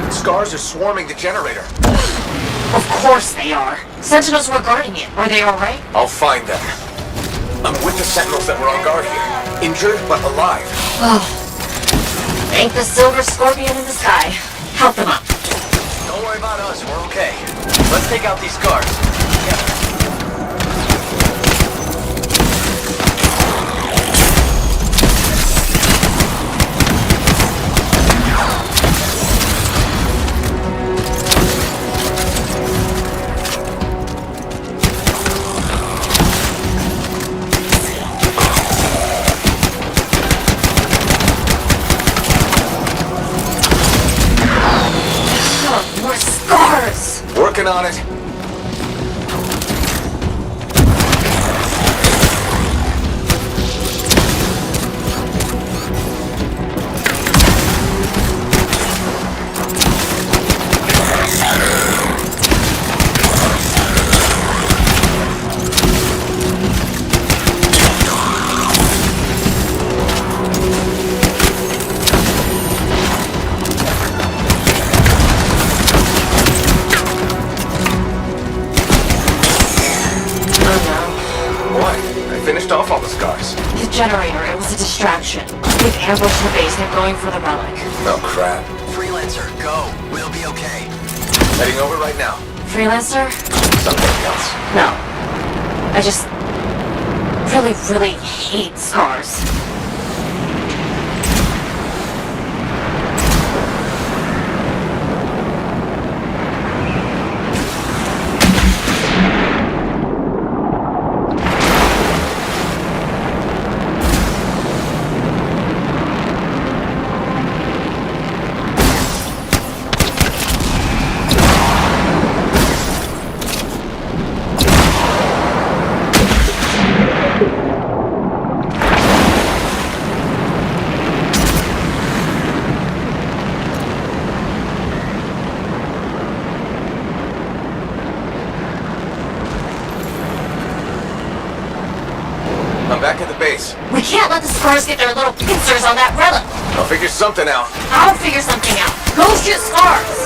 Scars are swarming the generator. Of course they are. Sentinels were guarding it. Are they alright? I'll find them. I'm with the Sentinels that were on guard here. Injured, but alive. Oh. Thank the silver scorpion in the sky. Help them up. Don't worry about us, we're okay. Let's take out these scars. Together. More scars! Working on it. Finished off all the scars. The generator, it was a distraction. We've ambushed the base, they're going for the relic. Oh crap. Freelancer, go. We'll be okay. Heading over right now. Freelancer? Something else. No. I just really, really hate scars. I'm back at the base. We can't let the Scars get their little pincers on that relic. I'll figure something out. I'll figure something out. Go shoot Scars!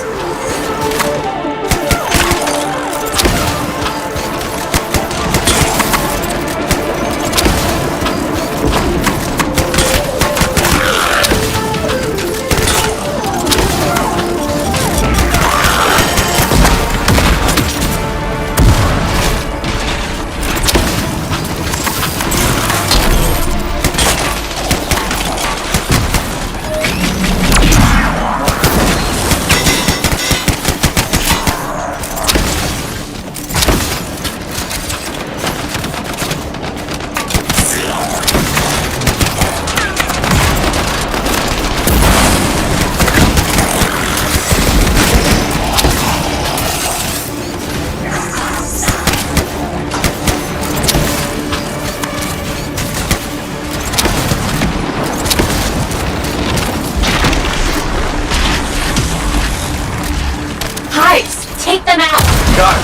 Take them out! Got it.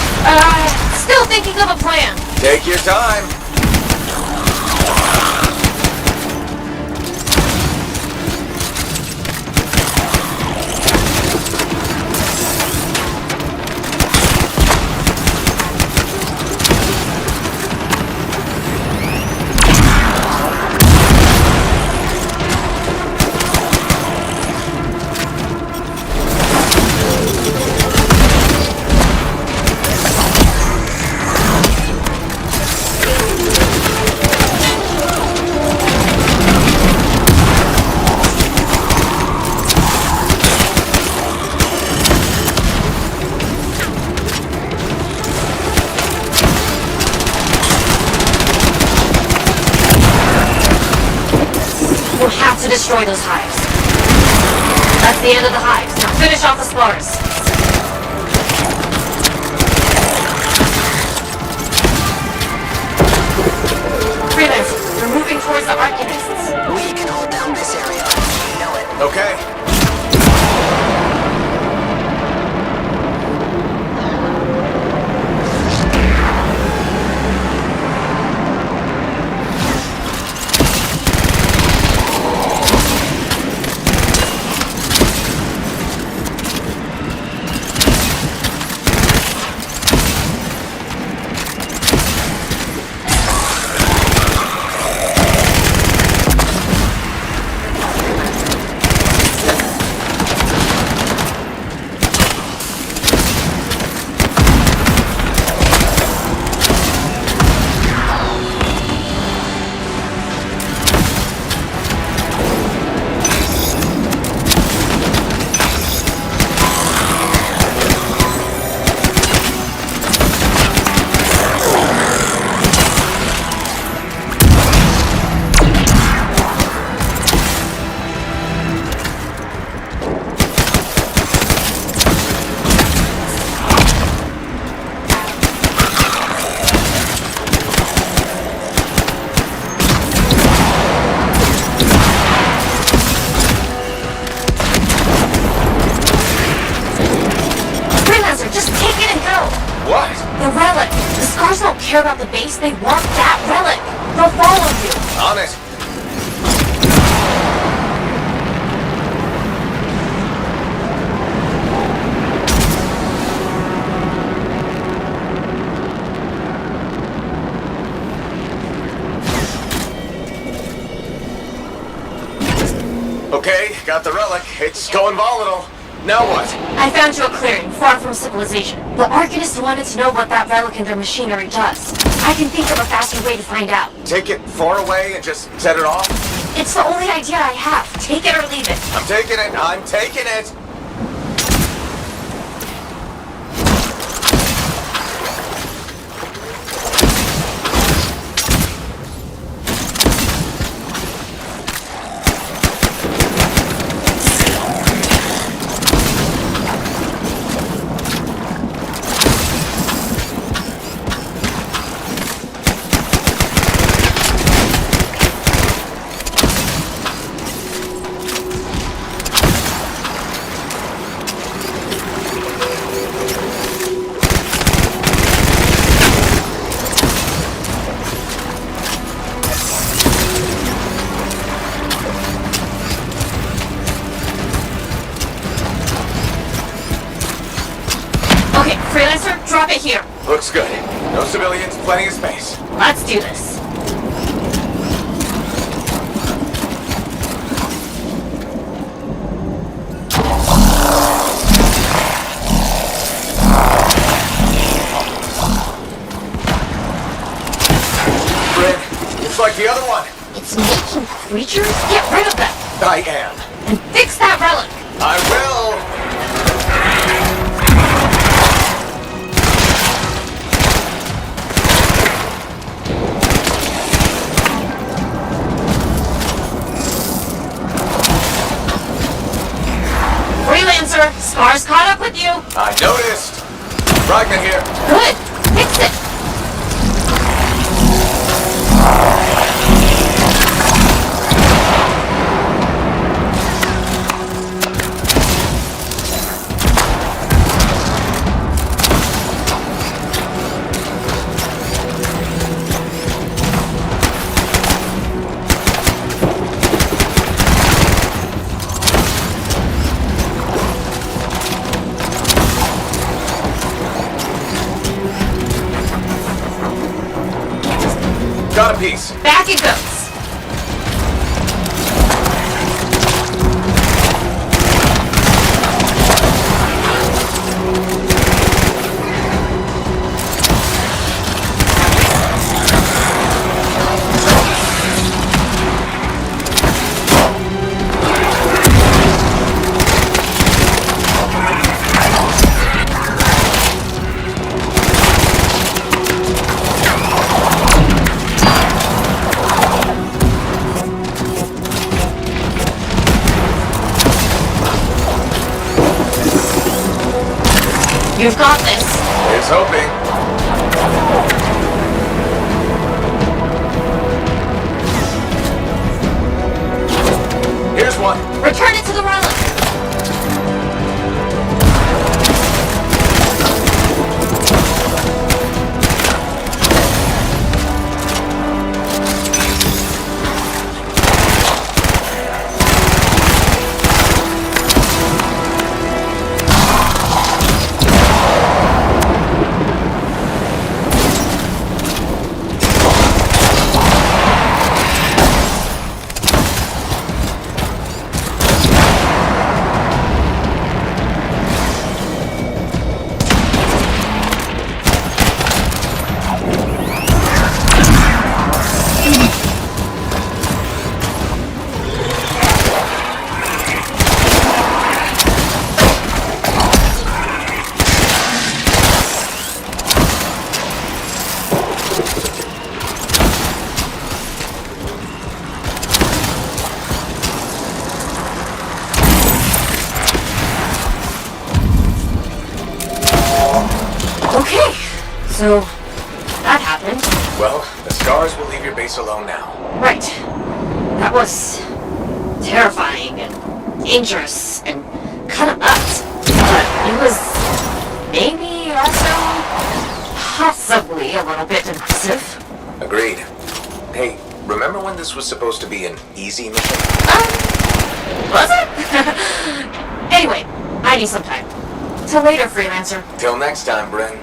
Still thinking of a plan. Take your time. We'll have to destroy those hives. That's the end of the hives. Now finish off the Scars. Freelance, we're moving towards the Arcanists. We can hold down this area. You know it. Okay. Care about the base, they want that relic. They'll follow you. On it. Okay, got the relic. It's going volatile. Now what? I found you a clearing, far from civilization. The Arcanists wanted to know what that relic in their machinery does. I can think of a faster way to find out. Take it far away and just set it off? It's the only idea I have. Take it or leave it. I'm taking it. I'm taking it. Drop it here. Looks good. No civilians, plenty of space. Let's do this. Bryn, it's like the other one. It's making creatures? Get rid of them. I am. And fix that relic. I will. Freelancer, Scar's caught up with you. I noticed. Fragment here. Good. Fix it. Got a piece. Back it goes. You've got this. Here's hoping. Here's one. Return it to the relic. Okay, so that happened. Well, the Scars will leave your base alone now. Right. That was terrifying and dangerous and kind of nuts. But it was maybe also possibly a little bit impressive. Agreed. Hey, remember when this was supposed to be an easy mission? Was it? Anyway, I need some time. Till later, Freelancer. Till next time, Bryn.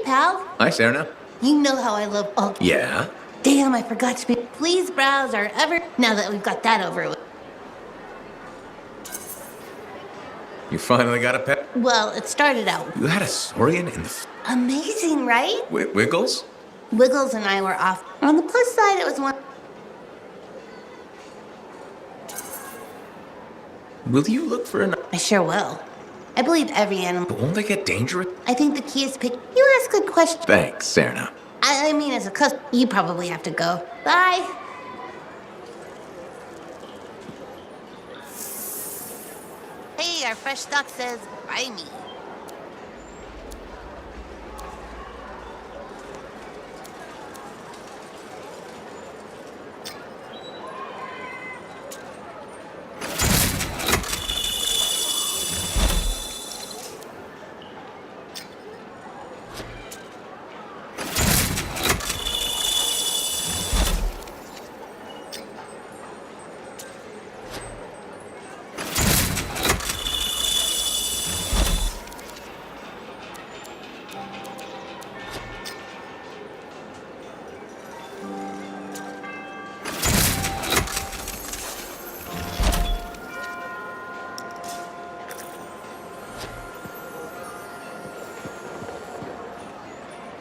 pal. Hi, Serena. You know how I love. Oh, Yeah? damn! I forgot to be. Please browse our ever. Now that we've got that over with. You finally got a pet? Well, it started out You had a Saurian in the amazing, right? Wiggles? Wiggles and I were off. On the plus side, it was one. Will you look for an... I sure will. I believe every animal. But won't they get dangerous? I think the key is pick. You ask good questions. Thanks, Serena. I mean, as a customer, you probably have to go. Bye. Hey, our fresh stock says, buy me.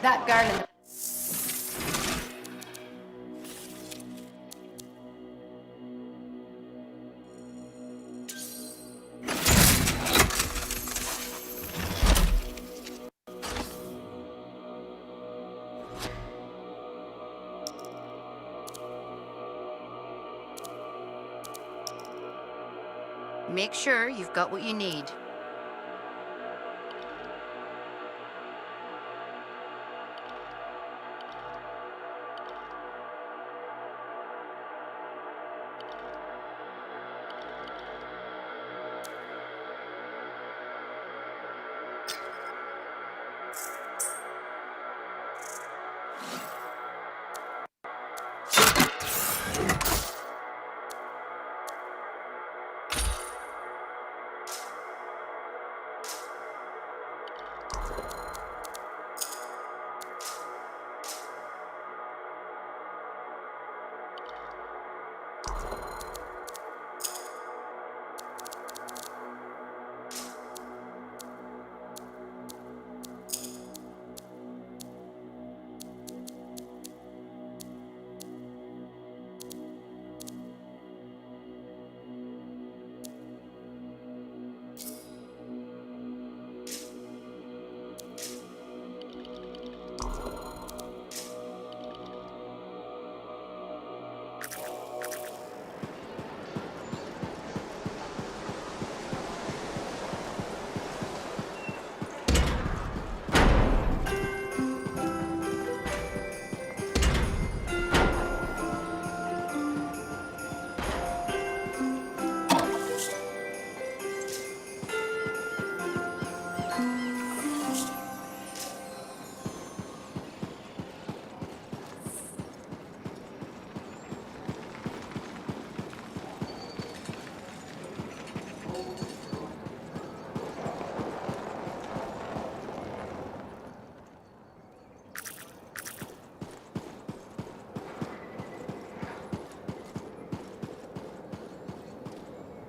That guard in the... Make sure you've got what you need.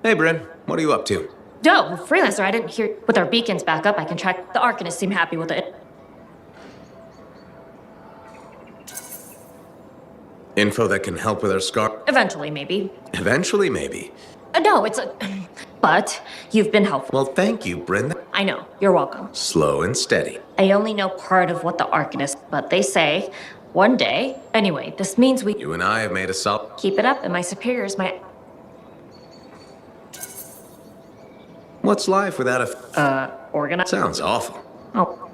Hey, Bryn. What are you up to? No, Freelancer, I didn't hear. With our beacons back up, I can track. The Arcanists seem happy with it. Info that can help with our scar? Eventually, maybe. Eventually, maybe. No, it's a... But you've been helpful. Well, thank you, Bryn. I know. You're welcome. Slow and steady. I only know part of what the Arcanists, but they say one day. Anyway, this means we... You and I have made a solid... Keep it up, and my superiors might... What's life without a... organize... Sounds awful. Oh.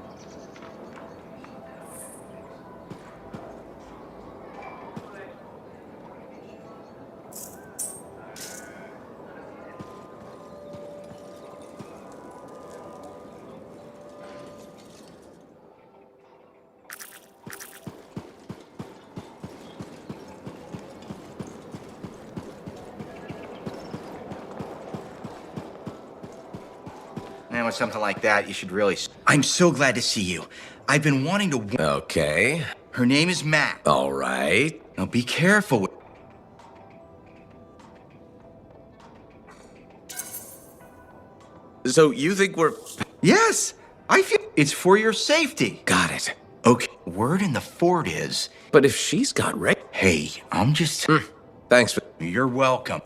And with something like that, you should really... I'm so glad to see you. I've been wanting to... Okay. Her name is Matt. All right. Now be careful. So you think we're... Yes! I feel it's for your safety. Got it. Okay, word in the fort is... But if she's got Ray... Hey, I'm just... Thanks for... You're welcome.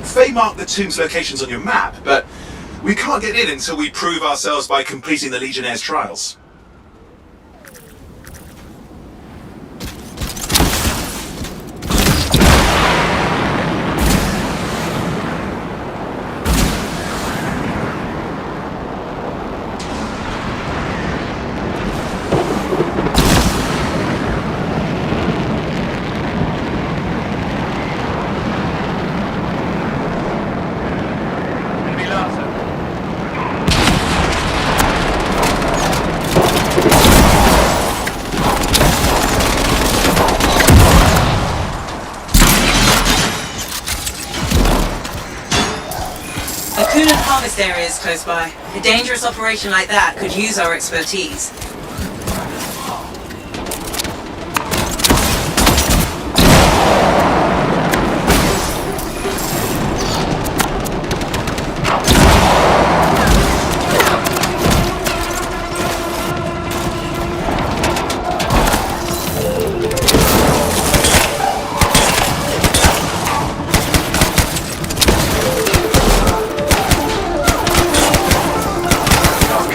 Faye marked the tomb's locations on your map, but we can't get in until we prove ourselves by completing the Legionnaire's trials. Harvest areas close by. A dangerous operation like that could use our expertise.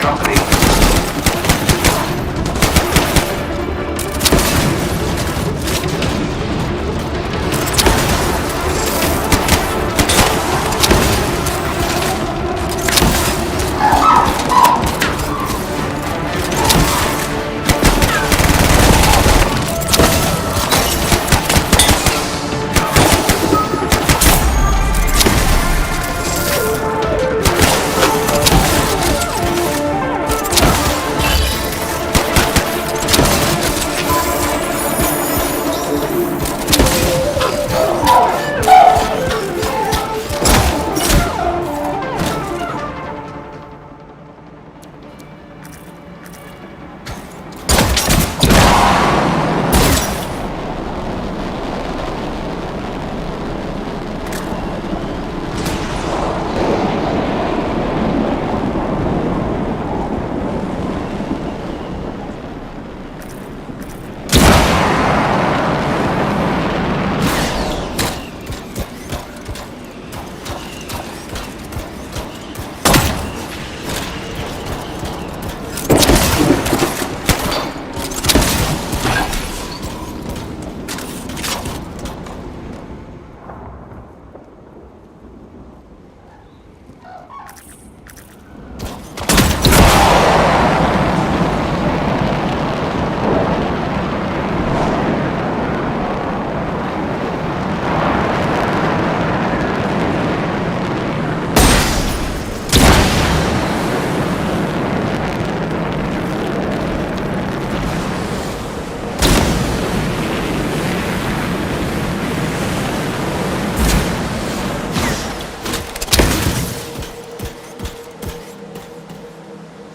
Company.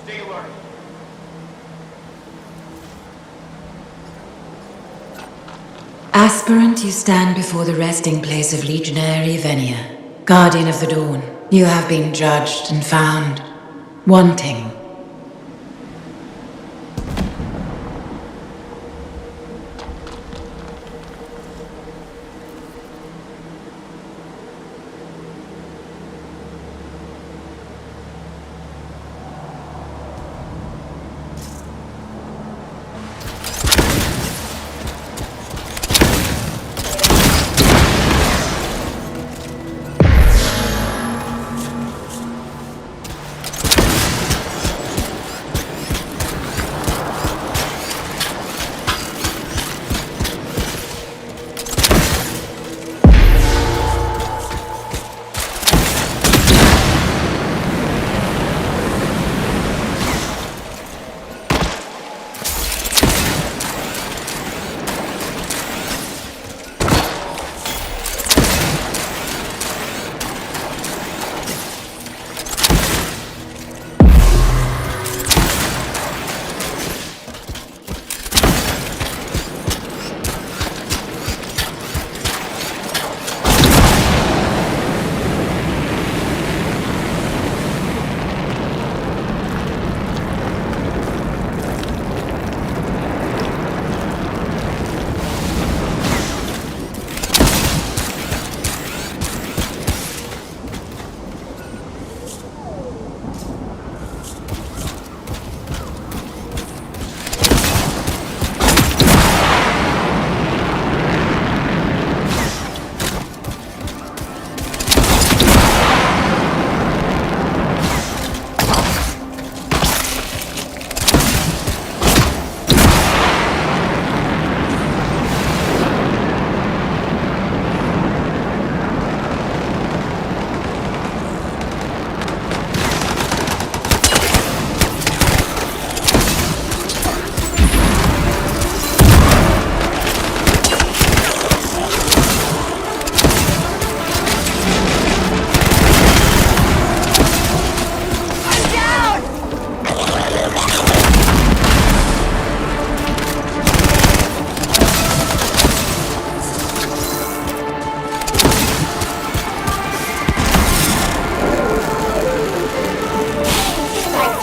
Stay alert. Aspirant, you stand before the resting place of Legionary Venia, Guardian of the Dawn. You have been judged and found wanting.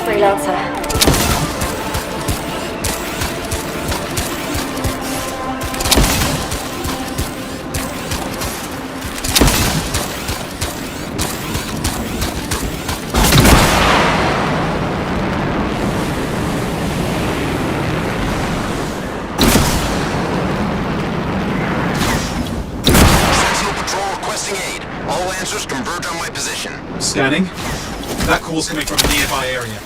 Freelancer. Converge on my position. Scanning. That call's coming from a nearby area.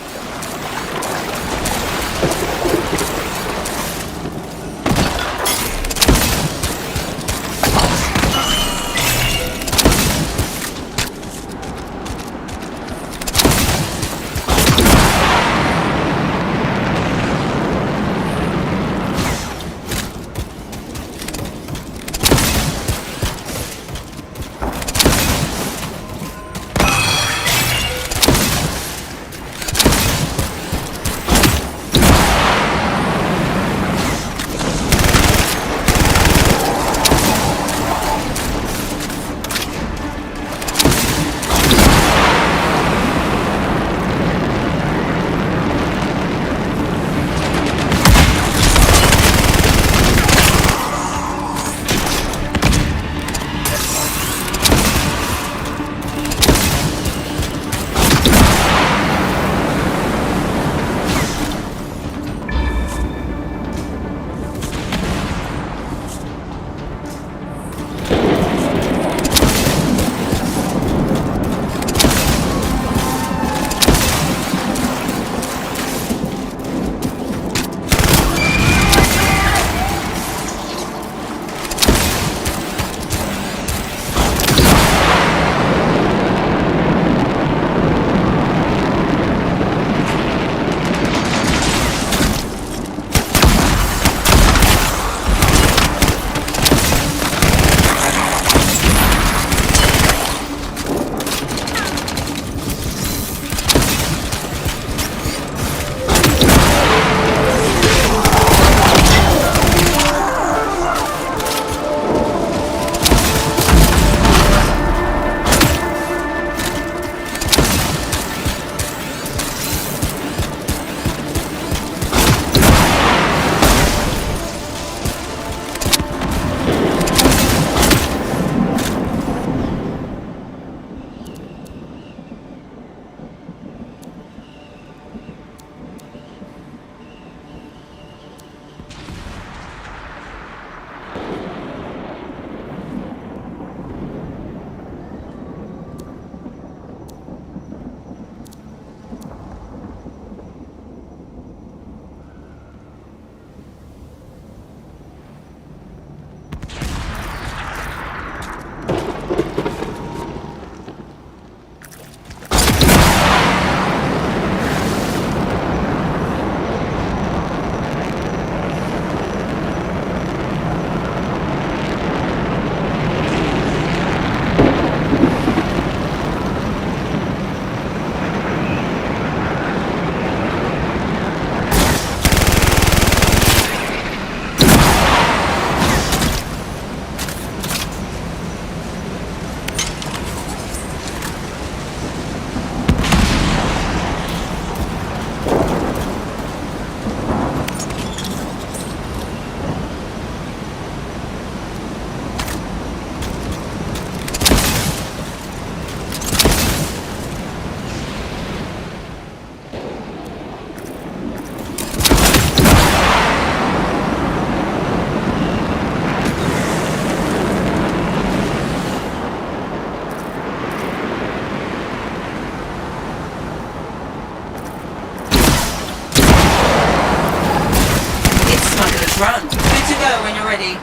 run. Good to go when you're ready.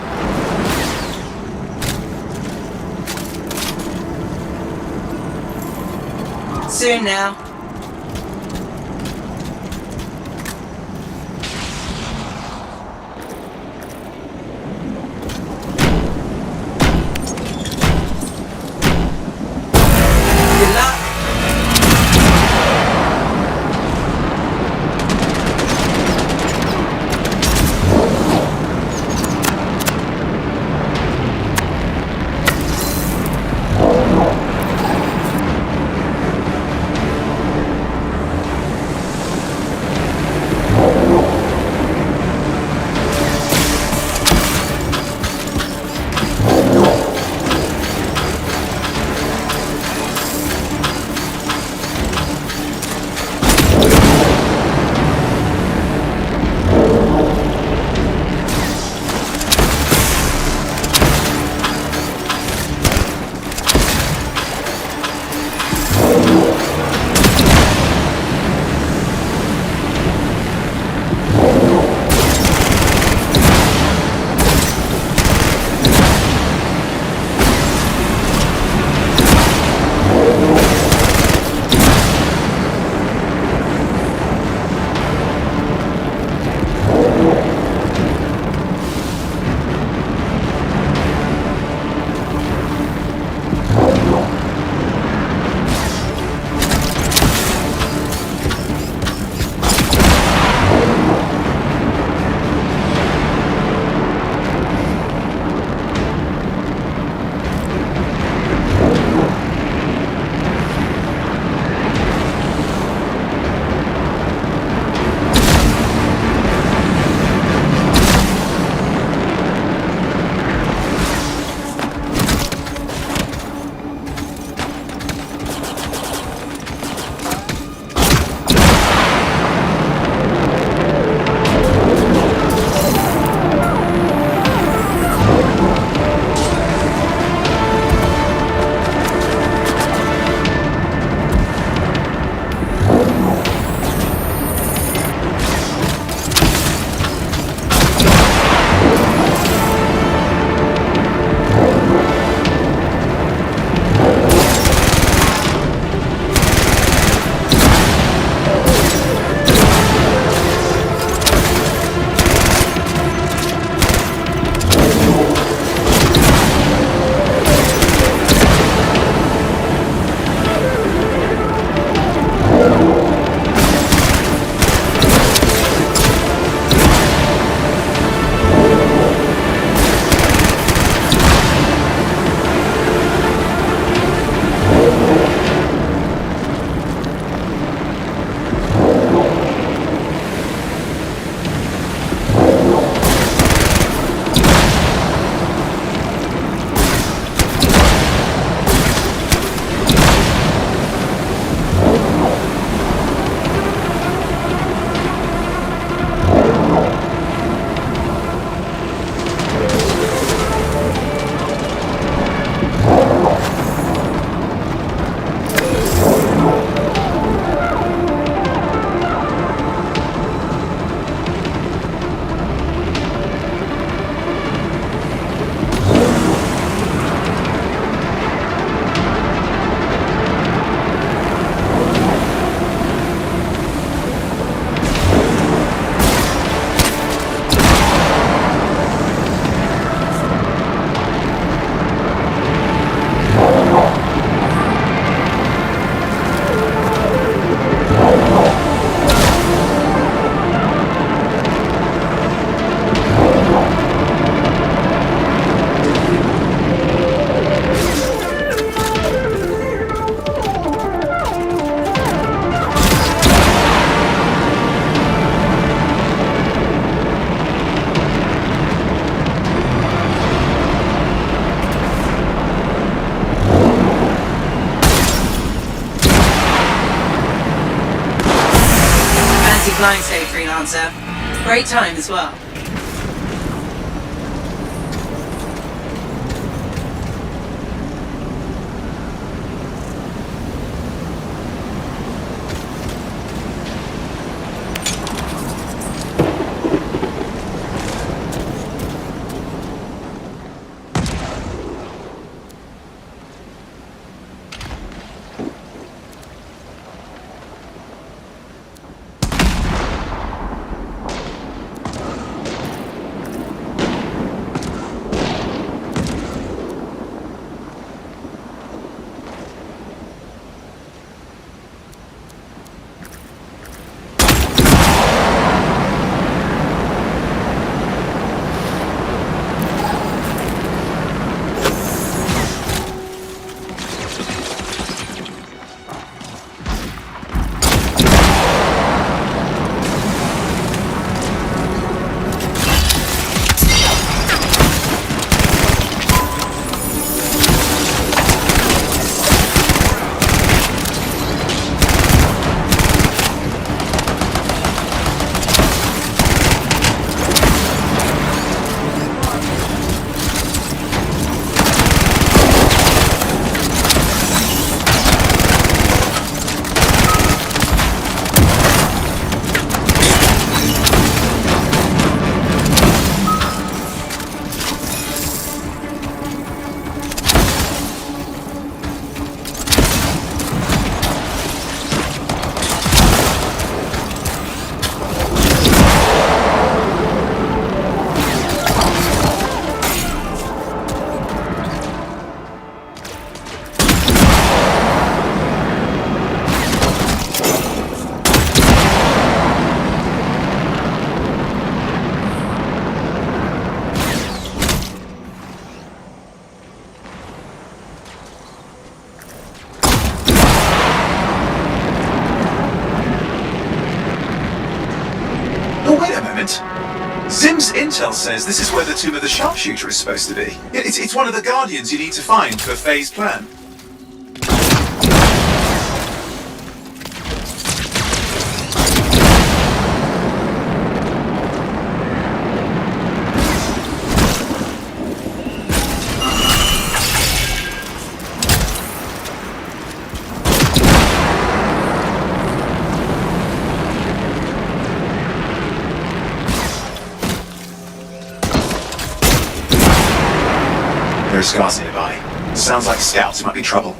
Soon now. Good luck. Flying safe, freelancer. Great time as well. Oh, wait a moment. Zim's intel says this is where the tomb of the sharpshooter is supposed to be. It's one of the guardians you need to find for Faye's plan. There are scars nearby. Sounds like scouts. Might be trouble.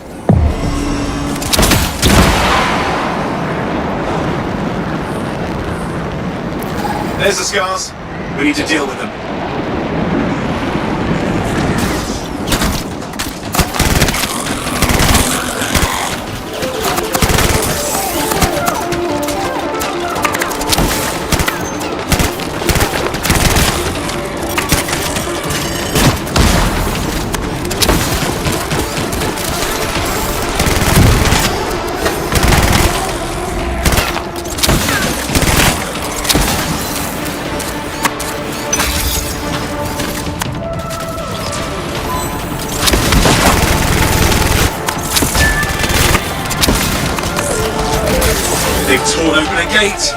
There's the scars. We need to deal with them. They've torn open a gate.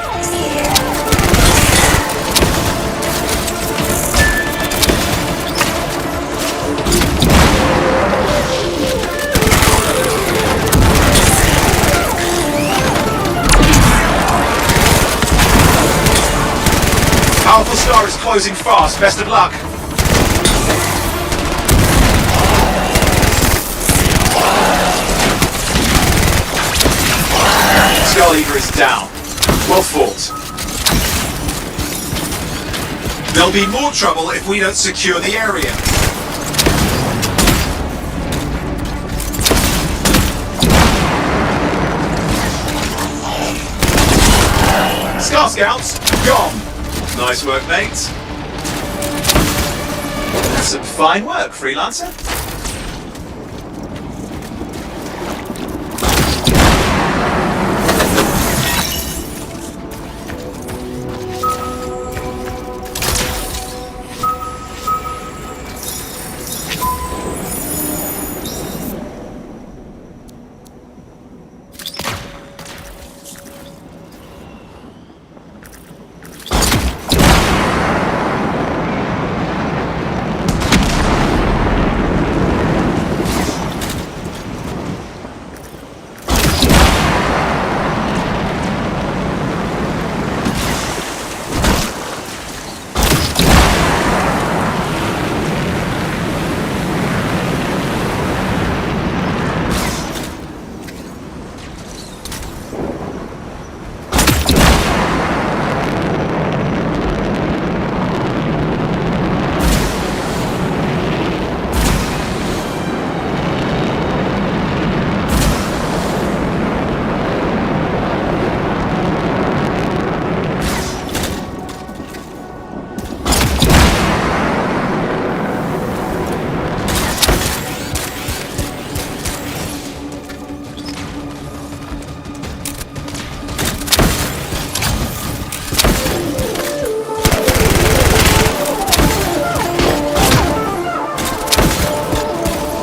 Alpha Star is closing fast. Best of luck. Skull Eater is down. Well fought. There'll be more trouble if we don't secure the area. Scar Scouts, gone. Nice work, mates. That's some fine work, Freelancer.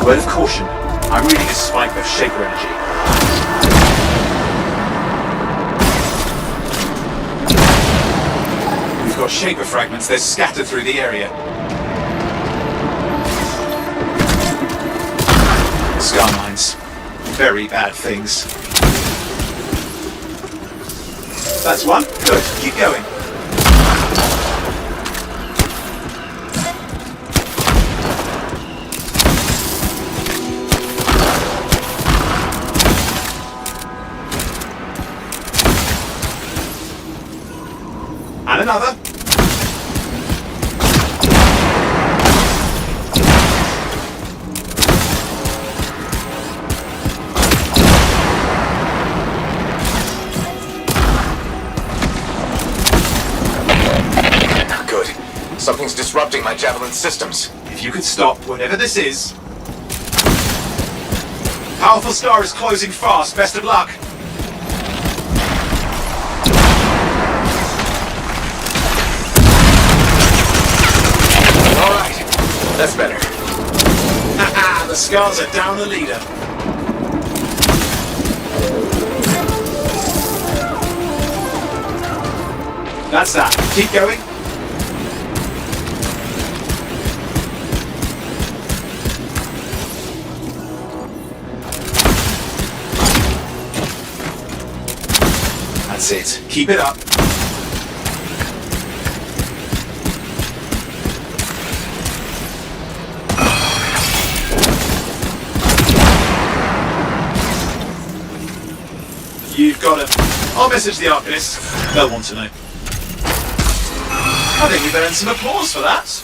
Word of caution, I'm reading a spike of Shaper energy. We've got Shaper fragments, they're scattered through the area. Scar mines. Very bad things. That's one. Good. Keep going. And another. Good. Something's disrupting my javelin systems. If you could stop whatever this is. Powerful Star is closing fast. Best of luck. Scars are down the leader. That's that. Keep going. That's it. Keep it up. You've got it. I'll message the Arcanist. They'll want to know. I think we've earned some applause for that.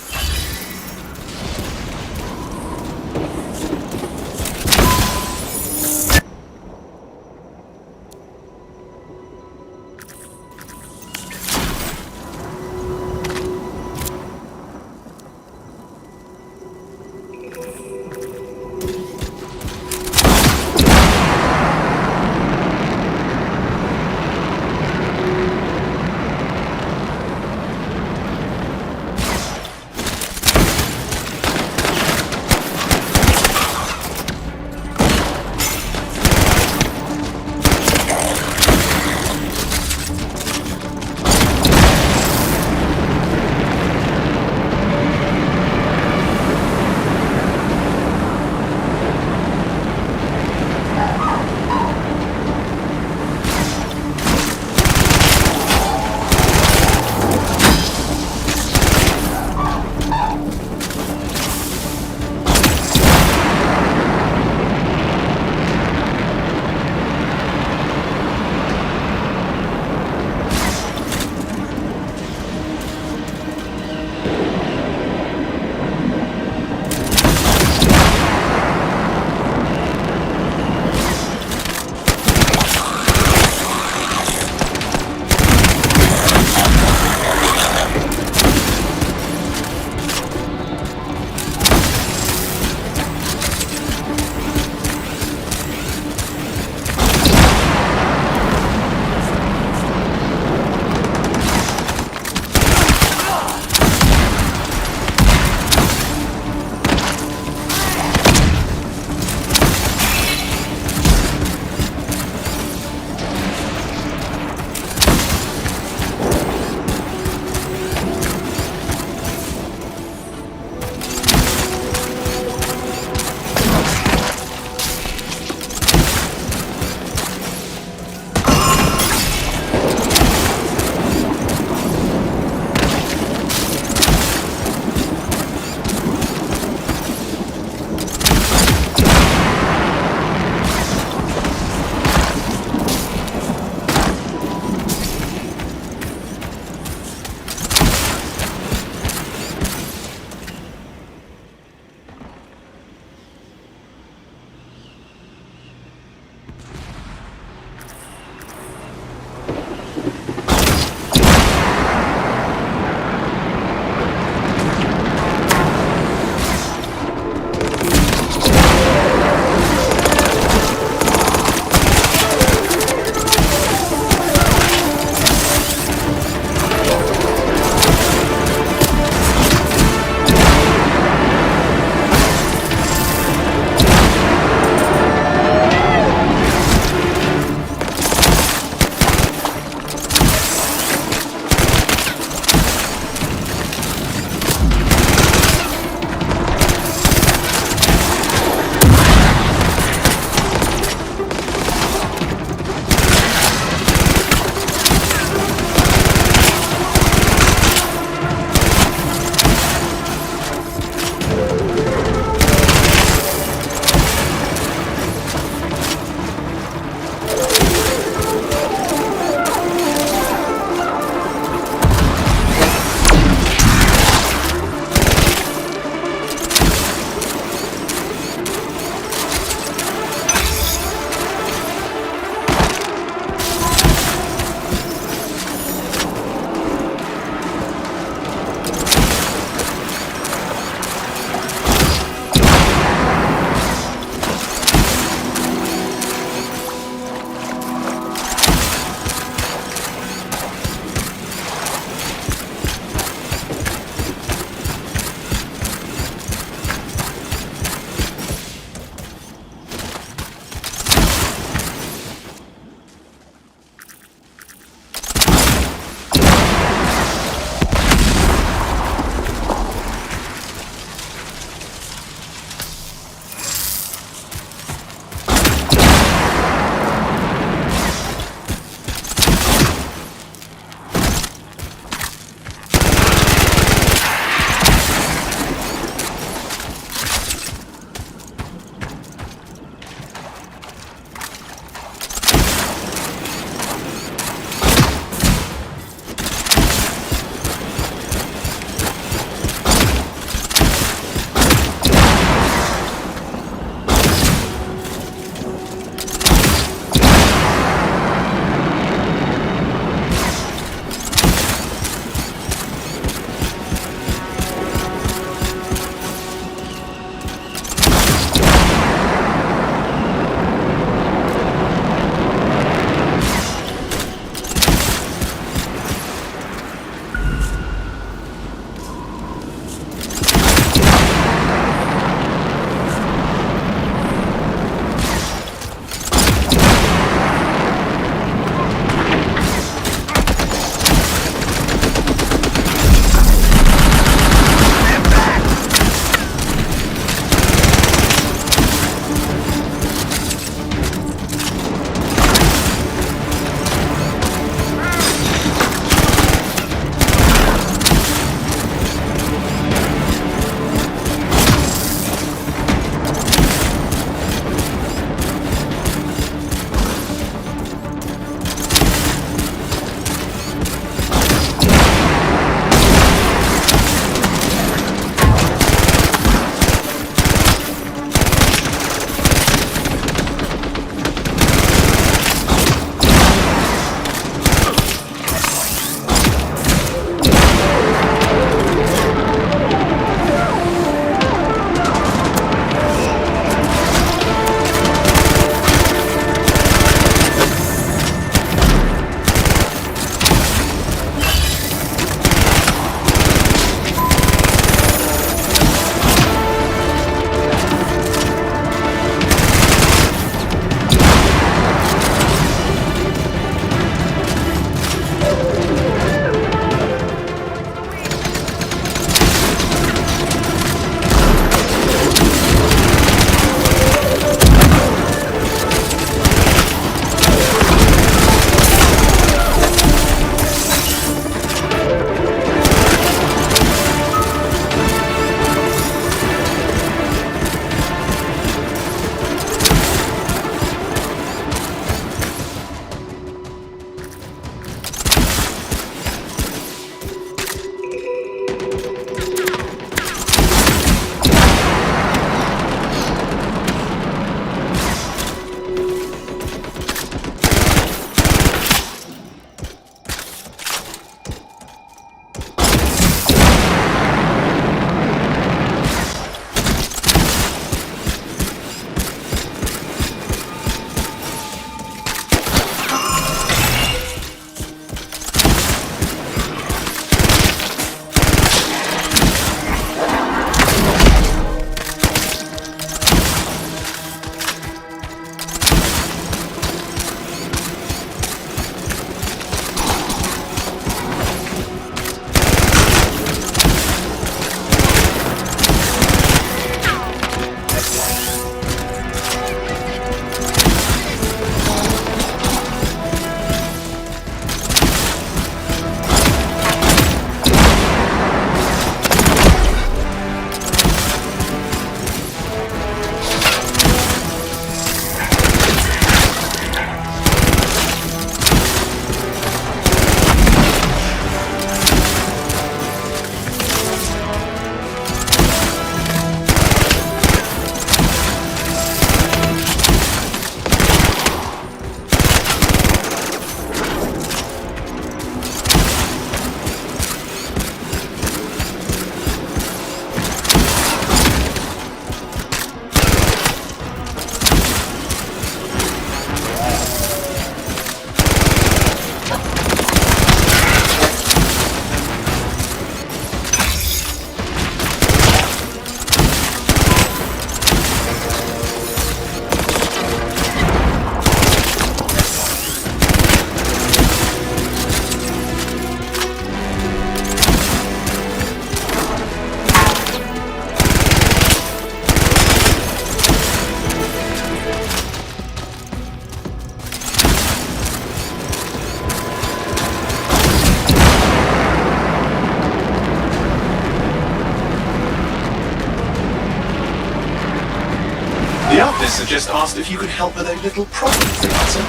Professor just asked if you could help with a little problem, Freelancer.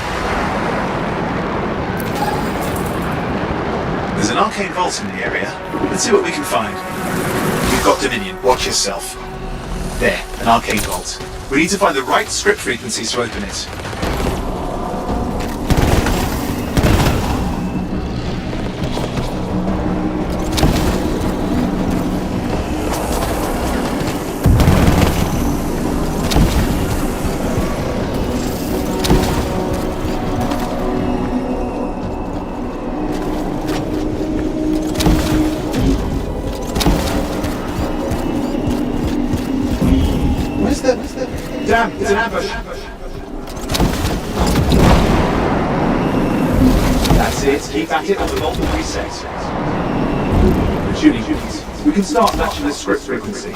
There's an arcane vault in the area. Let's see what we can find. You've got Dominion. Watch yourself. There, an arcane vault. We need to find the right script frequencies to open it. Damn, it's an ambush. That's it. Keep at it, or the vault will reset. The tuning units. We can start matching the script frequency.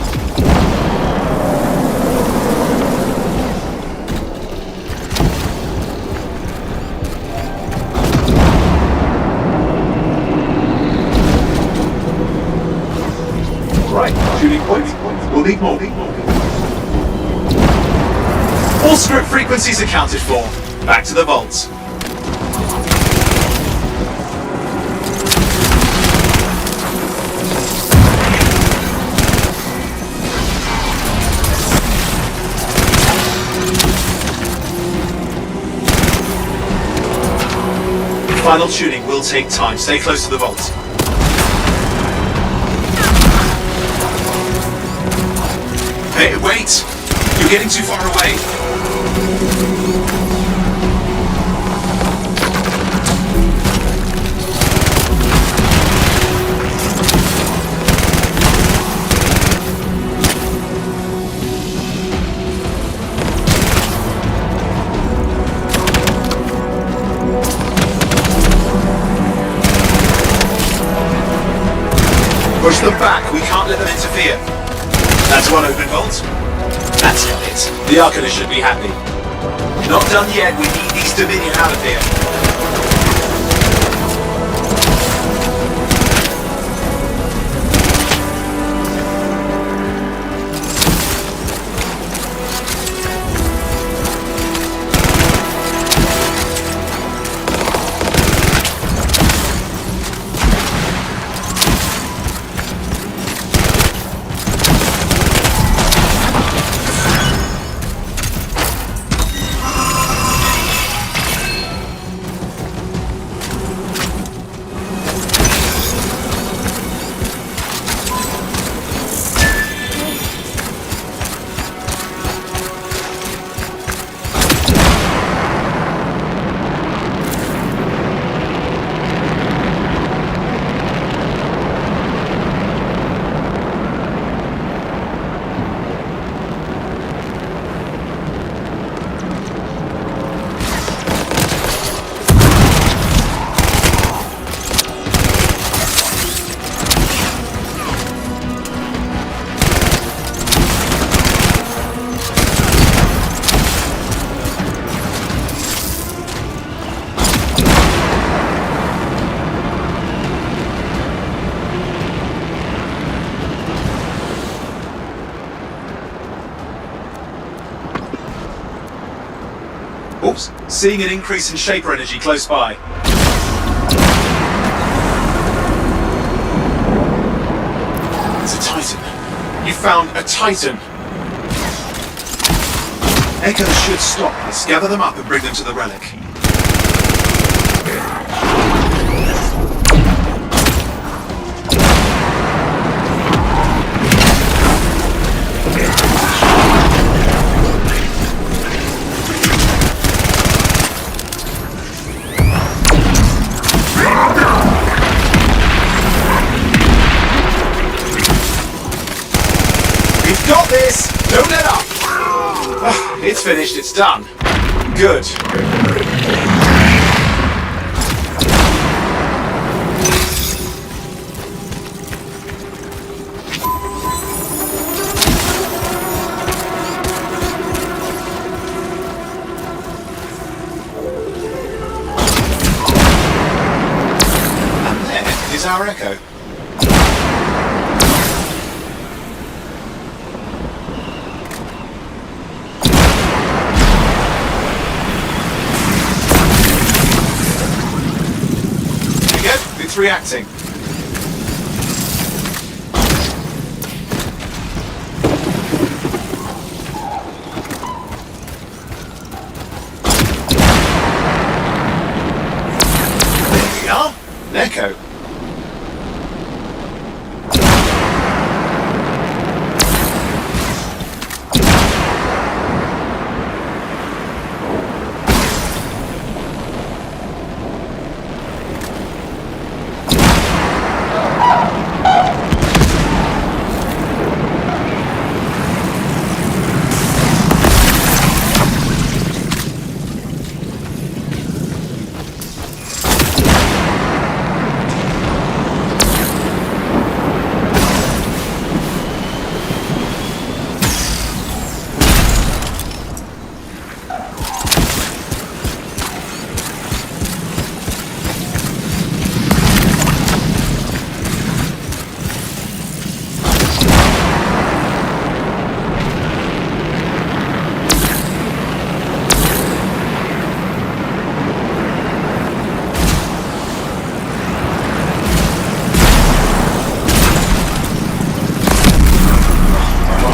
Right, tuning points. We'll need more. All script frequencies accounted for. Back to the vaults. Final tuning will take time. Stay close to the vault. Hey, wait! You're getting too far away. Push them back. We can't let them interfere. That's one open vault. That's it. The Arcanist should be happy. Not done yet. We need these Dominion out of here. Oops, seeing an increase in Shaper energy close by. It's a Titan. You found a Titan. Echoes should stop this. Gather them up and bring them to the relic. Got this! Don't let up! It's finished, it's done. Good. And there is our Echo. It's reacting. There we are. An echo.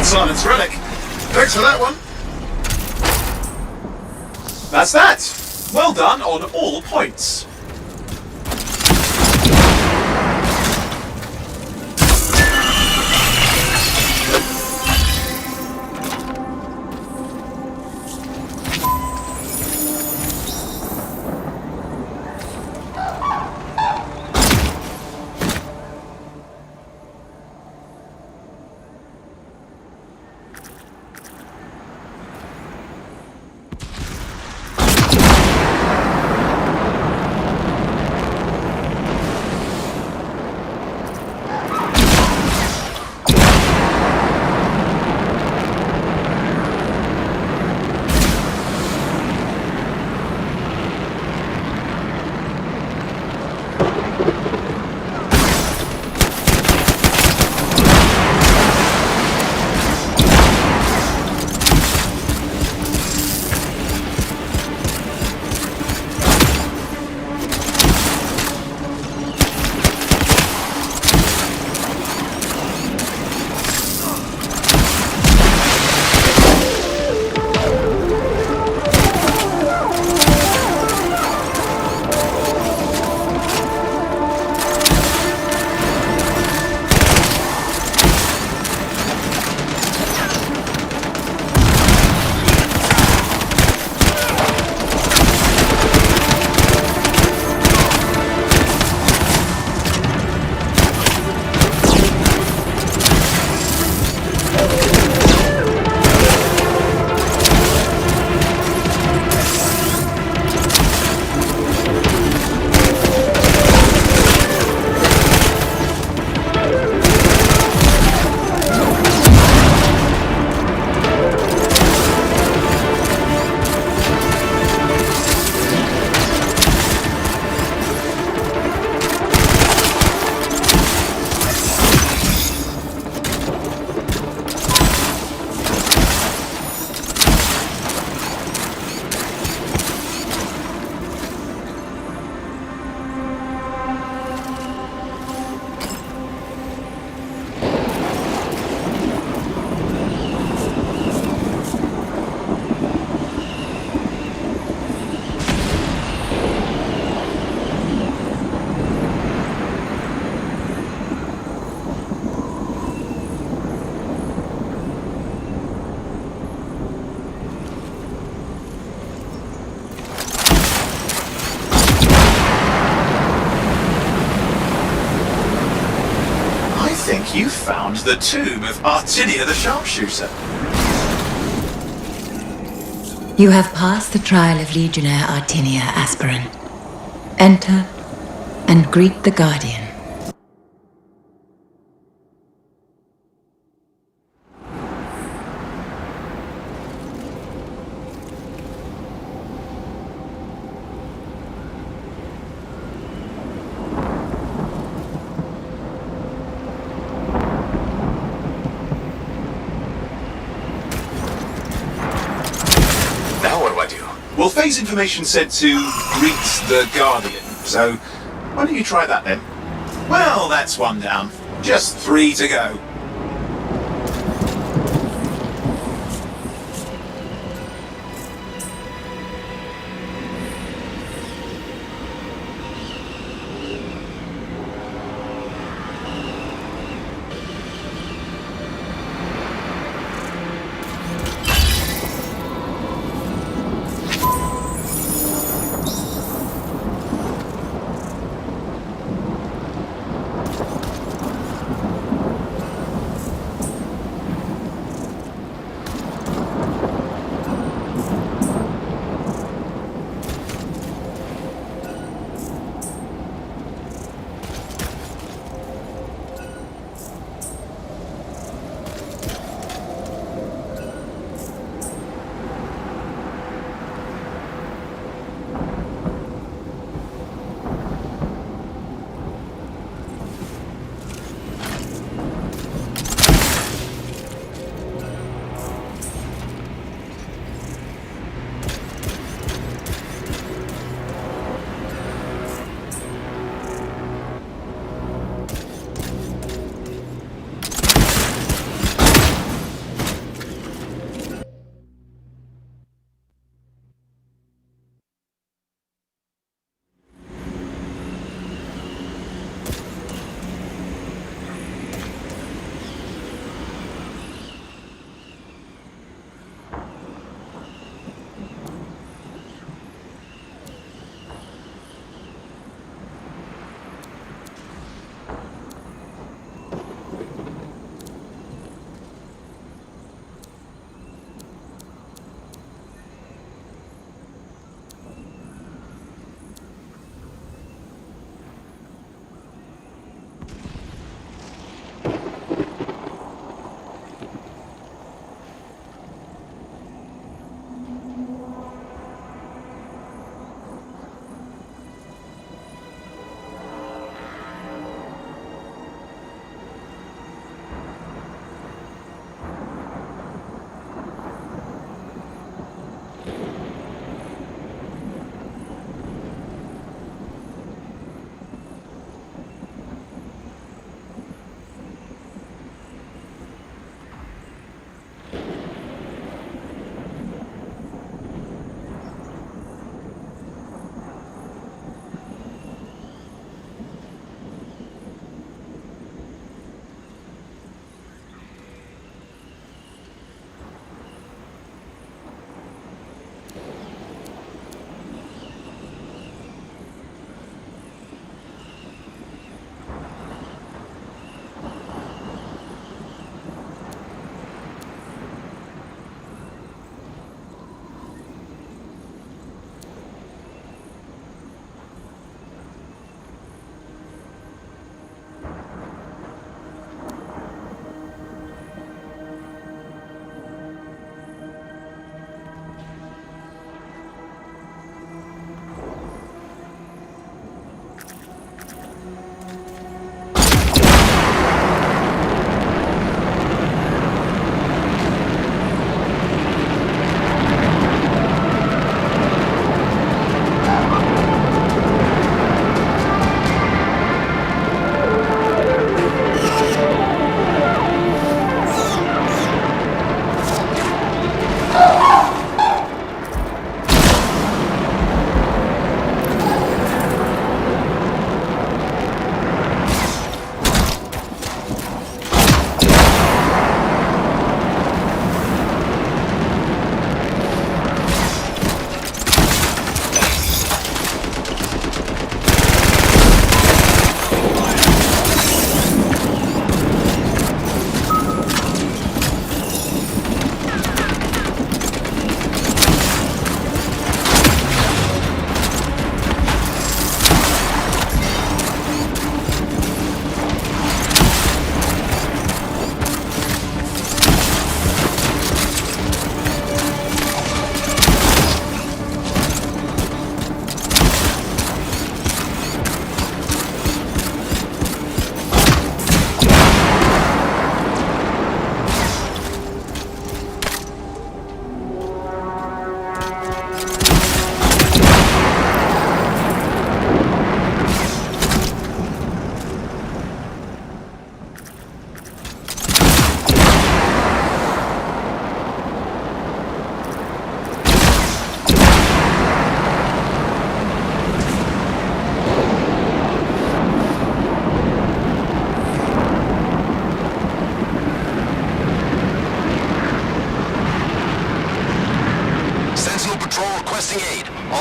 Silence relic. Thanks for that one. That's that. Well done on all points. You found the tomb of Artinia the Sharpshooter. You have passed the trial of Legionnaire Artinia, aspirant. Enter and greet the Guardian. Well, phase information said to greet the Guardian, so why don't you try that then? Well, that's one down. Just 3 to go.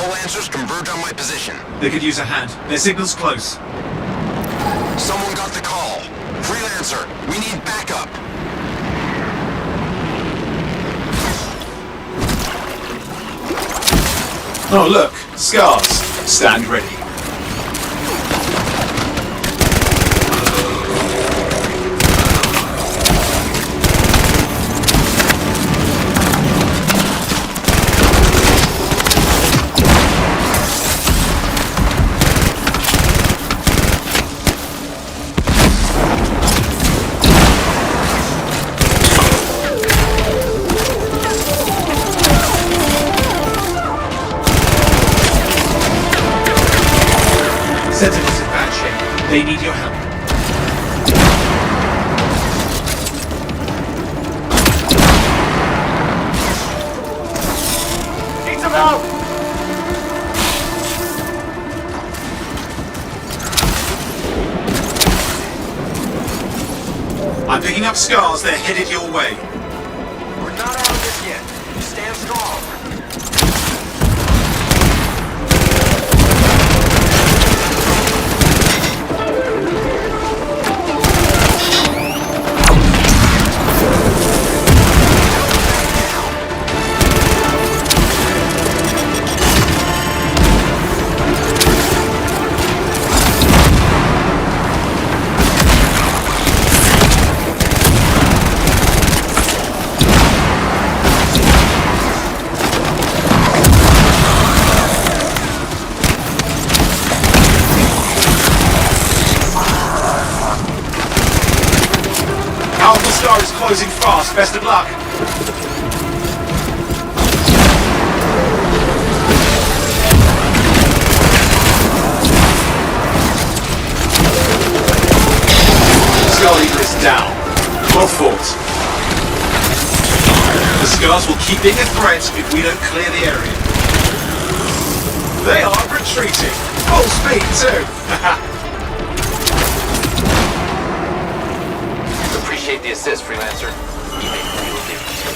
All Lancers converge on my position. They could use a hand. Their signal's close. Someone got the call. Freelancer, we need backup. Oh, look. Scars. Stand ready. Sentinel's in bad shape. They need your help. Need some help! I'm picking up scars. They're headed your way. We're not out of this yet. Stand strong. Alpha Star is closing fast. Best of luck. Skull Eagle is down. Well fought. The Scars will keep being a threat if we don't clear the area. They are retreating. Full speed too. Appreciate the assist, Freelancer. You make a real difference.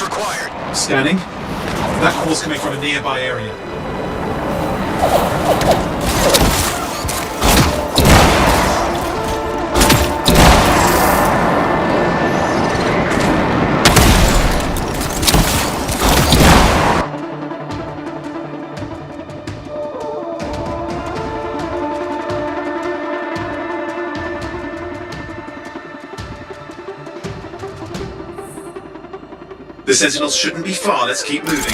Assistance required. Scanning. That call's coming from a nearby area. The sentinels shouldn't be far. Let's keep moving.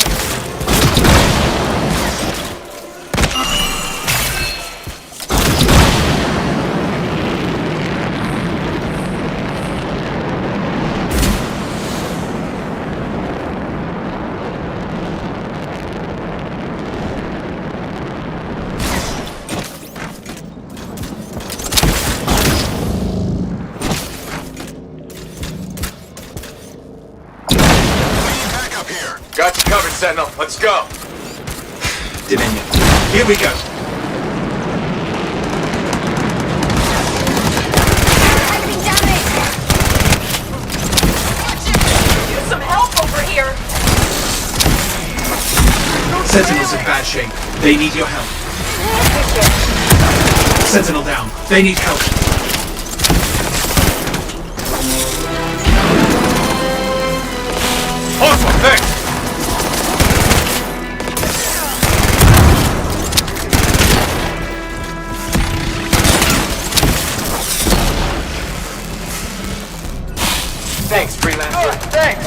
Got you covered, Sentinel. Let's go. Dominion. Here we go. Need some help over here. Sentinel's in bad shape. They need your help. Sentinel down. They need help. Awesome, thanks. Thanks, freelancer. Thanks.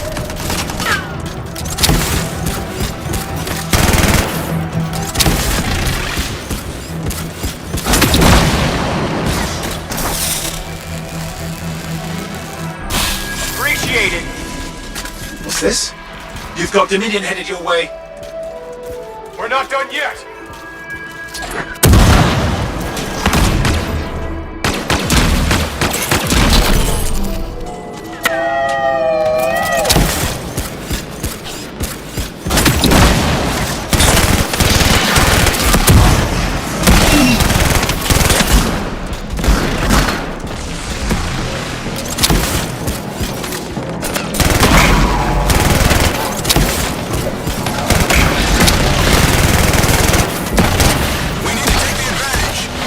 Appreciate it. What's this? You've got Dominion headed your way. We're not done yet.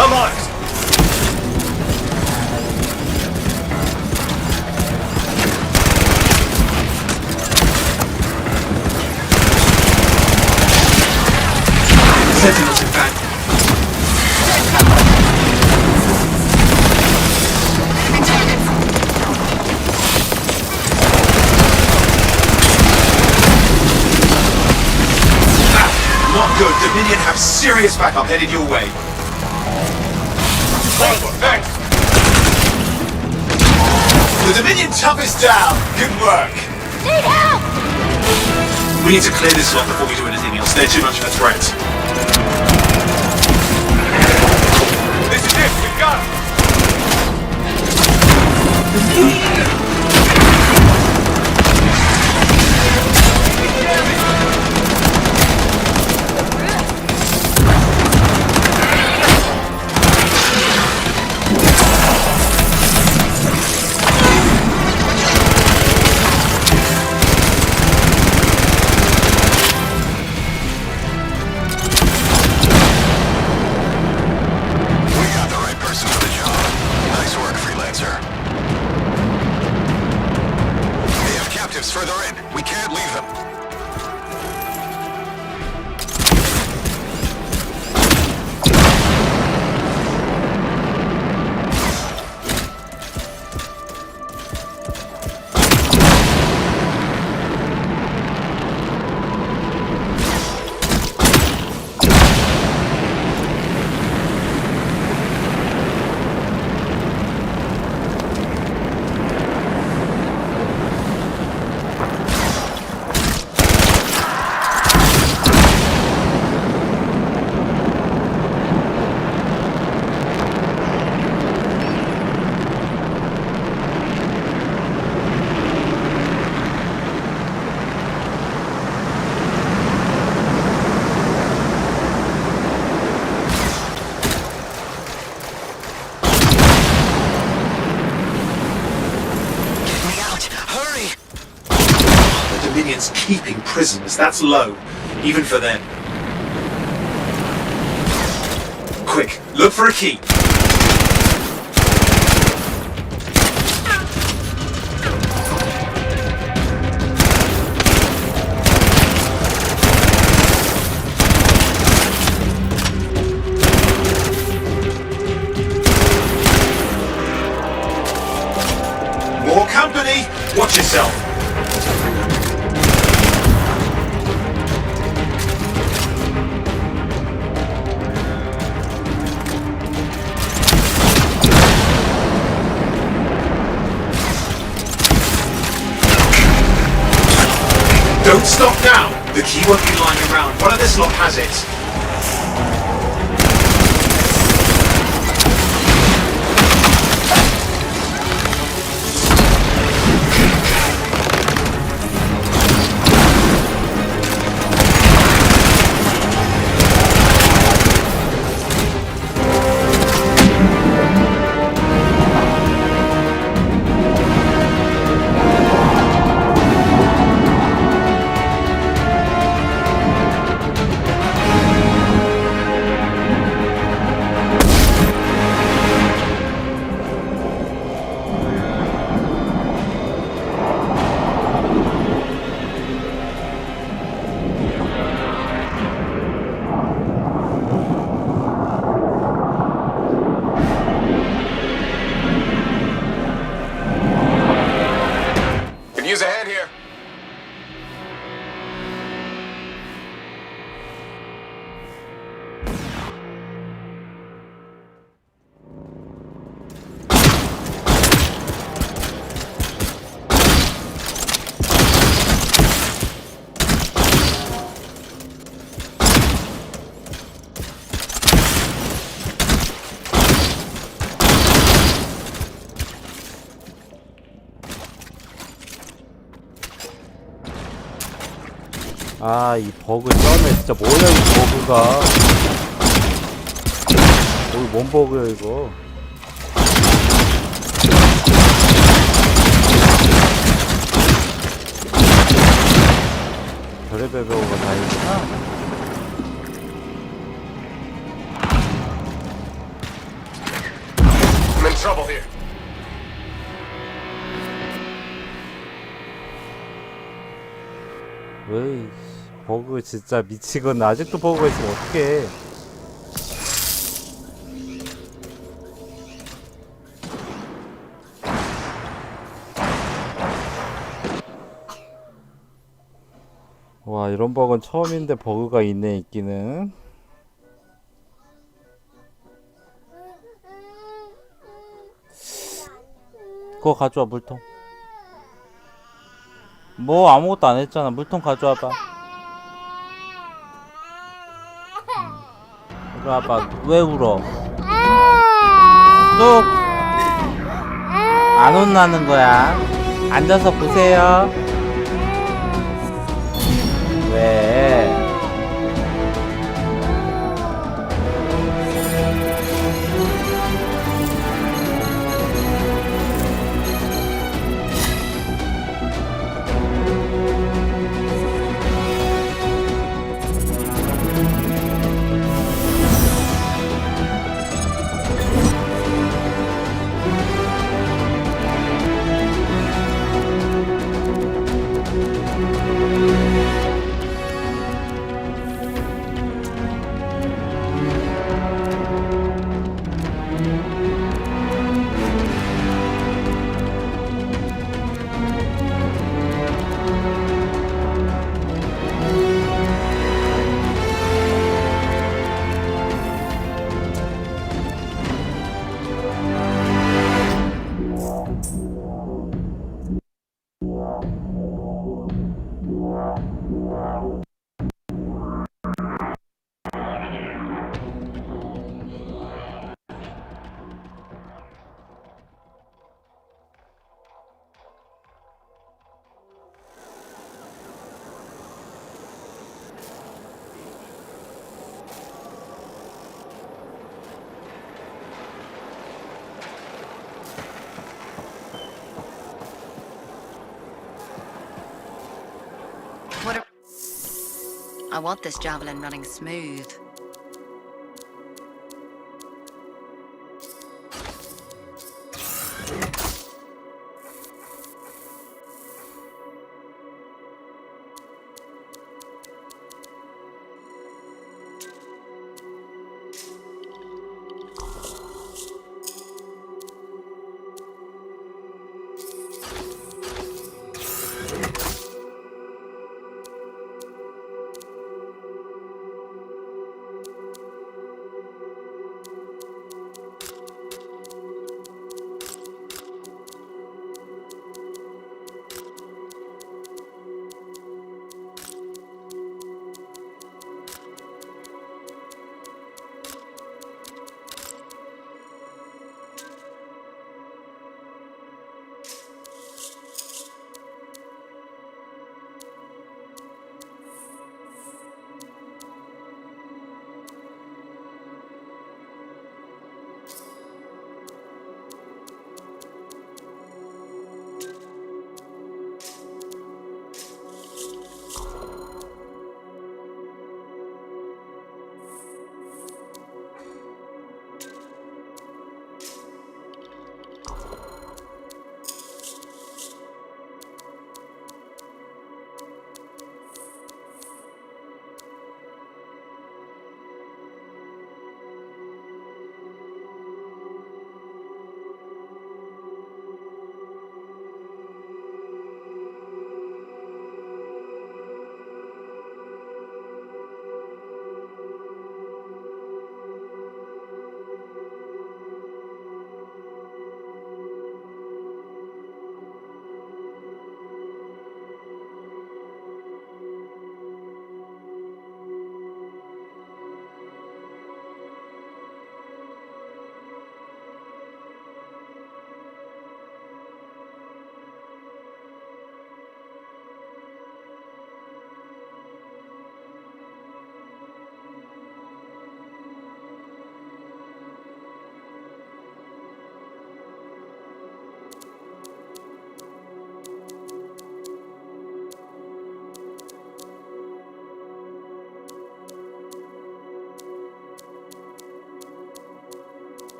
I'm on it! Sentinels in bad. Not good. Dominion have serious backup headed your way. Thanks. The Dominion toughest down. Good work. Need help! We need to clear this lot before we do anything else. They're too much of a threat. This is it. We've got him. Further in. We can't leave them. Minions keeping prisoners. That's low, even for them. Quick, look for a key. More company! Watch yourself! Don't stop now! The key won't be lying around. One of this lot has it. Use a hand here. 아, 이 버그 쩌네. 진짜 뭐야, 이 버그가. 뭔 버그야, 이거. 별의별 버그가 다 있구나. I'm in trouble here. 왜 버그 진짜 미치겠네. 아직도 버그가 있으면 어떡해. 와, 이런 버그는 처음인데 버그가 있네, 있기는. 그거 가져와, 물통. 뭐 아무것도 안 했잖아. 물통 가져와봐. 이리 와봐. 왜 울어? 또 안 혼나는 거야. 앉아서 보세요. 왜? I want this javelin running smooth.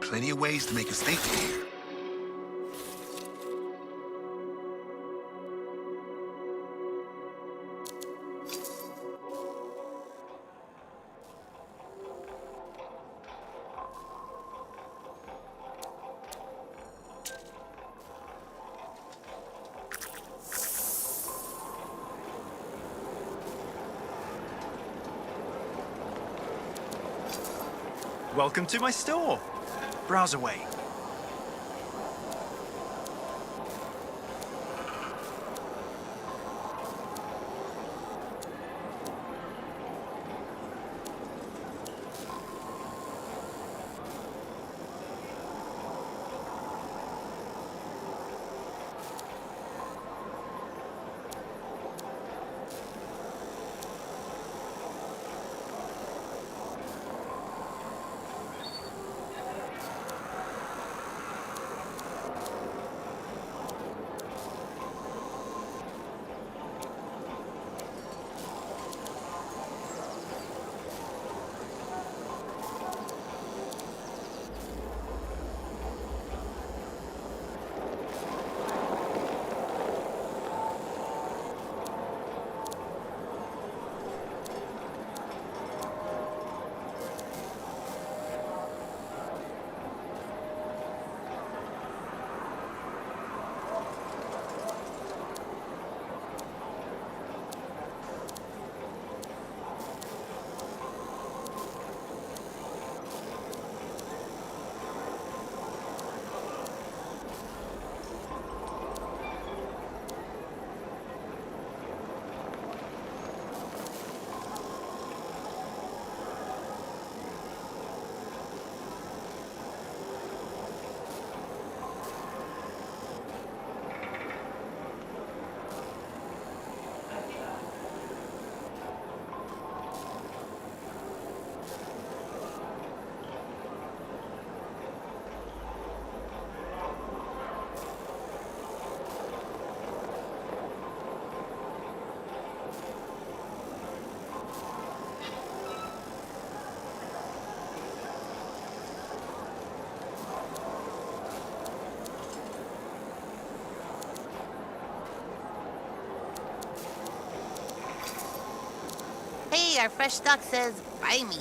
Plenty of ways to make a statement here. Welcome to my store. Browse away. Hey, our fresh stock says, buy me.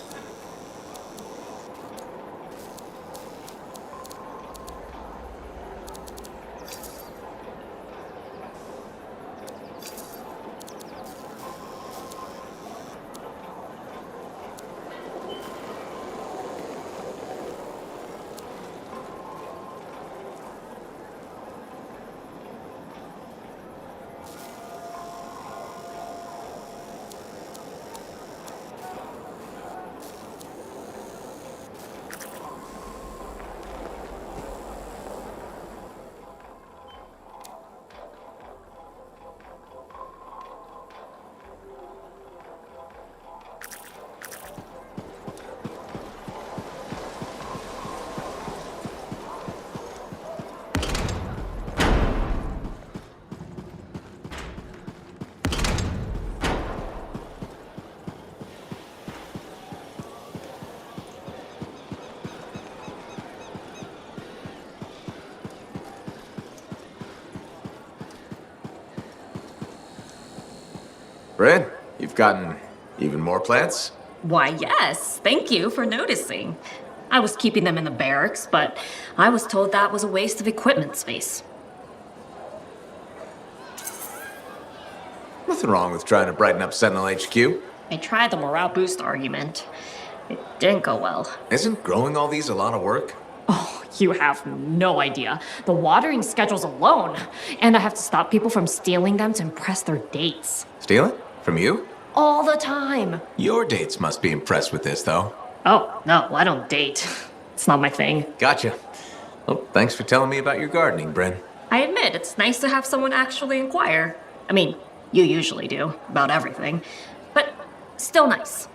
Bryn, you've gotten even more plants? Why, yes. Thank you for noticing. I was keeping them in the barracks, but I was told that was a waste of equipment space. Nothing wrong with trying to brighten up Sentinel HQ. I tried the morale boost argument. It didn't go well. Isn't growing all these a lot of work? Oh, you have no idea. The watering schedules alone. And I have to stop people from stealing them to impress their dates. Stealing? From you? All the time. Your dates must be impressed with this, though. Oh, no, I don't date. It's not my thing. Gotcha. Well, thanks for telling me about your gardening, Bryn. I admit, it's nice to have someone actually inquire. I mean, you usually do, about everything. But still nice.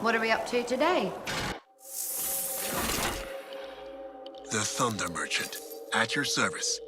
What are we up to today? The Thunder Merchant, at your service.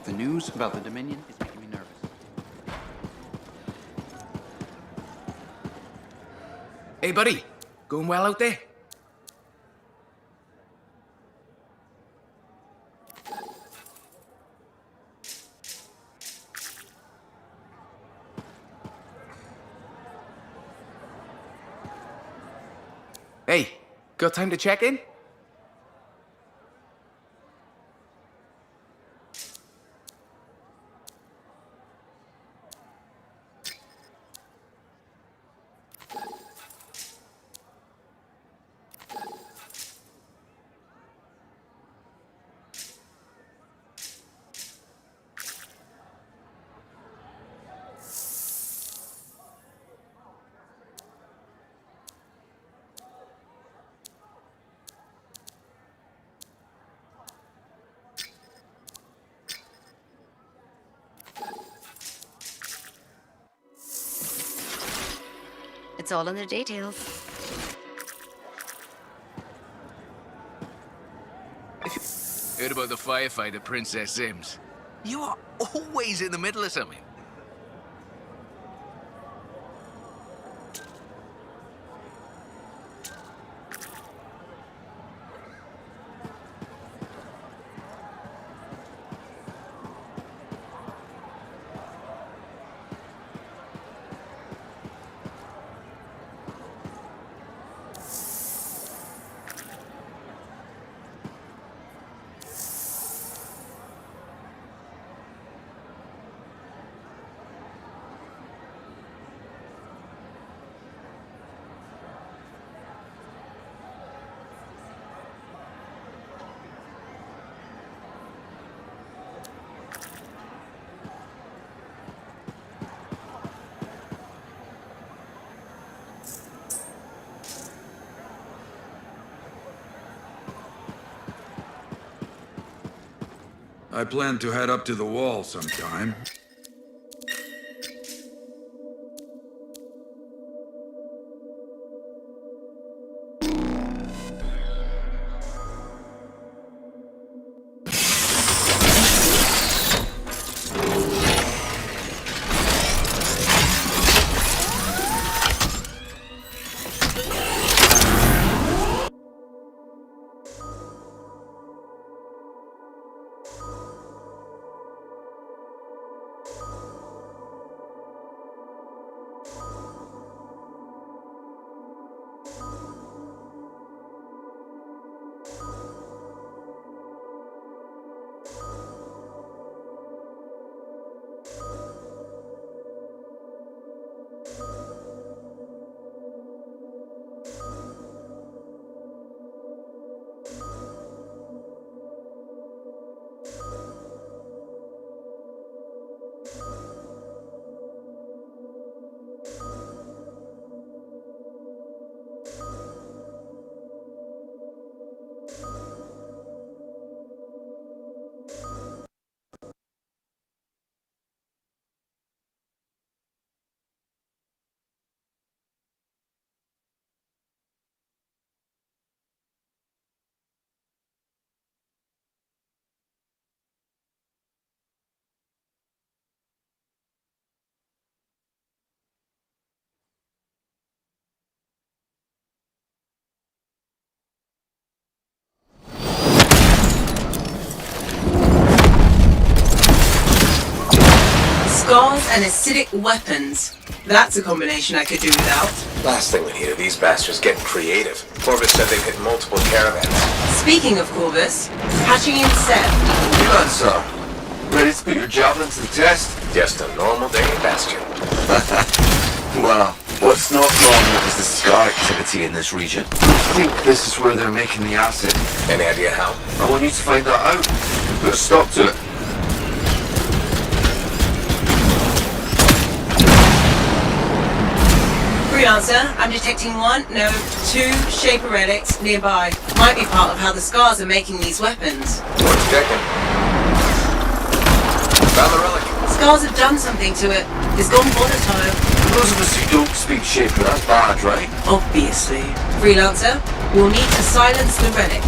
The news about the Dominion is making me nervous. Hey, buddy. Going well out there? Hey, got time to check in? It's all in the details. Heard about the firefighter, Princess Sims. You are always in the middle of something. I plan to head up to the wall sometime. Scars and acidic weapons. That's a combination I could do without. Last thing we need are these bastards getting creative. Corvus said they've hit multiple caravans. Speaking of Corvus, patching in Seb. Freelancer, ready to put your javelin to the test? Just a normal day in Bastion. Well, what's not normal is the scar activity in this region. I think this is where they're making the acid. Any idea how? I want you to find that out and put a stop to it. Freelancer, I'm detecting two Shaper relics nearby. Might be part of how the Scars are making these weapons. Worth checking. Found the relic. Scars have done something to it. It's gone volatile. For those of us who don't speak Shaper, that's bad, right? Obviously. Freelancer, we'll need to silence the relic.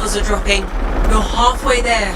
Are dropping. You're halfway there.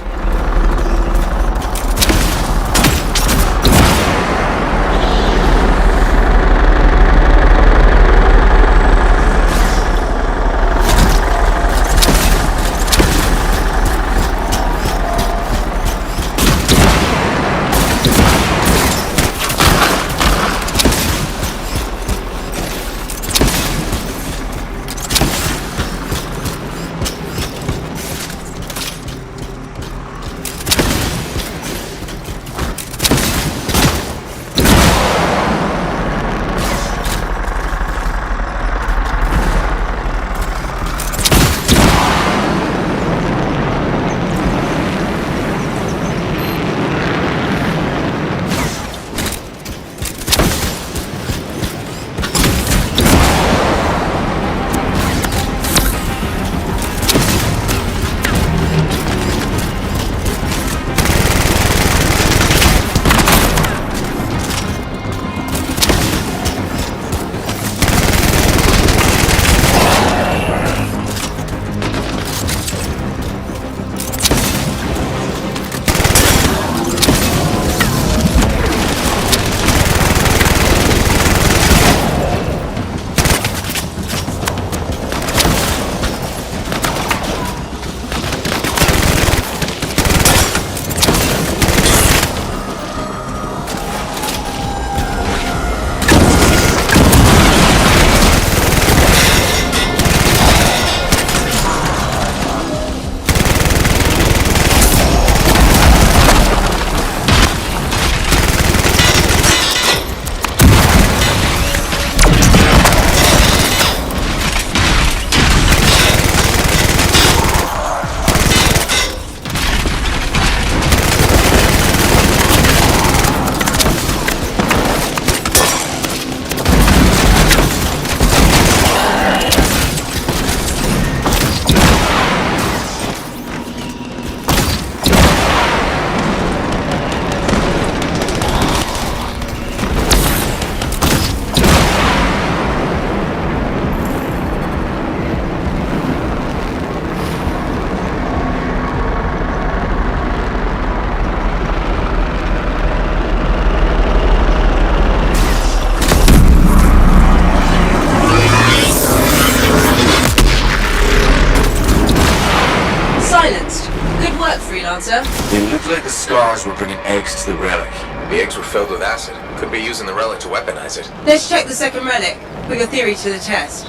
Freelancer. It looked like the scars were bringing eggs to the relic. The eggs were filled with acid. Could be using the relic to weaponize it. Let's check the second relic. Put your theory to the test.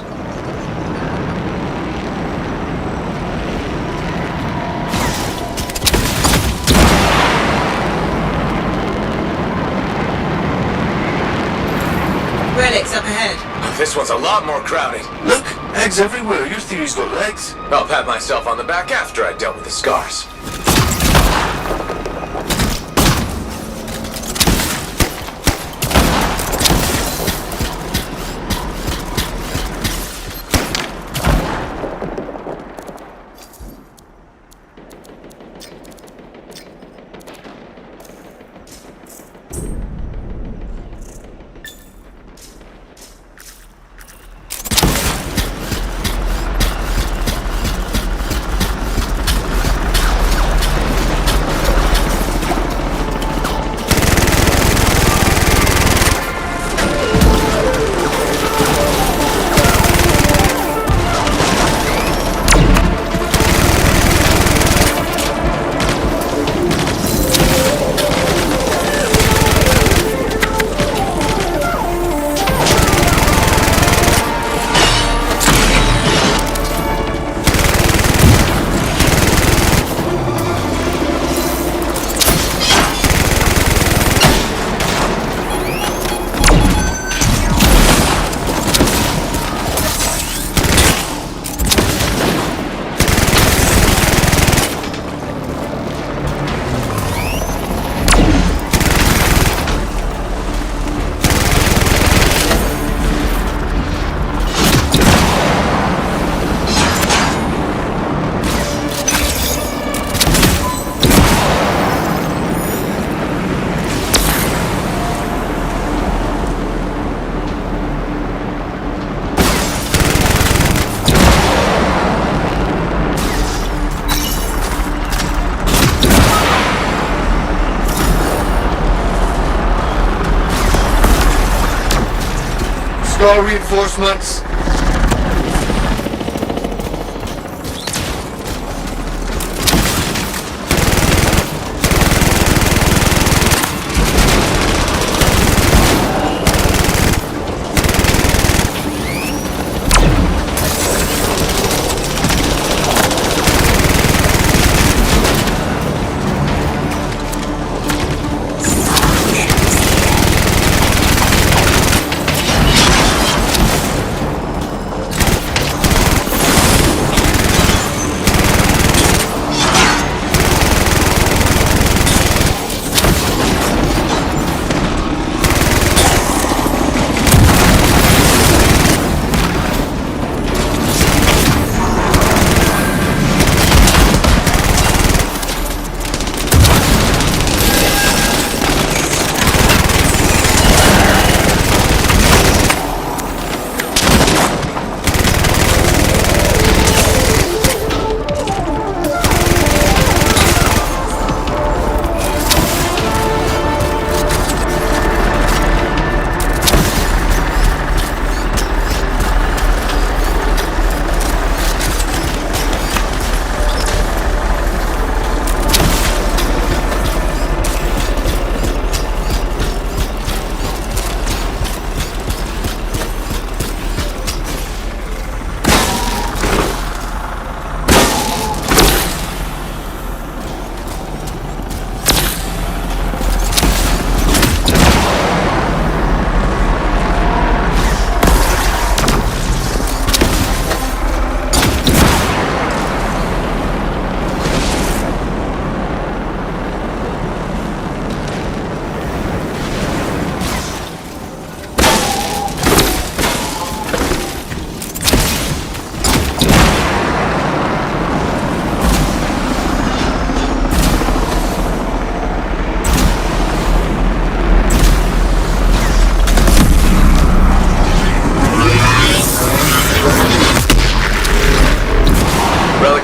Relic's up ahead. Oh, this one's a lot more crowded. Look, eggs everywhere. Your theory's got legs. I'll pat myself on the back after I dealt with the scars. Scar reinforcements.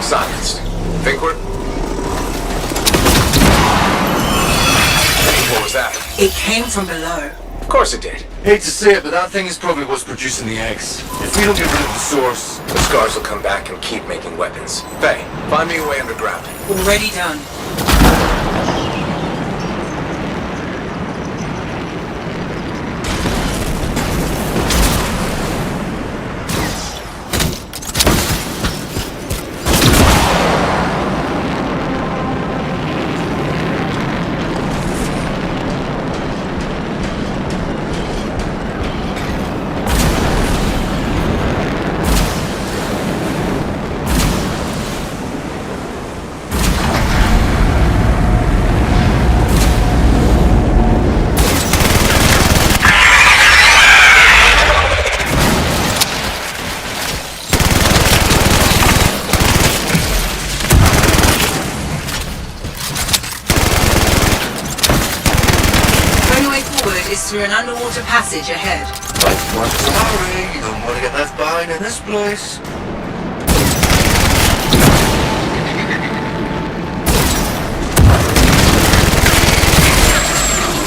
Silenced. Think we're... What was that? It came from below. course it did. Hate to say it, but that thing is probably what's producing the eggs. If we don't get rid of the source... The scars will come back and keep making weapons. Faye, find me a way underground. Already done. Through an underwater passage ahead. Life wants to hurry, you don't want to get left behind in this place.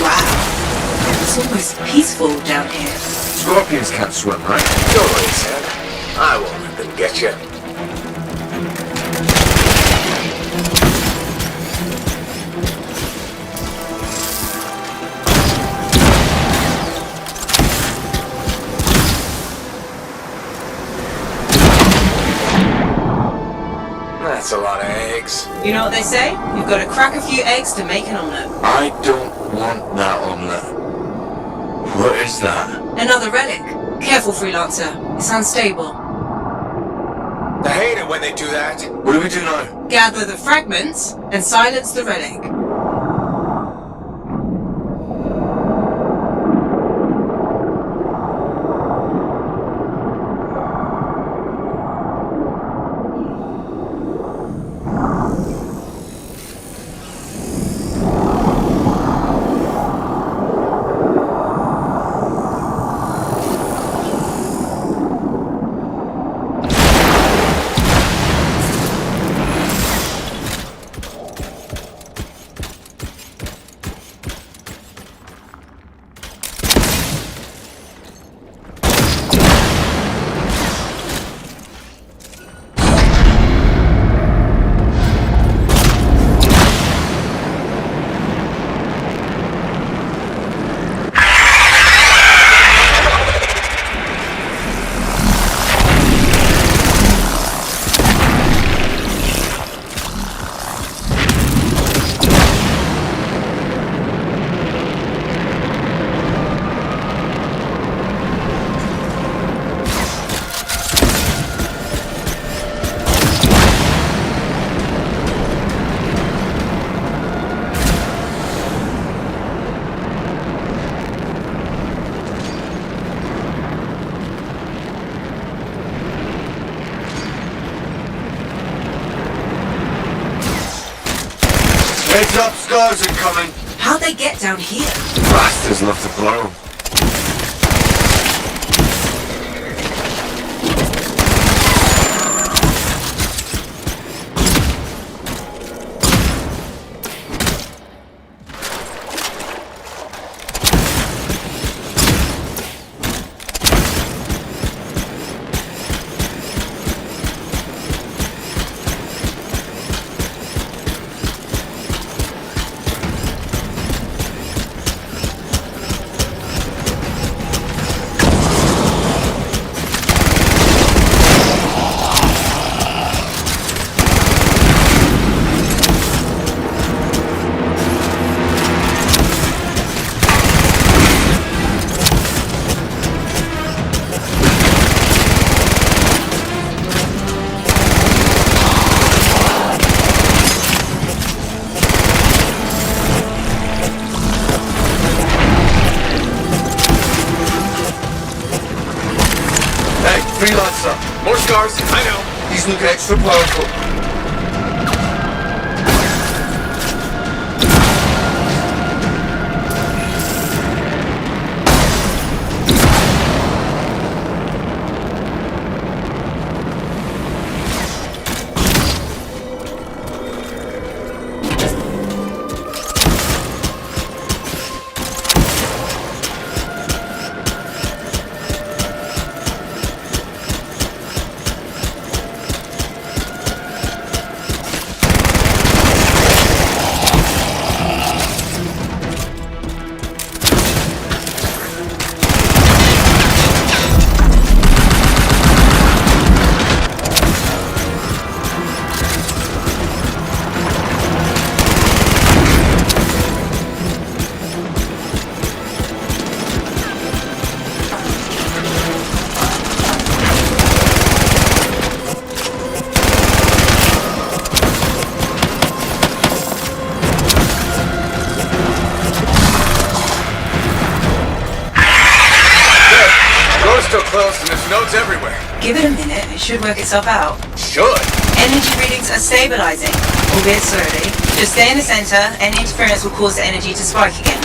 Wow, it's almost peaceful down here. Scorpions can't swim, right? Don't worry, Sam. I won't let them get you. That's a lot of eggs. You know what they say? You've got to crack a few eggs to make an omelette. I don't want that omelette. What is that? Another relic. Careful, Freelancer. It's unstable. I hate it when they do that. What do we do now? Gather the fragments and silence the relic. Heads up, scars incoming. How'd they get down here? Bastards love to blow. Freelancer. More scars, I know. He's looking extra powerful. Give it a minute, it should work itself out. Should? Energy readings are stabilizing, albeit slowly. Just stay in the center, any interference will cause the energy to spike again.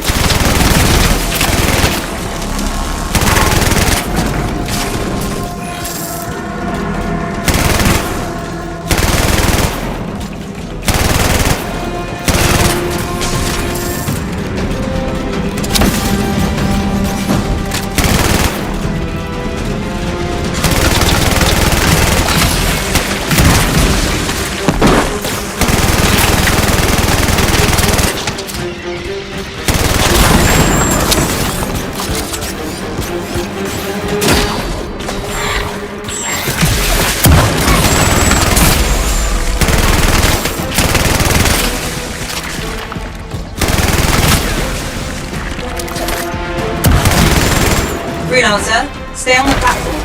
Freelancer, stay on the platform.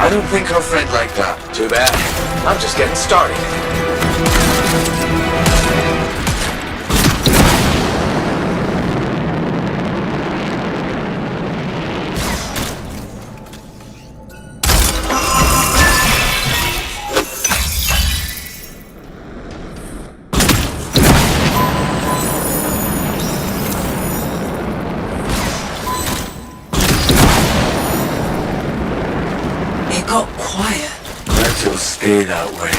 I don't think our friend liked that. Too bad. I'm just getting started. It got quiet. It'll stay that way.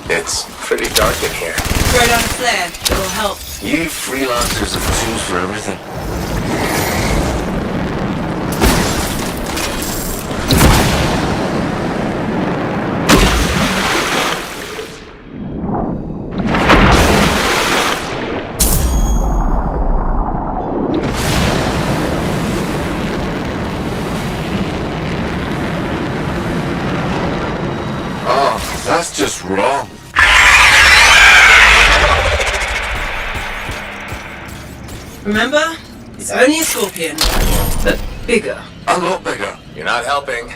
It's pretty dark in here. Throw down a flare, it'll help. You freelancers have tools for everything. just wrong. Remember? It's only a scorpion, but bigger. A lot bigger. You're not helping.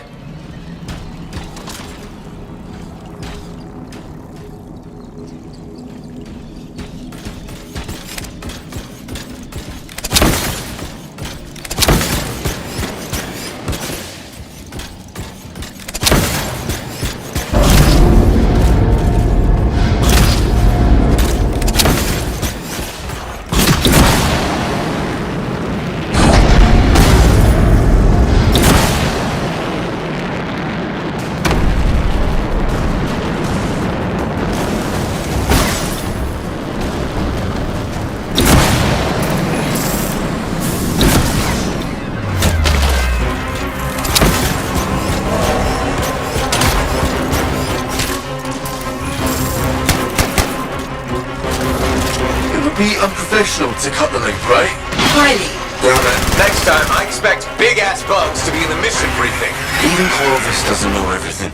Be unprofessional to cut the link, right? Highly. Damn it. Next time, I expect big-ass bugs to be in the mission briefing. Even Corvus doesn't know everything.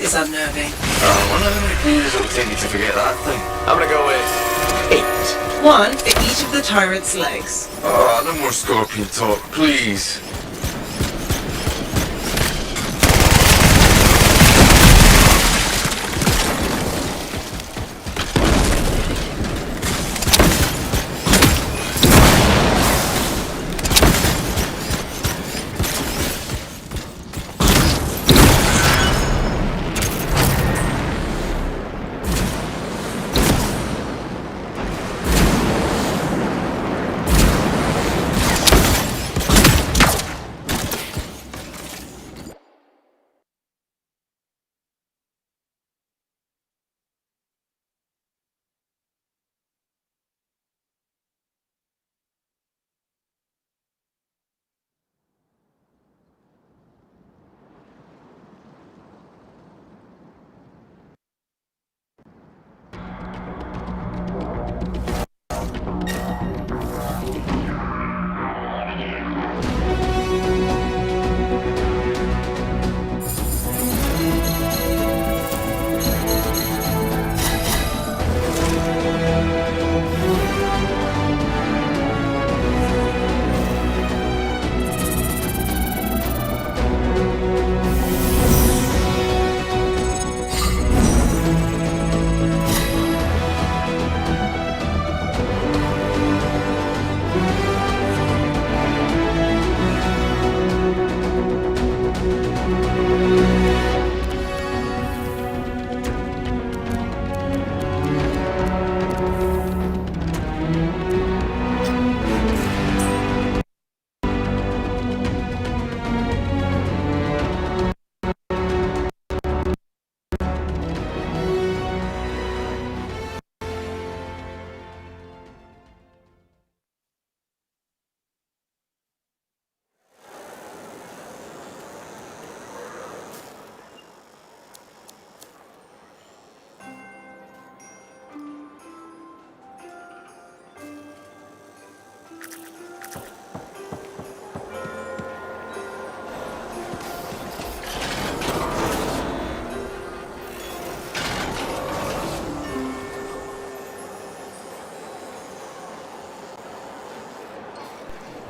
Is unnerving. One of the many years it will take you to forget that thing. I'm gonna go with 8. One for each of the tyrant's legs. No more scorpion talk, please.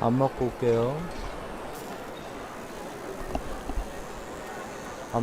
안 먹고 올게요.